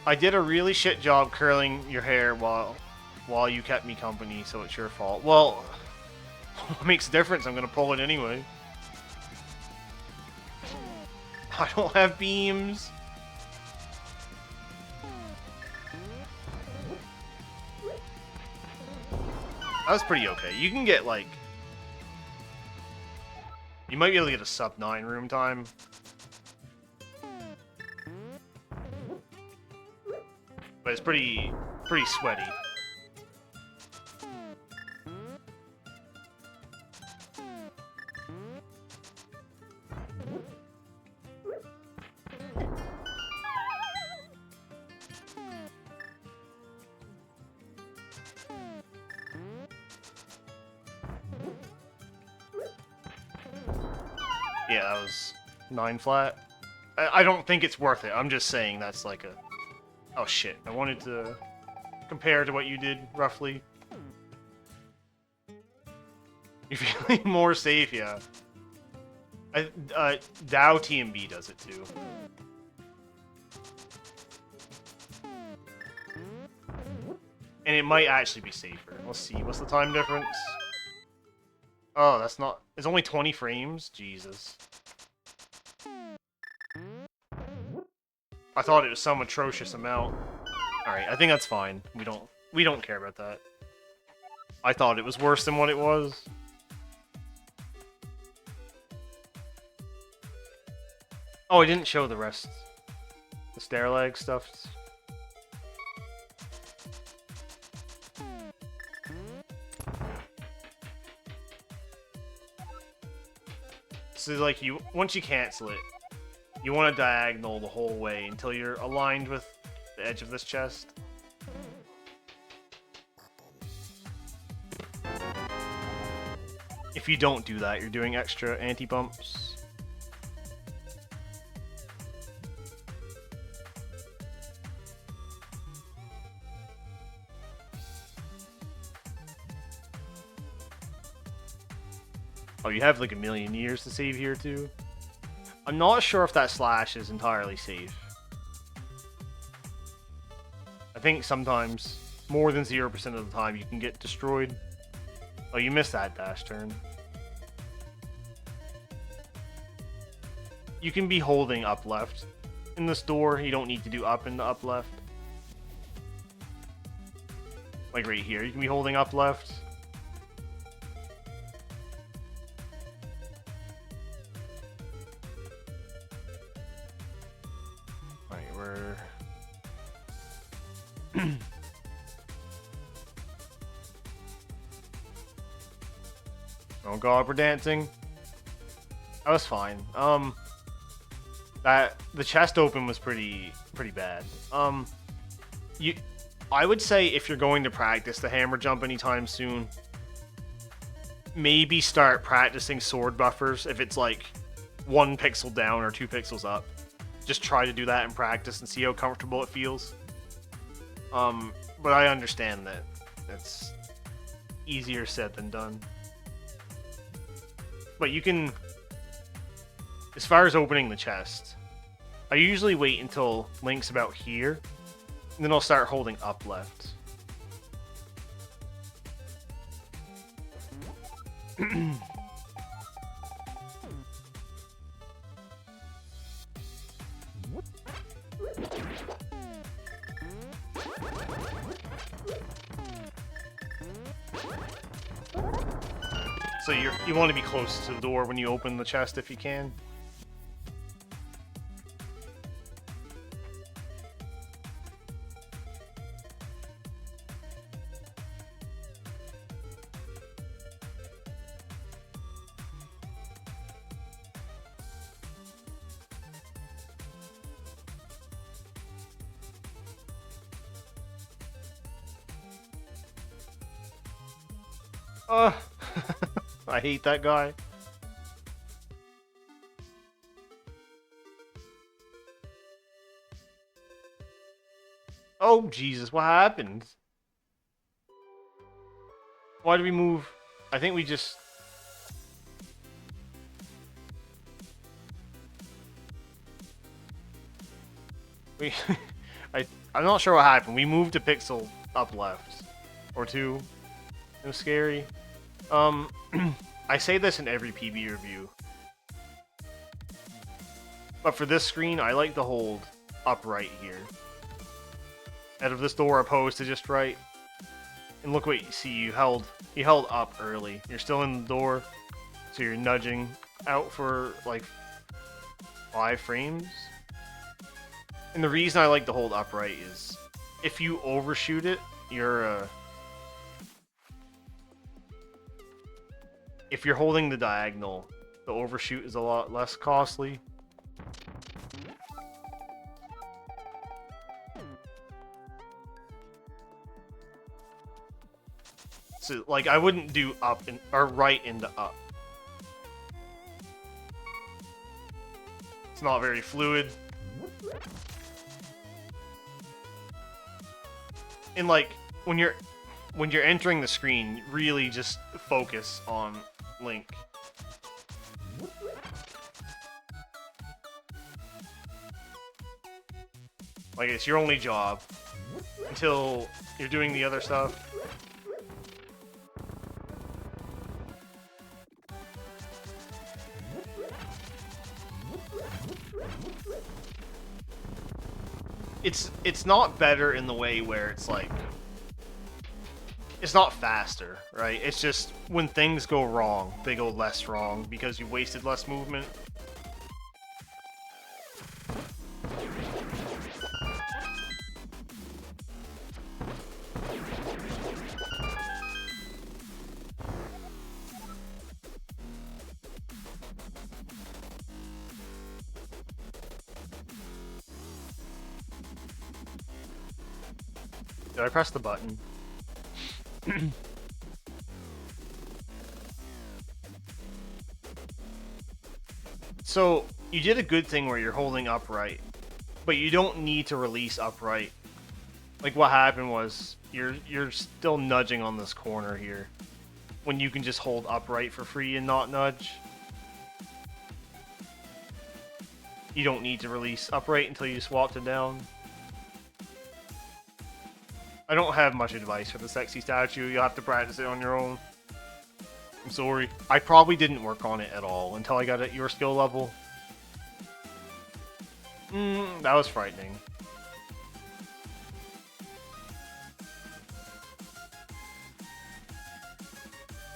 I did a really shit job curling your hair while you kept me company, so it's your fault. Well, what makes a difference? I'm gonna pull it anyway. I don't have beams. That was pretty okay. You can get like... You might be able to get a sub 9 room time. But it's pretty sweaty. Yeah, that was 9 flat. I don't think it's worth it. I'm just saying that's like a... Oh shit, I wanted to compare to what you did, roughly. You're feeling more safe, yeah. Dow TMB does it too. And it might actually be safer. Let's see, what's the time difference? Oh, that's not... It's only 20 frames? Jesus. I thought it was some atrocious amount. Alright, I think that's fine. We don't care about that. I thought it was worse than what it was. Oh, I didn't show the rest. The stair leg stuff. So like once you cancel it, You want to diagonal the whole way until you're aligned with the edge of this chest. If you don't do that, you're doing extra anti-bumps. Oh, you have like a million years to save here too. I'm not sure if that slash is entirely safe. I think sometimes, more than 0% of the time, you can get destroyed. Oh, you missed that dash turn. You can be holding up left in this door. You don't need to do up into up left. Like right here, you can be holding up left. Right, we're... Oh god, we're dancing. That was fine. The chest open was pretty bad. I would say if you're going to practice the hammer jump anytime soon, maybe start practicing sword buffers if it's like 1 pixel down or 2 pixels up. Just try to do that in practice and see how comfortable it feels. But I understand that it's easier said than done. But you can, as far as opening the chest, I usually wait until Link's about here, and then I'll start holding up left. So you want to be close to the door when you open the chest if you can. I hate that guy. Oh, Jesus, what happened? Why did we move? I think we just... I'm not sure what happened. We moved a pixel up left. Or 2. It was scary. I say this in every PB review. But for this screen, I like to hold up right here. Out of this door opposed to just right. And look what you see, you held up early. You're still in the door, so you're nudging out for like 5 frames. And the reason I like to hold upright is if you overshoot it, you're if you're holding the diagonal, the overshoot is a lot less costly. So, like, I wouldn't do up or right into up. It's not very fluid. And like when you're entering the screen, really just focus on Link. Like, it's your only job until you're doing the other stuff. It's not better in the way where it's like, it's not faster, right? It's just when things go wrong, they go less wrong because you wasted less movement. Did I press the button? So, you did a good thing where you're holding upright, but you don't need to release upright. Like, what happened was, you're still nudging on this corner here, when you can just hold upright for free and not nudge. You don't need to release upright until you swapped it down. I don't have much advice for the sexy statue. You'll have to practice it on your own. I'm sorry. I probably didn't work on it at all until I got at your skill level. That was frightening.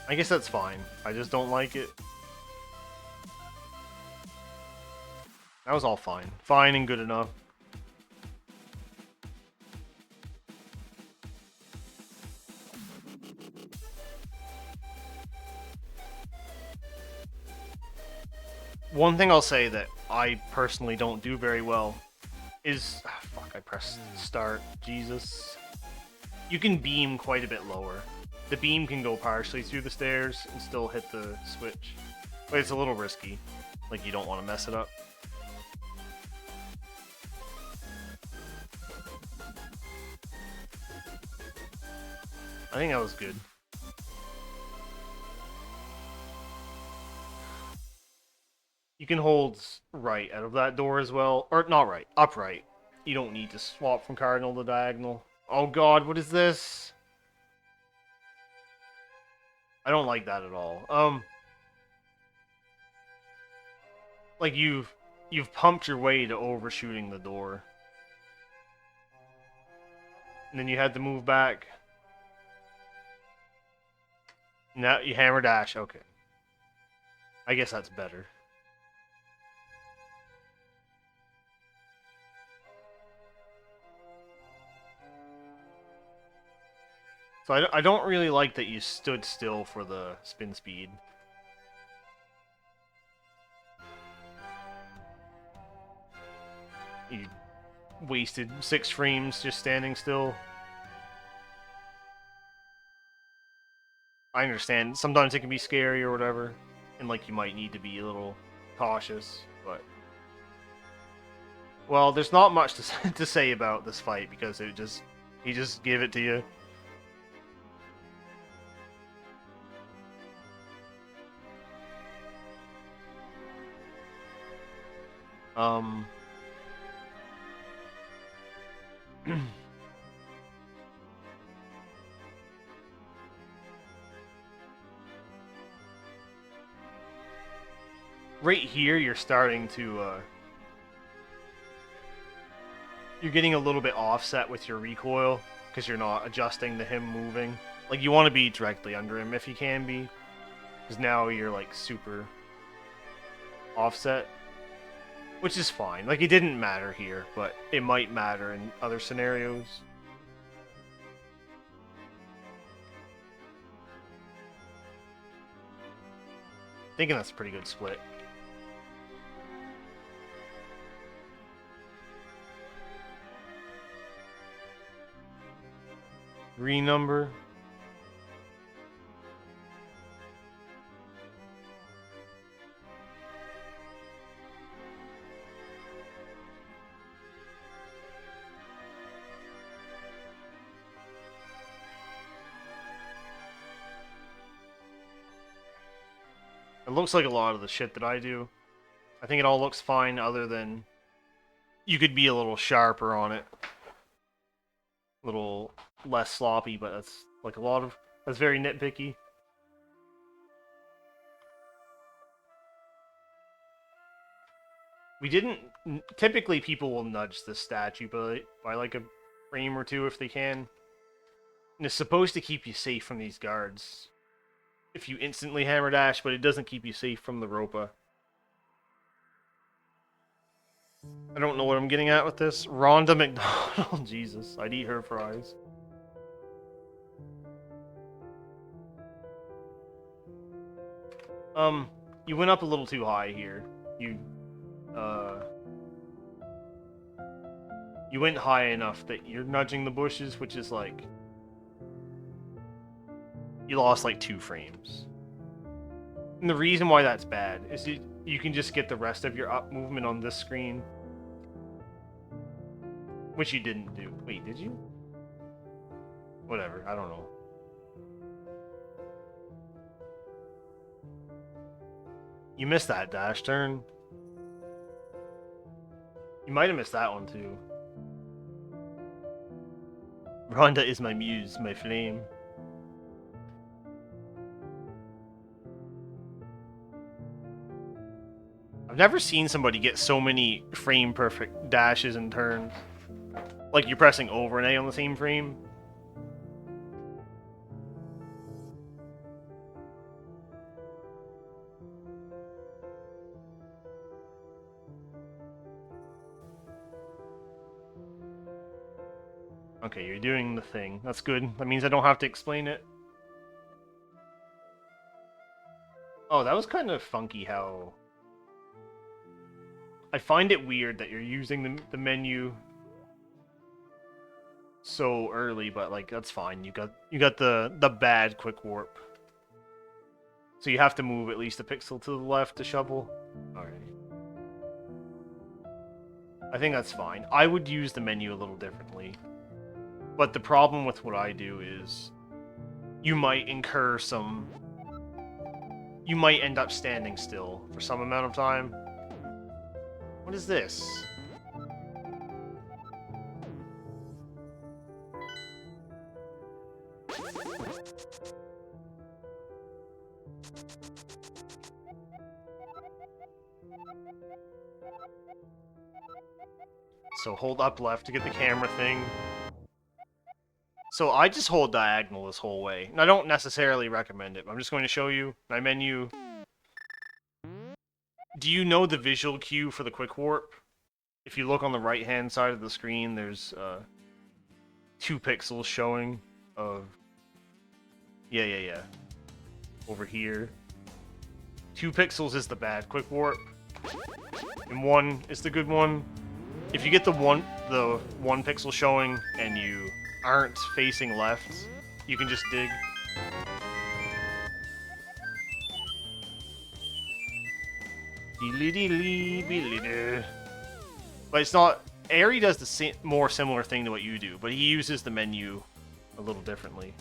I guess that's fine. I just don't like it. That was all fine. Fine and good enough. One thing I'll say that I personally don't do very well is... fuck, I pressed start. Jesus. You can beam quite a bit lower. The beam can go partially through the stairs and still hit the switch. But it's a little risky. Like, you don't want to mess it up. I think that was good. You can hold right out of that door as well. Or, not right. Upright. You don't need to swap from cardinal to diagonal. Oh god, what is this? I don't like that at all. Like, you've pumped your way to overshooting the door. And then you had to move back. Now you hammer dash, okay. I guess that's better. So I don't really like that you stood still for the spin speed. You wasted 6 frames just standing still. I understand, sometimes it can be scary or whatever, and like you might need to be a little cautious, but... Well, there's not much to say about this fight because he just gave it to you. Right here, you're starting to, you're getting a little bit offset with your recoil, because you're not adjusting to him moving. Like, you want to be directly under him if you can be, because now you're, like, super offset. Which is fine. Like, it didn't matter here, but it might matter in other scenarios. Thinking that's a pretty good split. Renumber. It looks like a lot of the shit that I do. I think it all looks fine other than you could be a little sharper on it. A little less sloppy, but that's like a lot of... That's very nitpicky. We didn't... Typically people will nudge the statue by like a frame or two if they can. And it's supposed to keep you safe from these guards. If you instantly hammer dash, but it doesn't keep you safe from the Ropa. I don't know what I'm getting at with this. Rhonda McDonald, Jesus, I'd eat her fries. You went up a little too high here. You, You went high enough that you're nudging the bushes, which is like... You lost like 2 frames. And the reason why that's bad is you can just get the rest of your up movement on this screen. Which you didn't do. Wait, did you? Whatever, I don't know. You missed that dash turn. You might have missed that one too. Rhonda is my muse, my flame. I've never seen somebody get so many frame perfect dashes and turns. Like you're pressing over and A on the same frame. Okay, you're doing the thing. That's good. That means I don't have to explain it. Oh, that was kind of funky how... I find it weird that you're using the menu so early, but like that's fine. You got the bad quick warp. So you have to move at least a pixel to the left to shovel. Alright. I think that's fine. I would use the menu a little differently. But the problem with what I do is you might incur some... You might end up standing still for some amount of time. What is this? So hold up left to get the camera thing. So I just hold diagonal this whole way. And I don't necessarily recommend it, but I'm just going to show you my menu. Do you know the visual cue for the quick warp? If you look on the right-hand side of the screen, there's 2 pixels showing of... Yeah. Over here. 2 pixels is the bad quick warp. And 1 is the good one. If you get the one pixel showing and you aren't facing left, you can just dig. But it's not... Aerie does the more similar thing to what you do, but he uses the menu a little differently.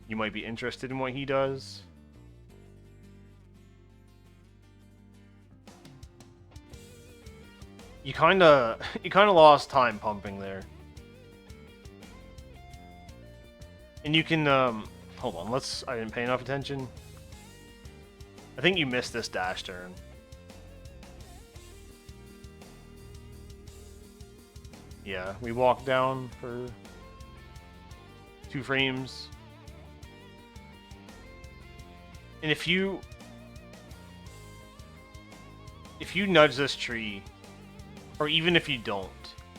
You might be interested in what he does. You kinda lost time pumping there. And you can, hold on, I didn't pay enough attention. I think you missed this dash turn. Yeah, we walked down for 2 frames. And if you nudge this tree, or even if you don't,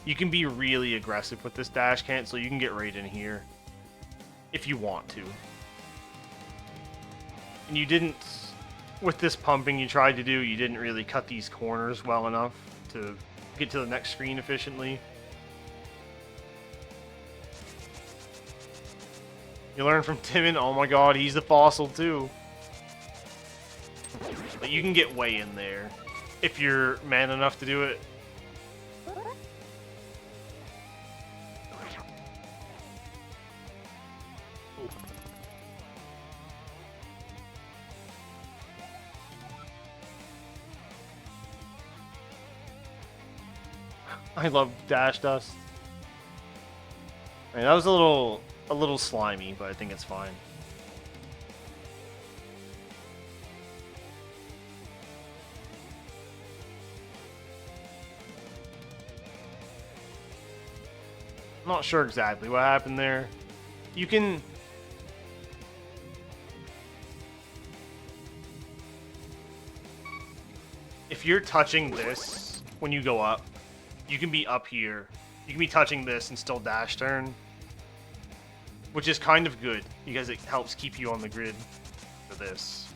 you can be really aggressive with this dash cancel. You can get right in here if you want to. And you didn't, with this pumping you tried to do, you didn't really cut these corners well enough to get to the next screen efficiently. You learn from Timon. Oh my god, he's the fossil too. But you can get way in there if you're man enough to do it. I love dash dust. I mean, that was a little slimy, but I think it's fine. I'm not sure exactly what happened there. You can... If you're touching this when you go up, you can be up here. You can be touching this and still dash turn. Which is kind of good, because it helps keep you on the grid for this.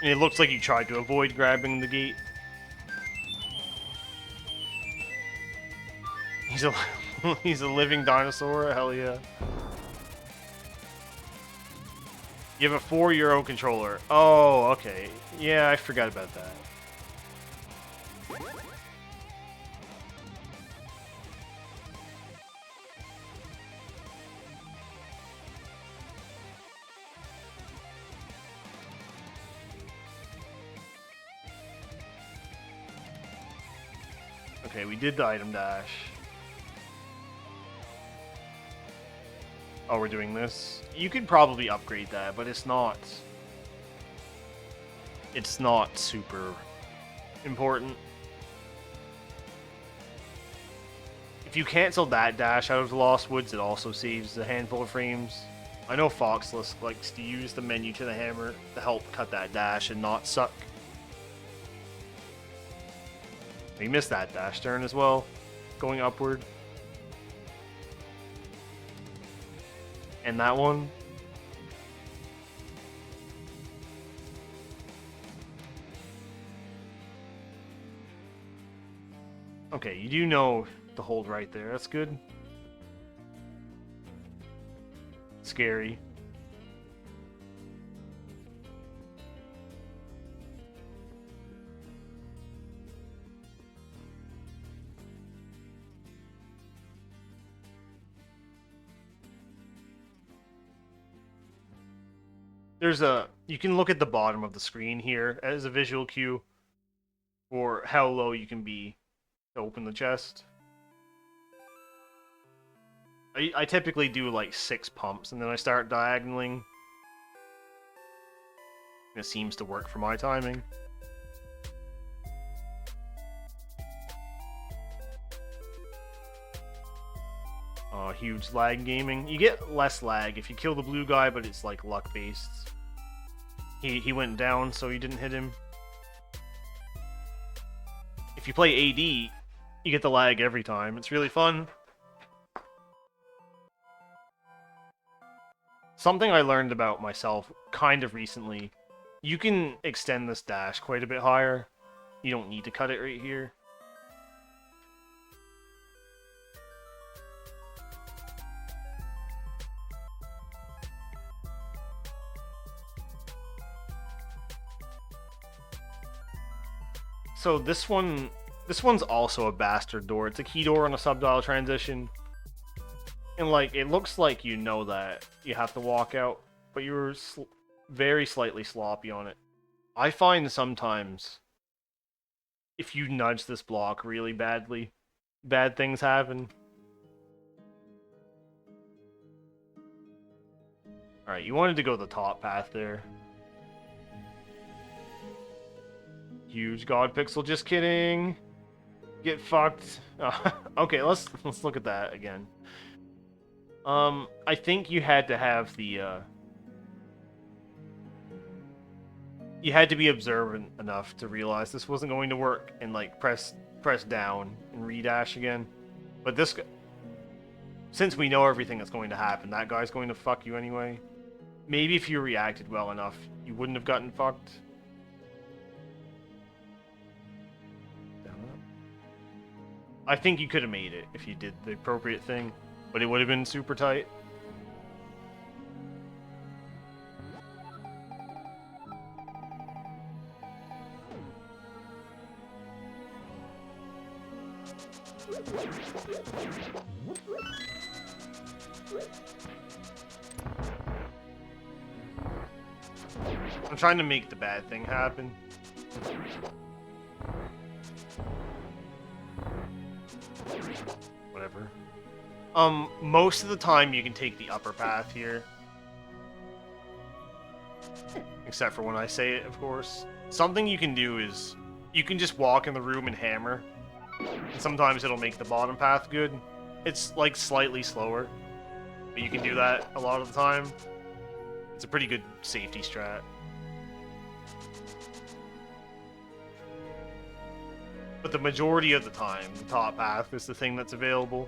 And it looks like you tried to avoid grabbing the gate. He's a he's a living dinosaur. Hell yeah. You have a €4 controller. Oh, okay. Yeah, I forgot about that. Okay, we did the item dash. Oh, we're doing this? You could probably upgrade that, but it's not... It's not super important. If you cancel that dash out of the Lost Woods, it also saves a handful of frames. I know Foxless likes to use the menu to the hammer to help cut that dash and not suck. We missed that dash turn as well, going upward. And that one. Okay, you do know the hold right there. That's good. Scary. There's a... You can look at the bottom of the screen here as a visual cue for how low you can be to open the chest. I typically do like 6 pumps and then I start diagonaling. It seems to work for my timing. Oh, huge lag gaming. You get less lag if you kill the blue guy, but it's like luck based. He went down, so you didn't hit him. If you play AD, you get the lag every time. It's really fun. Something I learned about myself kind of recently, you can extend this dash quite a bit higher. You don't need to cut it right here. So this one's also a bastard door. It's a key door on a subdial transition. And like, it looks like you know that you have to walk out, but you're very slightly sloppy on it. I find sometimes if you nudge this block really badly, bad things happen. Alright, you wanted to go the top path there. Huge god pixel, just kidding. Get fucked. Okay, let's look at that again. I think you had to have the you had to be observant enough to realize this wasn't going to work and like press down and redash again. But this, since we know everything that's going to happen, that guy's going to fuck you anyway. Maybe if you reacted well enough, you wouldn't have gotten fucked. I think you could have made it if you did the appropriate thing, but it would have been super tight. I'm trying to make the bad thing happen. Whatever. Most of the time you can take the upper path here. Except for when I say it, of course. Something you can do is, you can just walk in the room and hammer. And sometimes it'll make the bottom path good. It's like slightly slower, but you can do that a lot of the time. It's a pretty good safety strat. But the majority of the time, the top path is the thing that's available.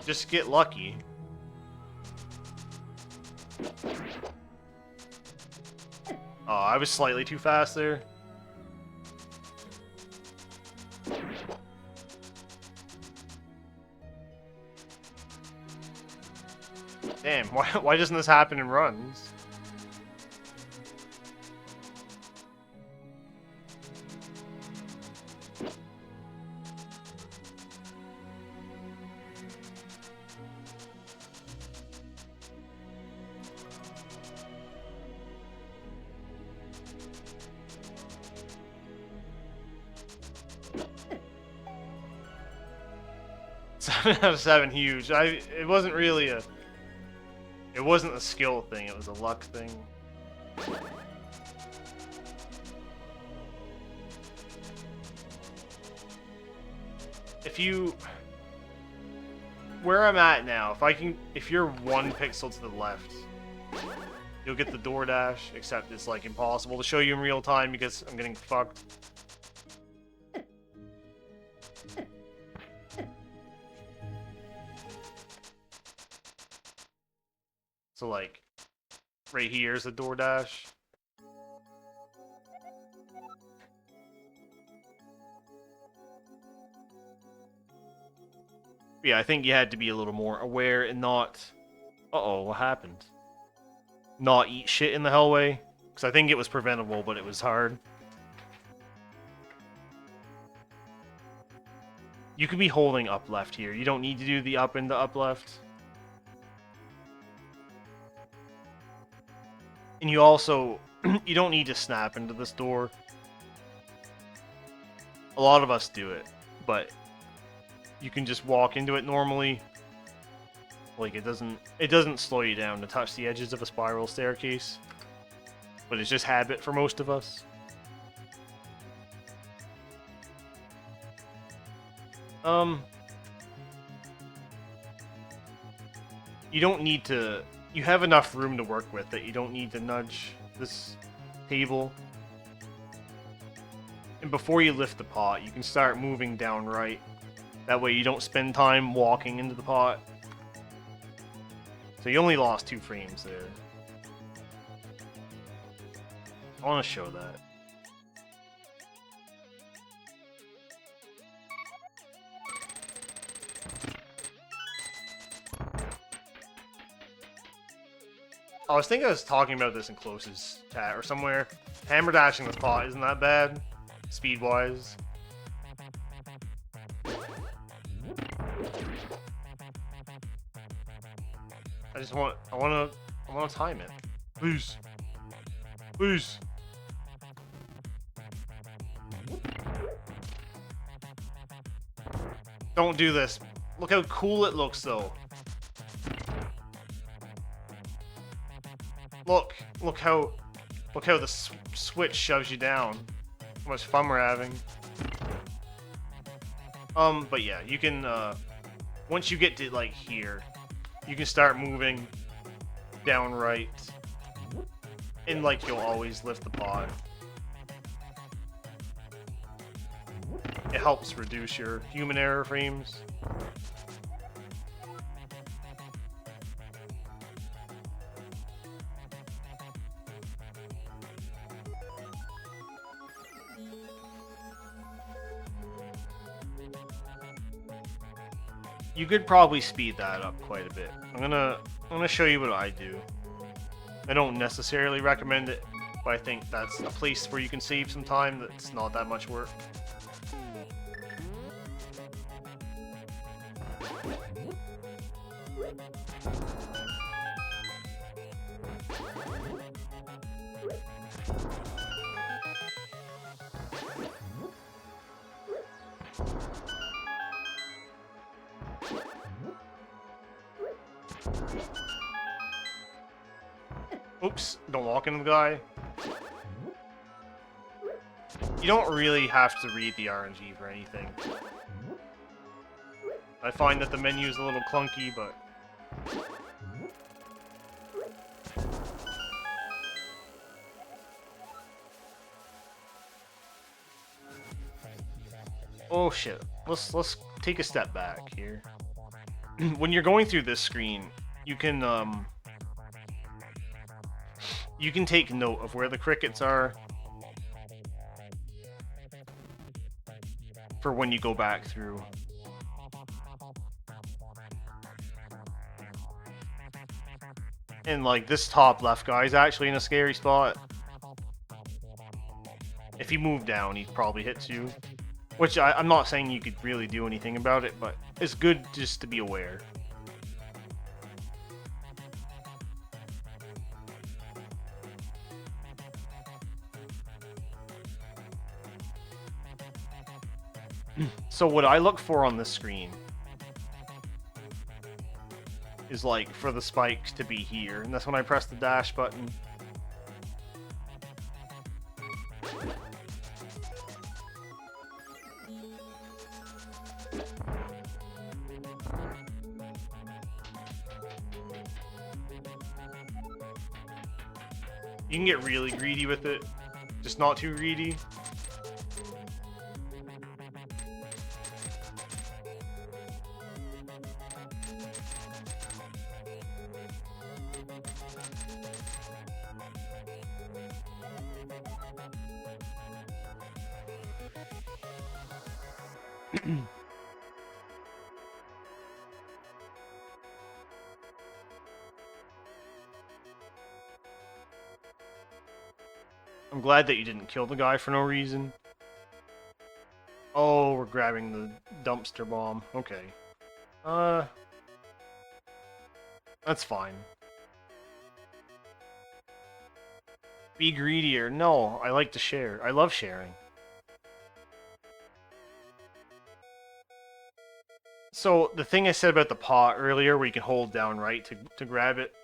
Just get lucky. Oh, I was slightly too fast there. Damn, why doesn't this happen in runs? Seven out of 7, huge. It wasn't really a... It wasn't a skill thing, it was a luck thing. If you... Where I'm at now, if you're 1 pixel to the left, you'll get the DoorDash, except it's like impossible to show you in real time because I'm getting fucked. So like, right here is the DoorDash. Yeah, I think you had to be a little more aware and not... Uh-oh, what happened? Not eat shit in the hellway. Because I think it was preventable, but it was hard. You could be holding up left here. You don't need to do the up and the up left. And you also... you don't need to snap into this door. A lot of us do it, but... You can just walk into it normally. Like it doesn't slow you down to touch the edges of a spiral staircase. But it's just habit for most of us. You don't need to... You have enough room to work with that you don't need to nudge this table. And before you lift the pot, you can start moving down right. That way you don't spend time walking into the pot. So you only lost 2 frames there. I want to show that. I was talking about this in Close's chat or somewhere. Hammer dashing this pot isn't that bad, speed-wise. I want to time it. Please. Please. Don't do this. Look how cool it looks, though. Look how the switch shoves you down. How much fun we're having. But yeah, you can, once you get to, like, here, you can start moving down right. And, like, you'll always lift the pot. It helps reduce your human error frames. You could probably speed that up quite a bit. I'm gonna show you what I do. I don't necessarily recommend it, but I think that's a place where you can save some time that's not that much work. Oops, don't walk into the guy. You don't really have to read the RNG for anything. I find that the menu is a little clunky, but... Oh shit, let's take a step back here. when you're going through this screen, you can take note of where the crickets are for when you go back through. And like this top left guy is actually in a scary spot. If you move down, he probably hits you. Which I'm not saying you could really do anything about it, but it's good just to be aware. So what I look for on this screen is like for the spikes to be here, and that's when I press the dash button. You can get really greedy with it, just not too greedy. I'm glad that you didn't kill the guy for no reason. Oh, we're grabbing the dumpster bomb. Okay. That's fine. Be greedier. No, I like to share. I love sharing. So, the thing I said about the pot earlier, where you can hold down right to grab it,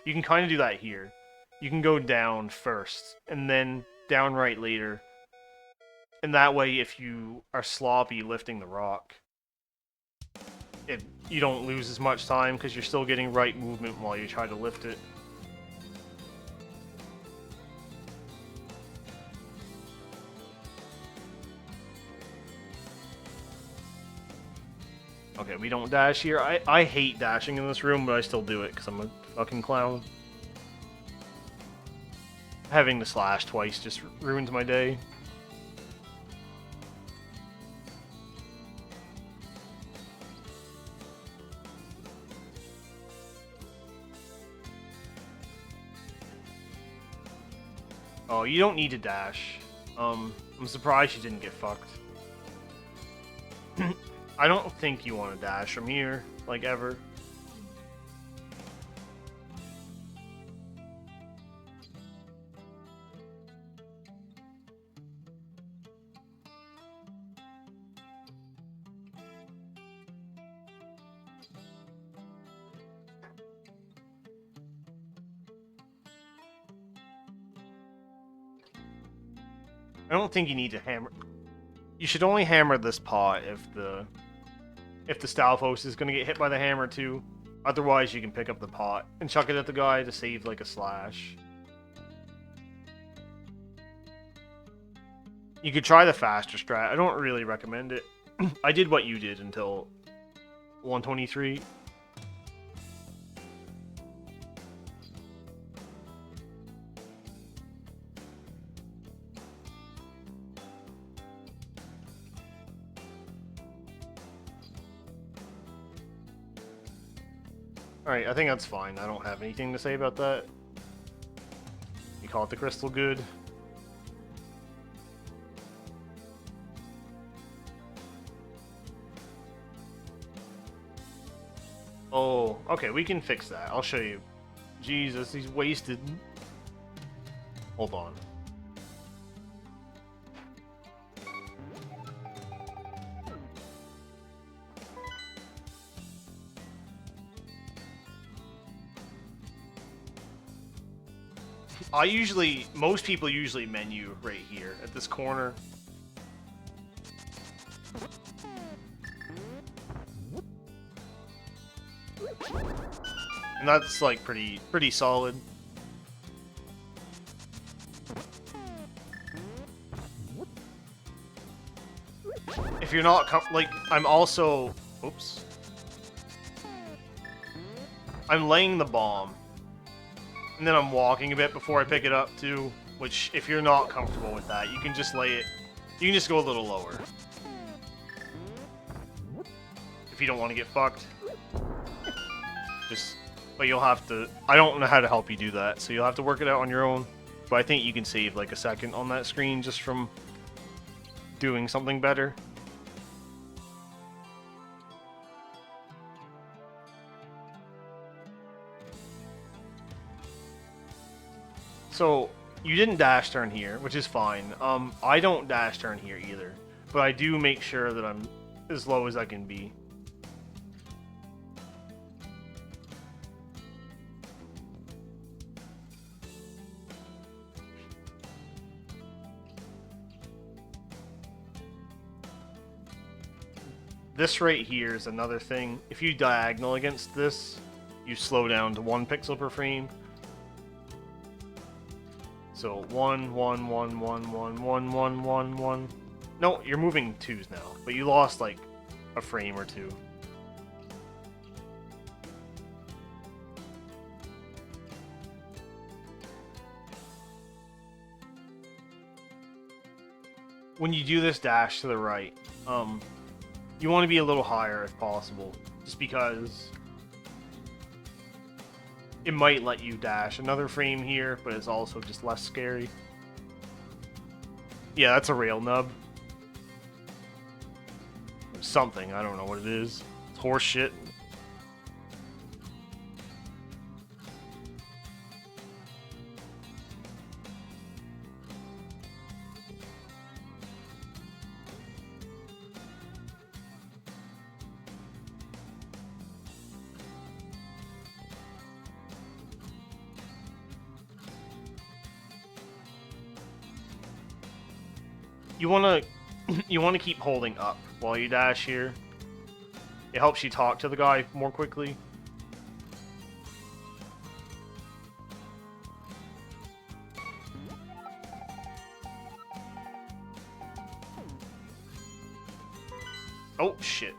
you can kind of do that here. You can go down first, and then down right later. And that way, if you are sloppy lifting the rock, you don't lose as much time, because you're still getting right movement while you try to lift it. Okay, we don't dash here. I hate dashing in this room, but I still do it, because I'm a fucking clown. Having to slash twice just ruins my day. Oh, you don't need to dash. I'm surprised you didn't get fucked. I don't think you want to dash from here, like, ever. I don't think you need to hammer. You should only hammer this pot if the Stalfos is going to get hit by the hammer too. Otherwise, you can pick up the pot and chuck it at the guy to save like a slash. You could try the faster strat. I don't really recommend it. I did what you did until 123. Alright, I think that's fine. I don't have anything to say about that. You call it the crystal good. Oh, okay, we can fix that. I'll show you. Jesus, he's wasted. Hold on. Most people usually menu right here at this corner. And that's like pretty solid. If you're not like, I'm also, oops. I'm laying the bomb. And then I'm walking a bit before I pick it up too, which if you're not comfortable with that, you can just lay it, you can just go a little lower. If you don't want to get fucked. But you'll have to, I don't know how to help you do that, so you'll have to work it out on your own. But I think you can save like a second on that screen just from doing something better. So, you didn't dash turn here, which is fine. I don't dash turn here either. But I do make sure that I'm as low as I can be. This right here is another thing. If you diagonal against this, you slow down to 1 pixel per frame. So 1, 1, 1, 1, 1, 1, 1, 1, 1. No, you're moving 2s now, but you lost like a frame or 2. When you do this dash to the right, you want to be a little higher if possible, just because it might let you dash another frame here, but it's also just less scary. Yeah, that's a rail nub. Something, I don't know what it is. It's horse shit. You wanna keep holding up while you dash here. It helps you talk to the guy more quickly. Oh shit.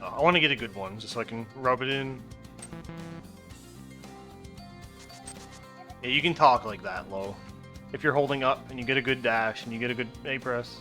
I want to get a good one, just so I can rub it in. Yeah, you can talk like that, low. If you're holding up and you get a good dash and you get a good A press.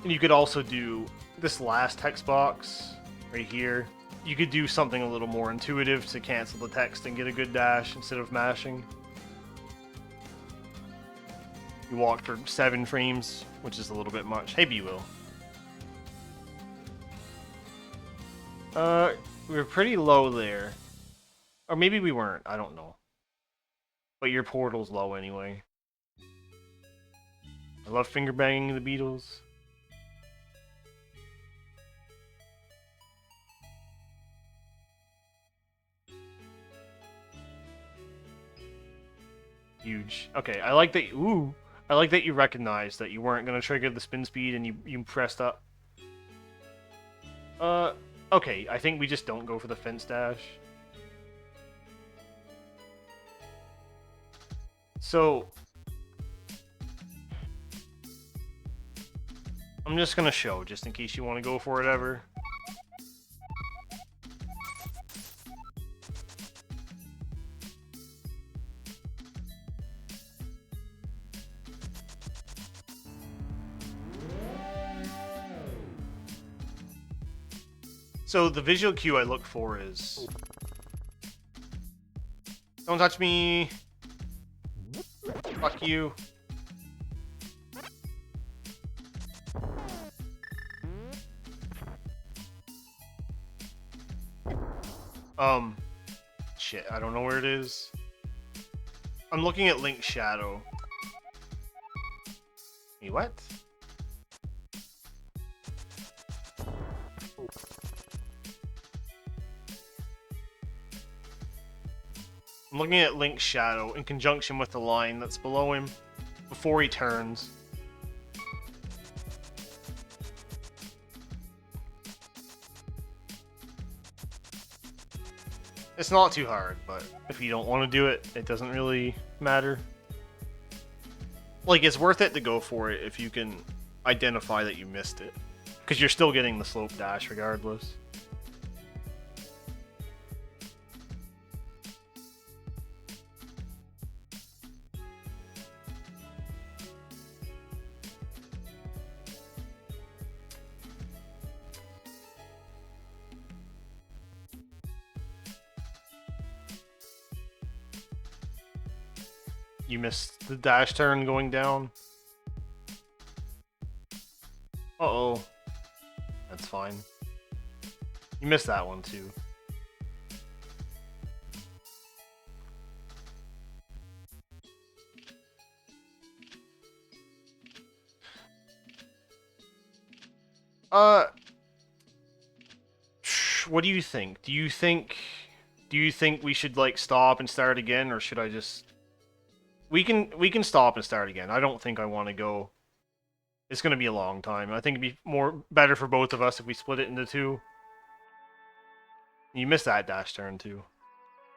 And you could also do this last text box right here. You could do something a little more intuitive to cancel the text and get a good dash instead of mashing. You walked for 7 frames, which is a little bit much. Hey, B-Will. We were pretty low there. Or maybe we weren't, I don't know. But your portal's low anyway. I love finger banging the Beatles. Huge. Okay, I like that. Ooh, I like that you recognized that you weren't gonna trigger the spin speed and you pressed up. Okay. I think we just don't go for the fence dash. So I'm just gonna show, just in case you want to go for it ever. So the visual cue I look for is... Don't touch me! Fuck you. Shit, I don't know where it is. I'm looking at Link's shadow. Wait, what? I'm looking at Link's shadow in conjunction with the line that's below him before he turns. It's not too hard, but if you don't want to do it, it doesn't really matter. Like, it's worth it to go for it if you can identify that you missed it. Because you're still getting the slope dash regardless. You missed the dash turn going down. Uh-oh. That's fine. You missed that one too. What do you think? Do you think we should like stop and start again, or should I just... We can stop and start again. I don't think I want to go. It's going to be a long time. I think it'd be better for both of us if we split it into two. You missed that dash turn too.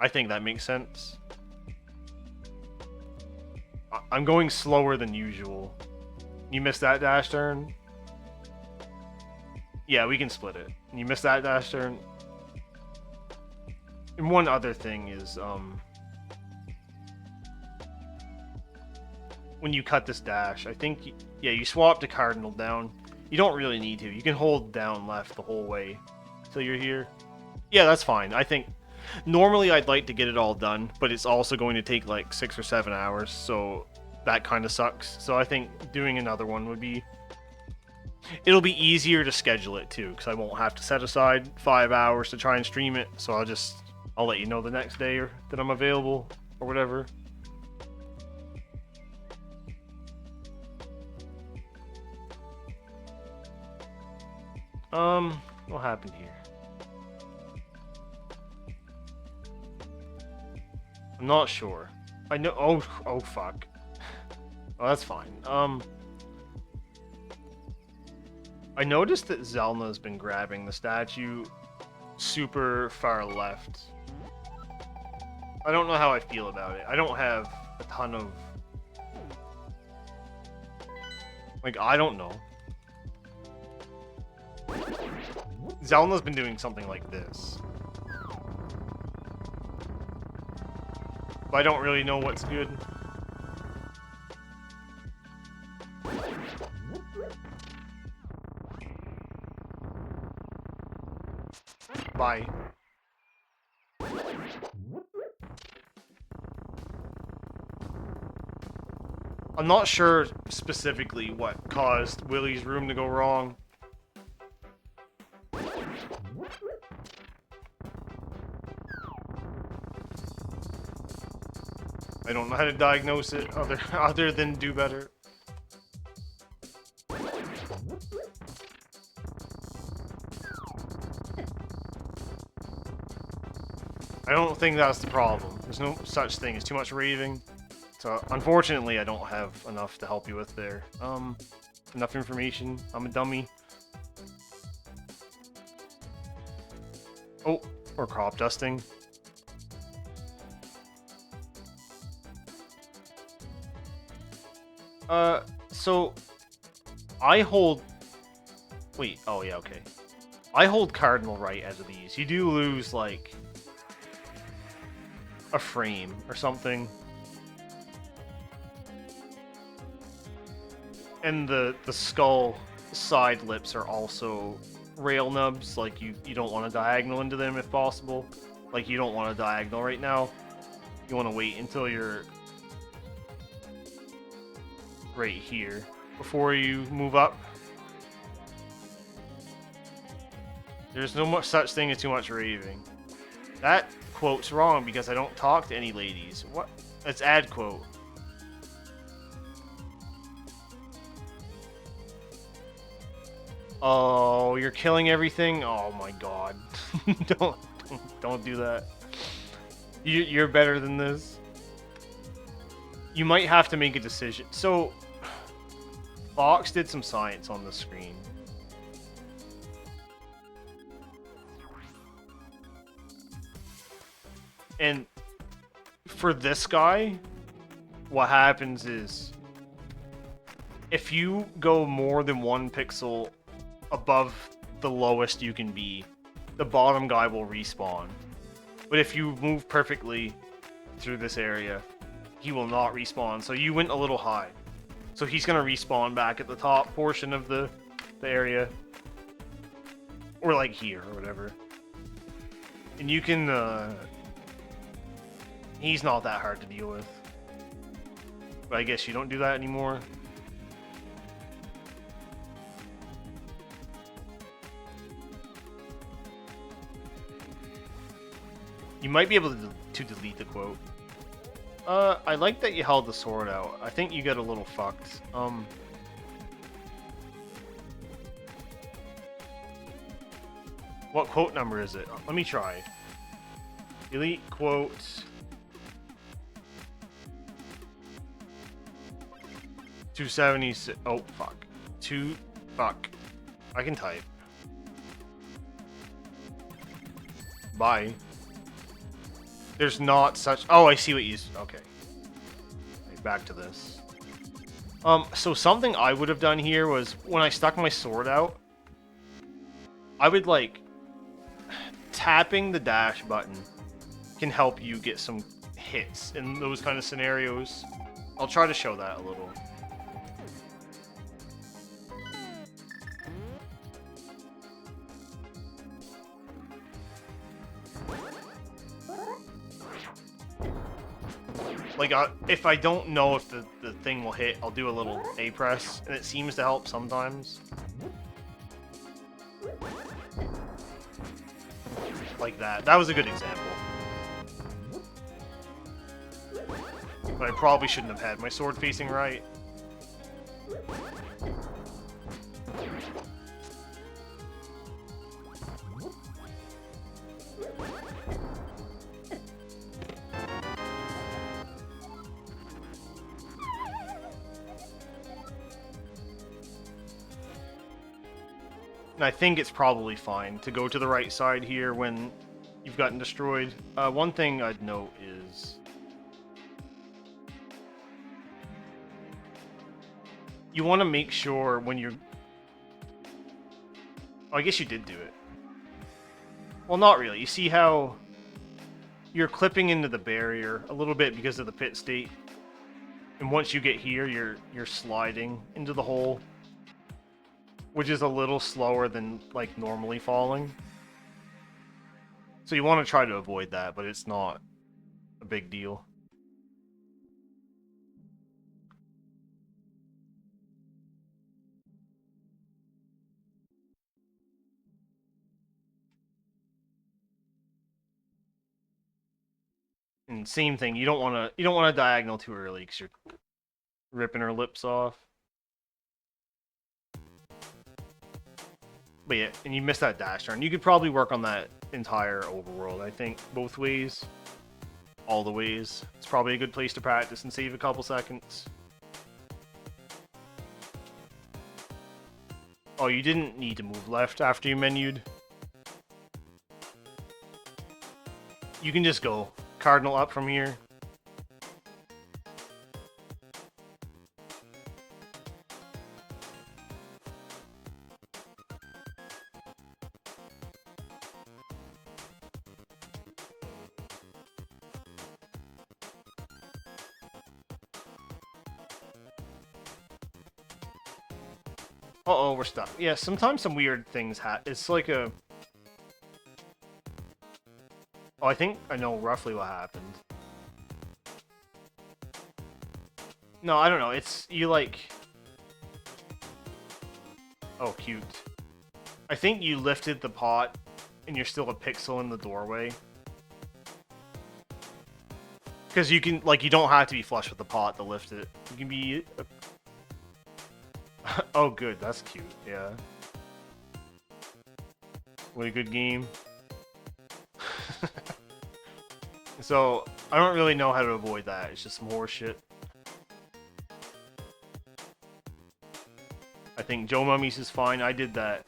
I think that makes sense. I'm going slower than usual. You missed that dash turn. Yeah, we can split it. You missed that dash turn. And one other thing is, when you cut this dash, I think, yeah, you swap to Cardinal down. You don't really need to. You can hold down left the whole way till you're here. Yeah, that's fine. I think, normally I'd like to get it all done, but it's also going to take like 6 or 7 hours, so that kind of sucks. So I think doing another one would be... It'll be easier to schedule it too, because I won't have to set aside 5 hours to try and stream it, so I'll let you know the next day that I'm available, or whatever. What happened here? I'm not sure. I know. Oh, fuck. Oh, that's fine. I noticed that Zelna's been grabbing the statue super far left. I don't know how I feel about it. I don't have a ton of... Like, I don't know. Zelna's been doing something like this. But I don't really know what's good. Bye. I'm not sure specifically what caused Willi's room to go wrong. I don't know how to diagnose it other than do better. I don't think that's the problem. There's no such thing as too much raving. So unfortunately I don't have enough to help you with there. Enough information. I'm a dummy. Oh, or crop dusting. So I hold... Wait, oh yeah, okay. I hold Cardinal right as of these. You do lose, like, a frame or something. And the skull side lips are also rail nubs. Like, you don't want to diagonal into them if possible. Like, you don't want to diagonal right now. You want to wait until you're right here before you move up. There's no much such thing as too much raving. That quote's wrong because I don't talk to any ladies. What? That's ad quote. Oh, you're killing everything? Oh my god. don't do that. You're better than this. You might have to make a decision. So, Fox did some science on the screen. And for this guy, what happens is if you go more than 1 pixel above the lowest you can be, the bottom guy will respawn. But if you move perfectly through this area, he will not respawn. So you went a little high. So he's going to respawn back at the top portion of the area. Or like here or whatever. And you can... he's not that hard to deal with. But I guess you don't do that anymore. You might be able to delete the quote. I like that you held the sword out. I think you get a little fucked. What quote number is it? Let me try. Delete quote. $276. Oh, fuck. Fuck. I can type. Bye. There's not such... Oh, I see what you... Okay. Right, back to this. So something I would have done here was, when I stuck my sword out, I would, like... Tapping the dash button can help you get some hits in those kind of scenarios. I'll try to show that a little. Like, if I don't know if the thing will hit, I'll do a little A press, and it seems to help sometimes. Like that. That was a good example. But I probably shouldn't have had my sword facing right. And I think it's probably fine to go to the right side here when you've gotten destroyed. One thing I'd note is... you want to make sure when you're... Oh, I guess you did do it. Well, not really. You see how you're clipping into the barrier a little bit because of the pit state. And once you get here, you're sliding into the hole, which is a little slower than, like, normally falling. So you want to try to avoid that, but it's not a big deal. And same thing, you don't want to diagonal too early because you're ripping her lips off. But yeah, and you missed that dash turn. You could probably work on that entire overworld, I think, both ways. All the ways. It's probably a good place to practice and save a couple seconds. Oh, you didn't need to move left after you menued. You can just go cardinal up from here. Uh-oh, we're stuck. Yeah, sometimes some weird things it's like a... Oh, I think I know roughly what happened. No, I don't know. It's... you, like... Oh, cute. I think you lifted the pot, and you're still a pixel in the doorway. Because you can... like, you don't have to be flush with the pot to lift it. You can be... Oh, good. That's cute. Yeah. What a good game. So, I don't really know how to avoid that. It's just some horse shit. I think Joe Mummies is fine. I did that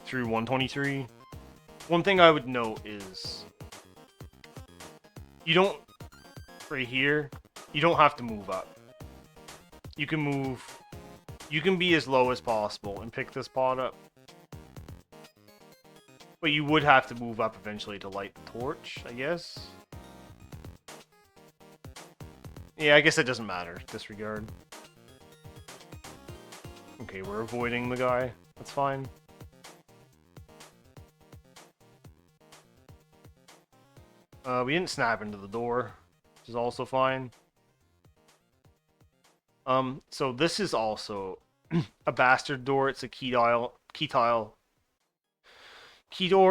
through 123. One thing I would note is you don't, right here, you don't have to move up. You can move, you can be as low as possible and pick this pot up. But you would have to move up eventually to light the torch, I guess. Yeah, I guess it doesn't matter. Disregard. Okay, we're avoiding the guy. That's fine. We didn't snap into the door, which is also fine. So this is also a bastard door. It's a key door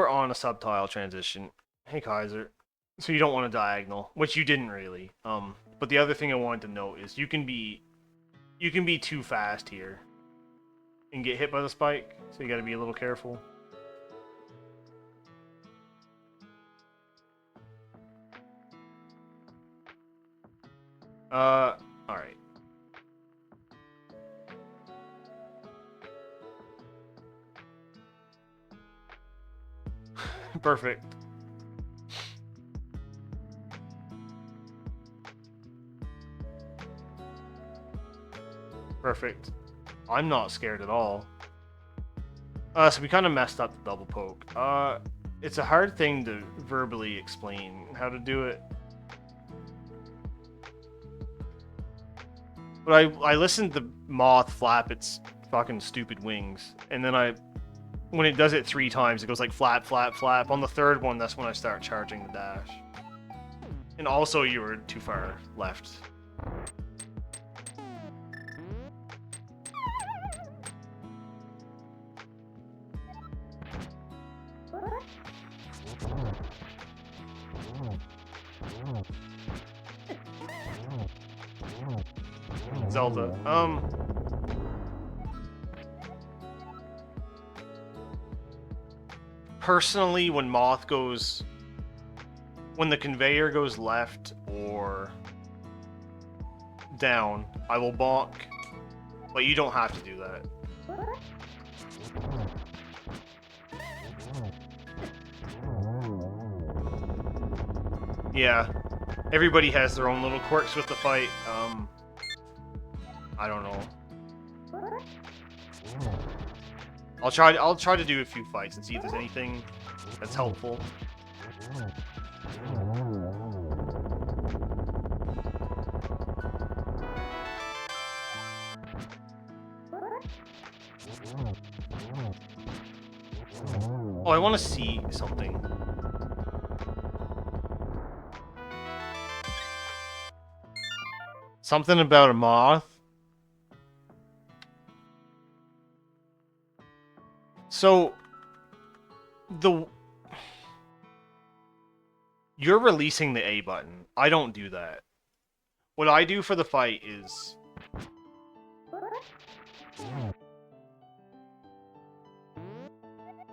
on a subtile transition. Hey, Kaiser. So you don't want a diagonal, which you didn't really. But the other thing I wanted to note is you can be too fast here and get hit by the spike, so you got to be a little careful. All right. Perfect. Perfect. I'm not scared at all. So we kind of messed up the double poke. It's a hard thing to verbally explain how to do it. But I listened to Moth flap its fucking stupid wings, and then when it does it 3 times, it goes like flap, flap, flap. On the 3rd one, that's when I start charging the dash. And also, you were too far left. Zelda. Personally, when the conveyor goes left or down, I will bonk, but you don't have to do that. Yeah, everybody has their own little quirks with the fight. I don't know. I'll try to do a few fights and see if there's anything that's helpful. Oh, I want to see something. Something about a moth. So, you're releasing the A button. I don't do that. What I do for the fight is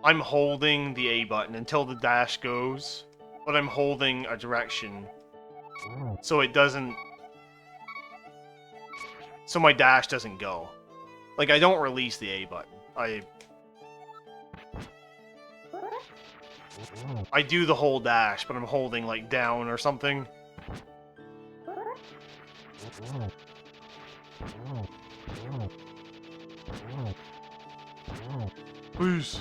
I'm holding the A button until the dash goes, but I'm holding a direction so it doesn't, so my dash doesn't go. Like, I don't release the A button. I do the whole dash, but I'm holding, like, down or something. Please.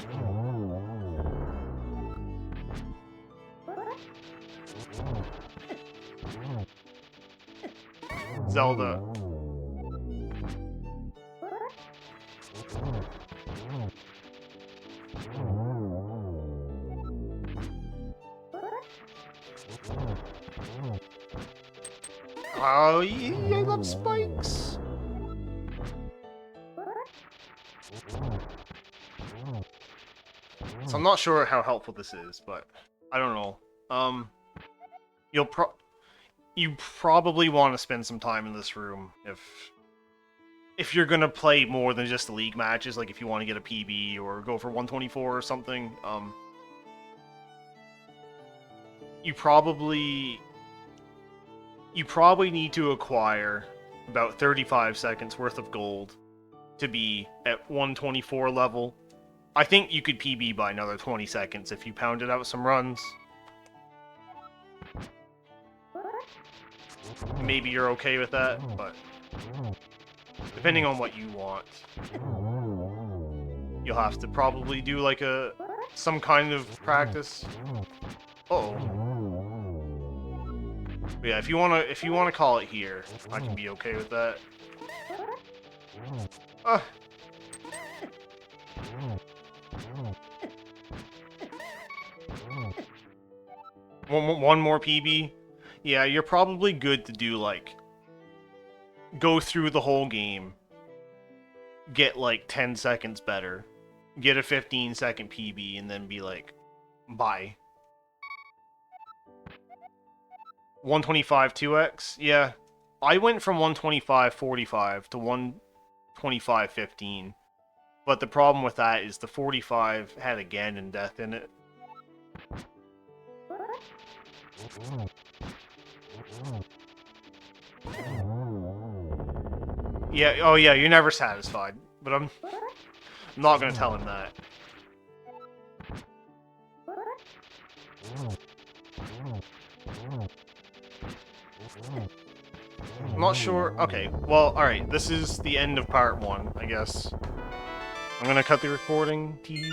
Zelda. Oh, yeah, I love spikes. So I'm not sure how helpful this is, but I don't know. You probably want to spend some time in this room if you're gonna play more than just the league matches, like if you want to get a PB or go for 124 or something, you probably need to acquire about 35 seconds worth of gold to be at 124 level. I think you could PB by another 20 seconds if you pounded out some runs. Maybe you're okay with that, but depending on what you want, you'll have to probably do like some kind of practice. Uh-oh. But yeah, if you wanna call it here, I can be okay with that. One more PB. Yeah, you're probably good to do like go through the whole game, get like 10 seconds better, get a 15-second PB, and then be like, bye. 125 2x? Yeah. I went from 125 45 to 125 15. But the problem with that is the 45 had a Ganon death in it. Yeah, oh yeah, you're never satisfied. But I'm not gonna tell him that. I'm not sure. Okay, well, alright, this is the end of part 1, I guess. I'm gonna cut the recording, TV.